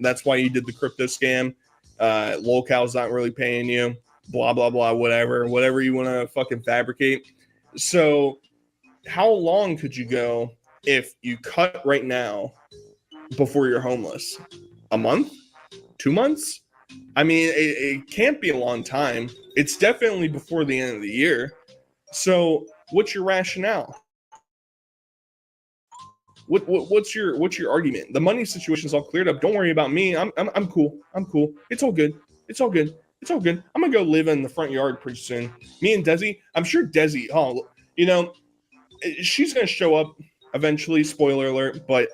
That's why you did the crypto scam. Local's not really paying you, blah, blah, blah, whatever you want to fucking fabricate. So how long could you go if you cut right now before you're homeless? A month? 2 months? I mean, it can't be a long time. It's definitely before the end of the year. So, what's your rationale? What's your argument? The money situation is all cleared up. Don't worry about me. I'm cool. I'm cool. It's all good. It's all good. It's all good. I'm gonna go live in the front yard pretty soon. Me and Desi. I'm sure Desi. Oh, you know, she's gonna show up eventually. Spoiler alert. But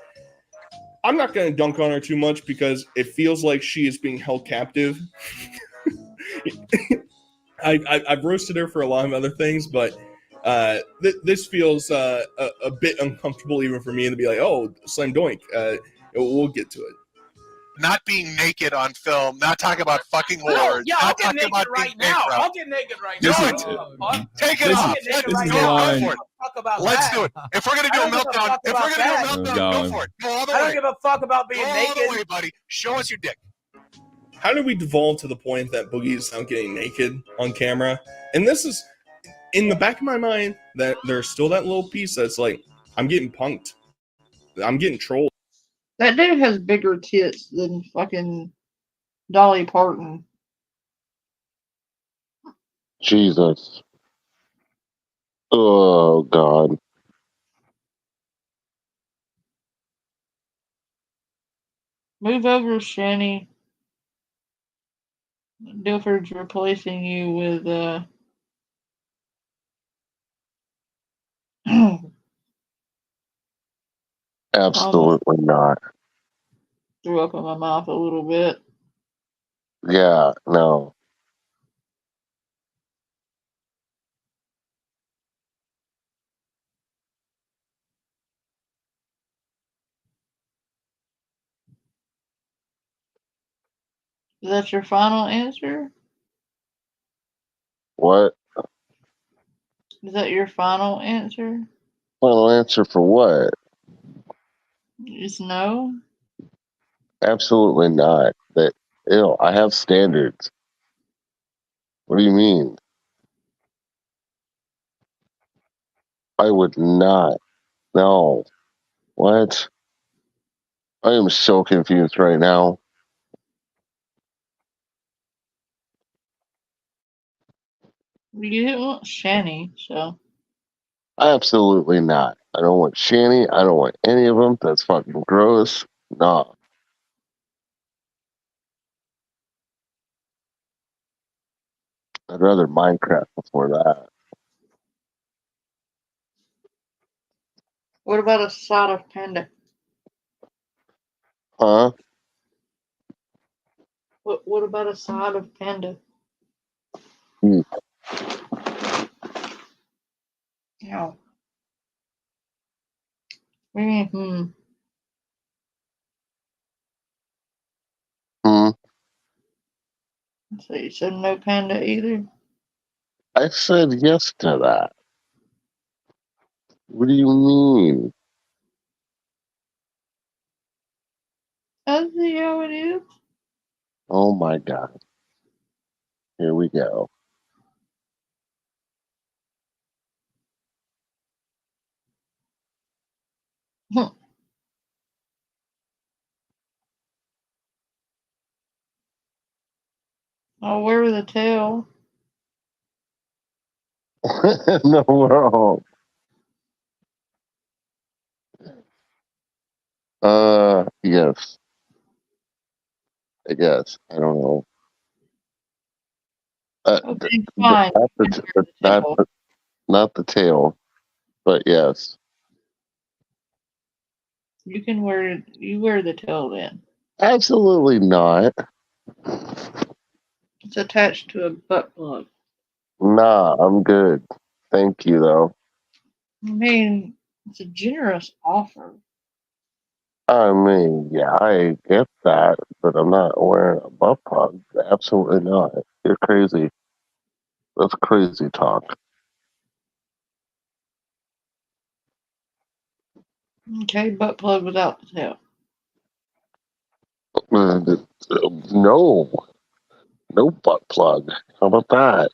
I'm not gonna dunk on her too much because it feels like she is being held captive. I've roasted her for a lot of other things, but this feels a bit uncomfortable even for me to be like, oh, Slam Doink. We'll get to it. Not being naked on film, not talking about fucking No, wars, yeah, I'll not get talking naked about right being now. bankrupt. I'll get naked right Do now. it. Take it off. Let's go for it. Let's do it. If we're gonna do a meltdown, go for it. Go all the way. I don't give a fuck about being Go naked. all the way, buddy. Show us your dick. How did we devolve to the point that Boogie's now getting naked on camera? And this is in the back of my mind that there's still that little piece that's like, I'm getting punked. I'm getting trolled. That dude has bigger tits than fucking Dolly Parton. Jesus. Oh, God. Move over, Shani. Dilford's replacing you with Absolutely not. threw up in my mouth a little bit. Yeah, no. Is that your final answer? What? Is that your final answer? Final answer for what? Just no? Absolutely not. That, I have standards. What do you mean? I would not. No. What? I am so confused right now. You didn't want Shani, so. Absolutely not. I don't want Shani. I don't want any of them. That's fucking gross. Nah. I'd rather Minecraft before that. What about a side of panda? Huh? What about a side of panda? Hmm. Yeah. Mm-hmm. Hmm. So you said no panda either? I said yes to that. What do you mean? That's how it is. Oh my God. Here we go. Oh, where was the tail? In the world. Yes. I guess. I don't know. Okay, fine. Not the tail, but yes. You can wear the tail then. Absolutely not. It's attached to a butt plug. Nah, I'm good. Thank you, though. I mean, it's a generous offer. I mean, yeah, I get that, but I'm not wearing a butt plug. Absolutely not. You're crazy. That's crazy talk. Okay, butt plug without the tail. No. No butt plug. How about that?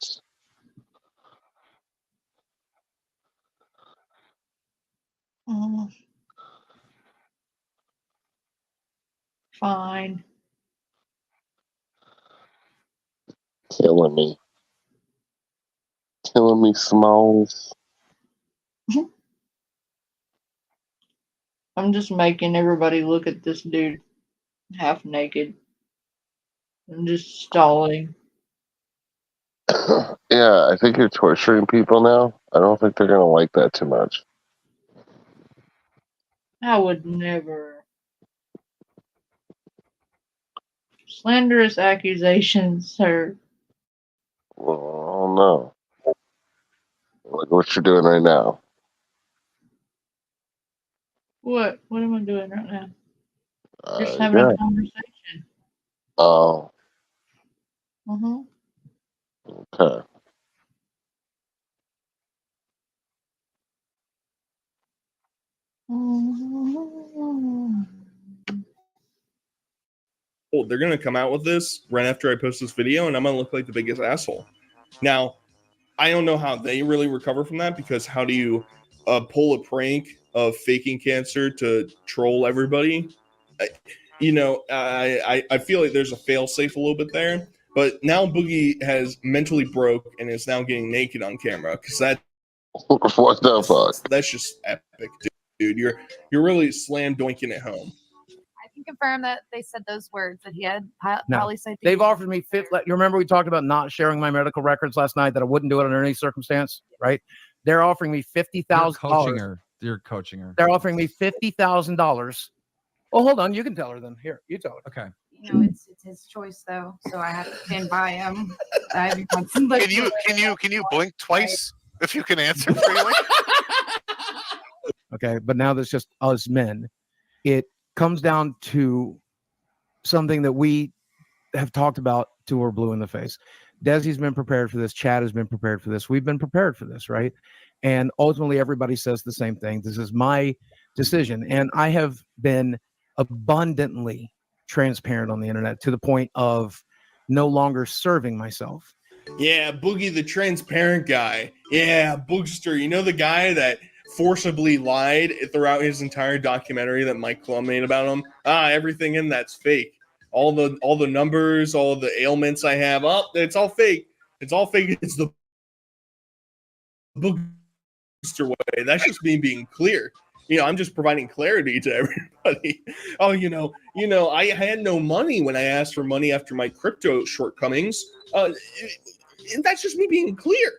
Fine. Killing me. Killing me, Smalls. I'm just making everybody look at this dude half naked. I'm just stalling. Yeah, I think you're torturing people now. I don't think they're gonna like that too much. I would never. Slanderous accusations, sir. Oh no. Look what you're doing right now. What? What am I doing right now? Just Yeah. having a conversation. Oh, okay. Oh, they're gonna come out with this right after I post this video, and I'm gonna look like the biggest asshole. Now, I don't know how they really recover from that, because how do you pull a prank of faking cancer to troll everybody? I feel like there's a fail safe a little bit there. But now Boogie has mentally broke and is now getting naked on camera, because what the fuck? That's just epic, dude. You're really slam doinking it home. I can confirm that they said those words, that he had No, polycythemia. they've offered me you remember we talked about not sharing my medical records last night, that I wouldn't do it under any circumstance, right? They're offering me $50,000. You're coaching her. They're offering me $50,000. Oh, hold on. You can tell her then. Here, you tell her. Okay. You know, it's his choice though, so I have to stand by him. Can you blink twice if you can answer freely? Okay, but now that's just us men. It comes down to something that we have talked about till we're blue in the face. Desi's been prepared for this. Chad has been prepared for this. We've been prepared for this, right? And ultimately, everybody says the same thing. This is my decision. And I have been abundantly transparent on the internet to the point of no longer serving myself. Yeah, Boogie the transparent guy. Yeah, Boogster. You know, the guy that forcibly lied throughout his entire documentary that Mike Klum made about him? Everything in that's fake. All the numbers, all the ailments I have, it's all fake. It's all fake. It's the Boogster way. That's just me being clear. I'm just providing clarity to everybody. I had no money when I asked for money after my crypto shortcomings. That's just me being clear.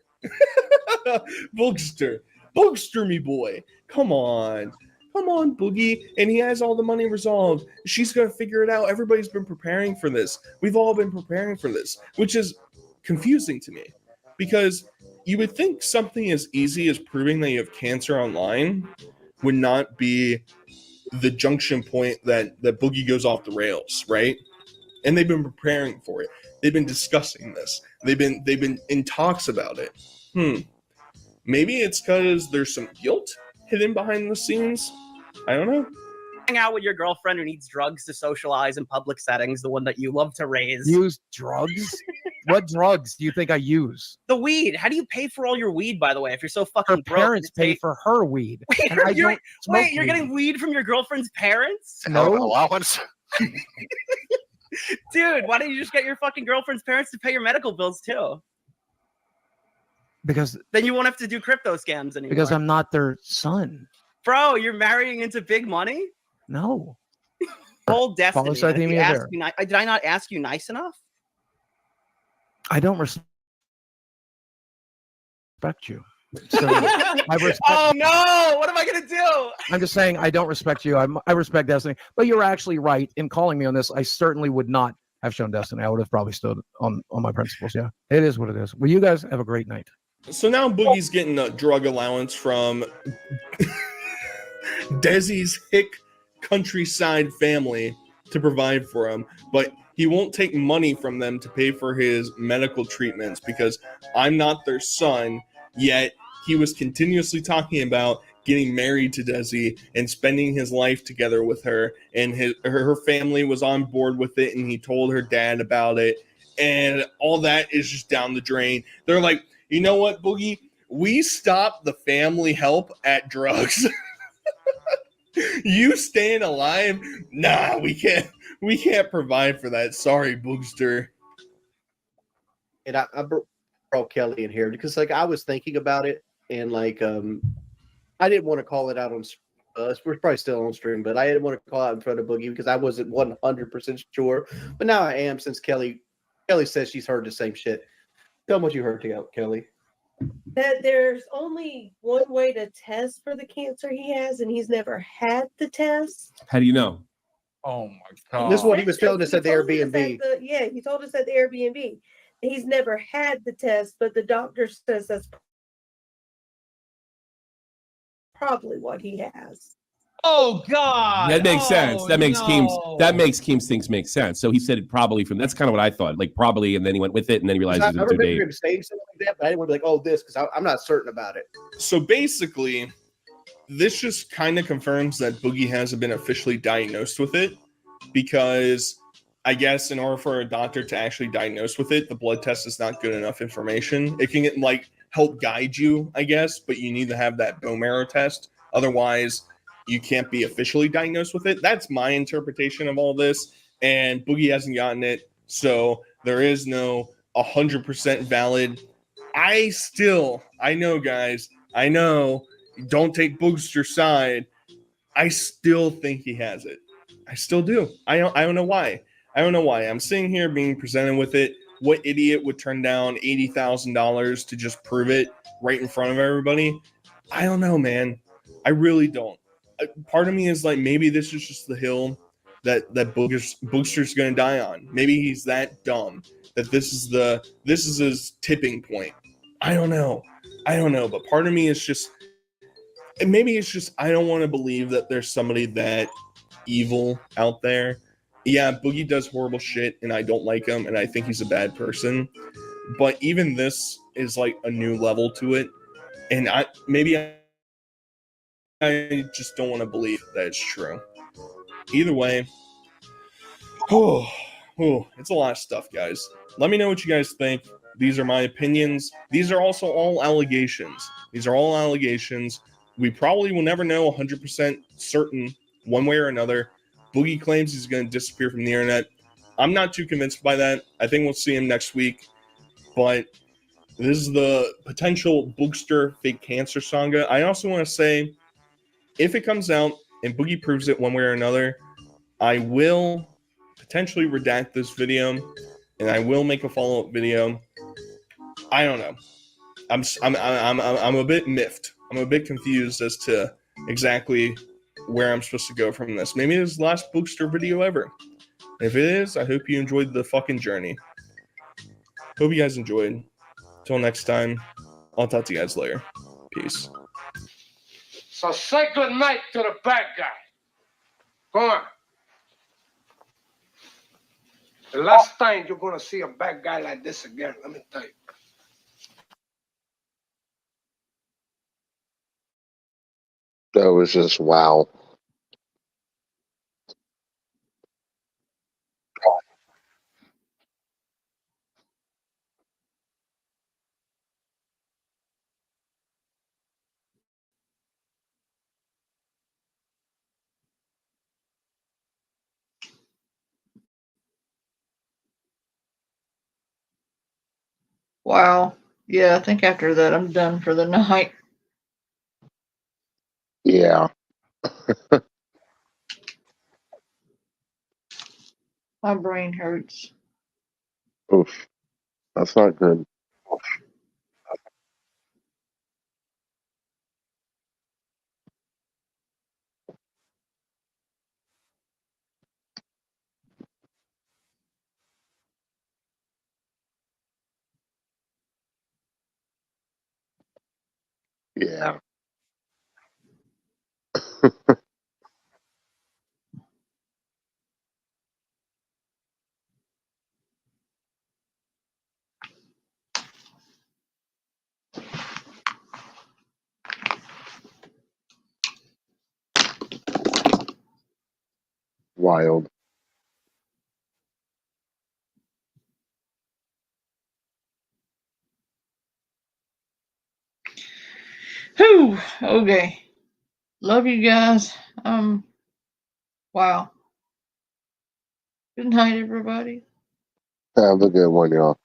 Boogster, me boy. Come on, Boogie. And he has all the money resolved. She's going to figure it out. Everybody's been preparing for this. We've all been preparing for this, which is confusing to me, because you would think something as easy as proving that you have cancer online would not be the junction point that Boogie goes off the rails, right? And they've been preparing for it. They've been discussing this. They've been in talks about it. Maybe it's because there's some guilt hidden behind the scenes. I don't know. Hang out with your girlfriend who needs drugs to socialize in public settings, the one that you love to raise. Use drugs? What drugs do you think I use? The weed. How do you pay for all your weed, by the way, if you're so fucking broke? Her parents pay for her weed. Wait, you're getting weed from your girlfriend's parents? No allowance. Dude, why don't you just get your fucking girlfriend's parents to pay your medical bills too? Because Then you won't have to do crypto scams anymore. because I'm not their son. Bro, you're marrying into big money? No. Bold destiny. Polycythemia vera. Did I not ask you nice enough? I don't respect you. So I respect. Oh no! What am I gonna do? I'm just saying I don't respect you. I respect Destiny, but you're actually right in calling me on this. I certainly would not have shown Destiny. I would have probably stood on my principles. Yeah, it is what it is. Well, you guys have a great night. So now Boogie's getting a drug allowance from Desi's hick countryside family to provide for him, but he won't take money from them to pay for his medical treatments because I'm not their son, yet he was continuously talking about getting married to Desi and spending his life together with her, and her family was on board with it, and he told her dad about it, and all that is just down the drain. They're like, you know what, Boogie? We stopped the family help at drugs. You staying alive? Nah, we can't provide for that. Sorry, Boogster. And I brought Kelly in here because like I was thinking about it, and like I didn't want to call it out on we're probably still on stream, but I didn't want to call out in front of Boogie because I wasn't 100% sure. But now I am, since Kelly says she's heard the same shit. Tell them what you heard, Kelly. That there's only one way to test for the cancer he has, and he's never had the test. How do you know? Oh my God. This is what he was telling us at the He told us Airbnb. he told us at the Airbnb. He's never had the test, but the doctor says that's probably what he has. Oh God. That makes sense. That makes no. Keem's things make sense. So he said it probably from that's kind of what I thought. Like probably, and then he went with it, and then he realized I it was a remember date. him saying something like that, but I didn't want to be like, oh, this, because I'm not certain about it. So basically, this just kind of confirms that Boogie hasn't been officially diagnosed with it, because I guess in order for a doctor to actually diagnose with it, the blood test is not good enough information. It can get, like, help guide you, I guess, but you need to have that bone marrow test. Otherwise, you can't be officially diagnosed with it. That's my interpretation of all this. And Boogie hasn't gotten it. So there is no 100% valid. I know, guys. I know. Don't take Boogster's side. I still think he has it. I still do. I don't know why. I don't know why. I'm sitting here being presented with it. What idiot would turn down $80,000 to just prove it right in front of everybody? I don't know, man. I really don't. Part of me is like, maybe this is just the hill that Boogster's going to die on. Maybe he's that dumb that this is his tipping point. I don't know. But part of me is just, and maybe it's just, I don't want to believe that there's somebody that evil out there. Yeah, Boogie does horrible shit, and I don't like him, and I think he's a bad person. But even this is like a new level to it, and I just don't want to believe that it's true. Either way, it's a lot of stuff, guys. Let me know what you guys think. These are my opinions. These are also all allegations. We probably will never know 100% certain one way or another. Boogie claims he's going to disappear from the internet. I'm not too convinced by that. I think we'll see him next week. But this is the potential Boogster fake cancer saga. I also want to say, if it comes out and Boogie proves it one way or another, I will potentially redact this video and I will make a follow-up video. I don't know. I'm a bit miffed. I'm a bit confused as to exactly where I'm supposed to go from this. Maybe this is the last Boogster video ever. If it is, I hope you enjoyed the fucking journey. Hope you guys enjoyed. Until next time, I'll talk to you guys later. Peace. So say good night to the bad guy. Go on. The last time you're going to see a bad guy like this again, let me tell you. That was just wow. Wow. Yeah, I think after that I'm done for the night. Yeah. My brain hurts. Oof. That's not good. Yeah. Wild. Whew. Okay. Love you guys. Wow. Good night, everybody. Have a good one, y'all.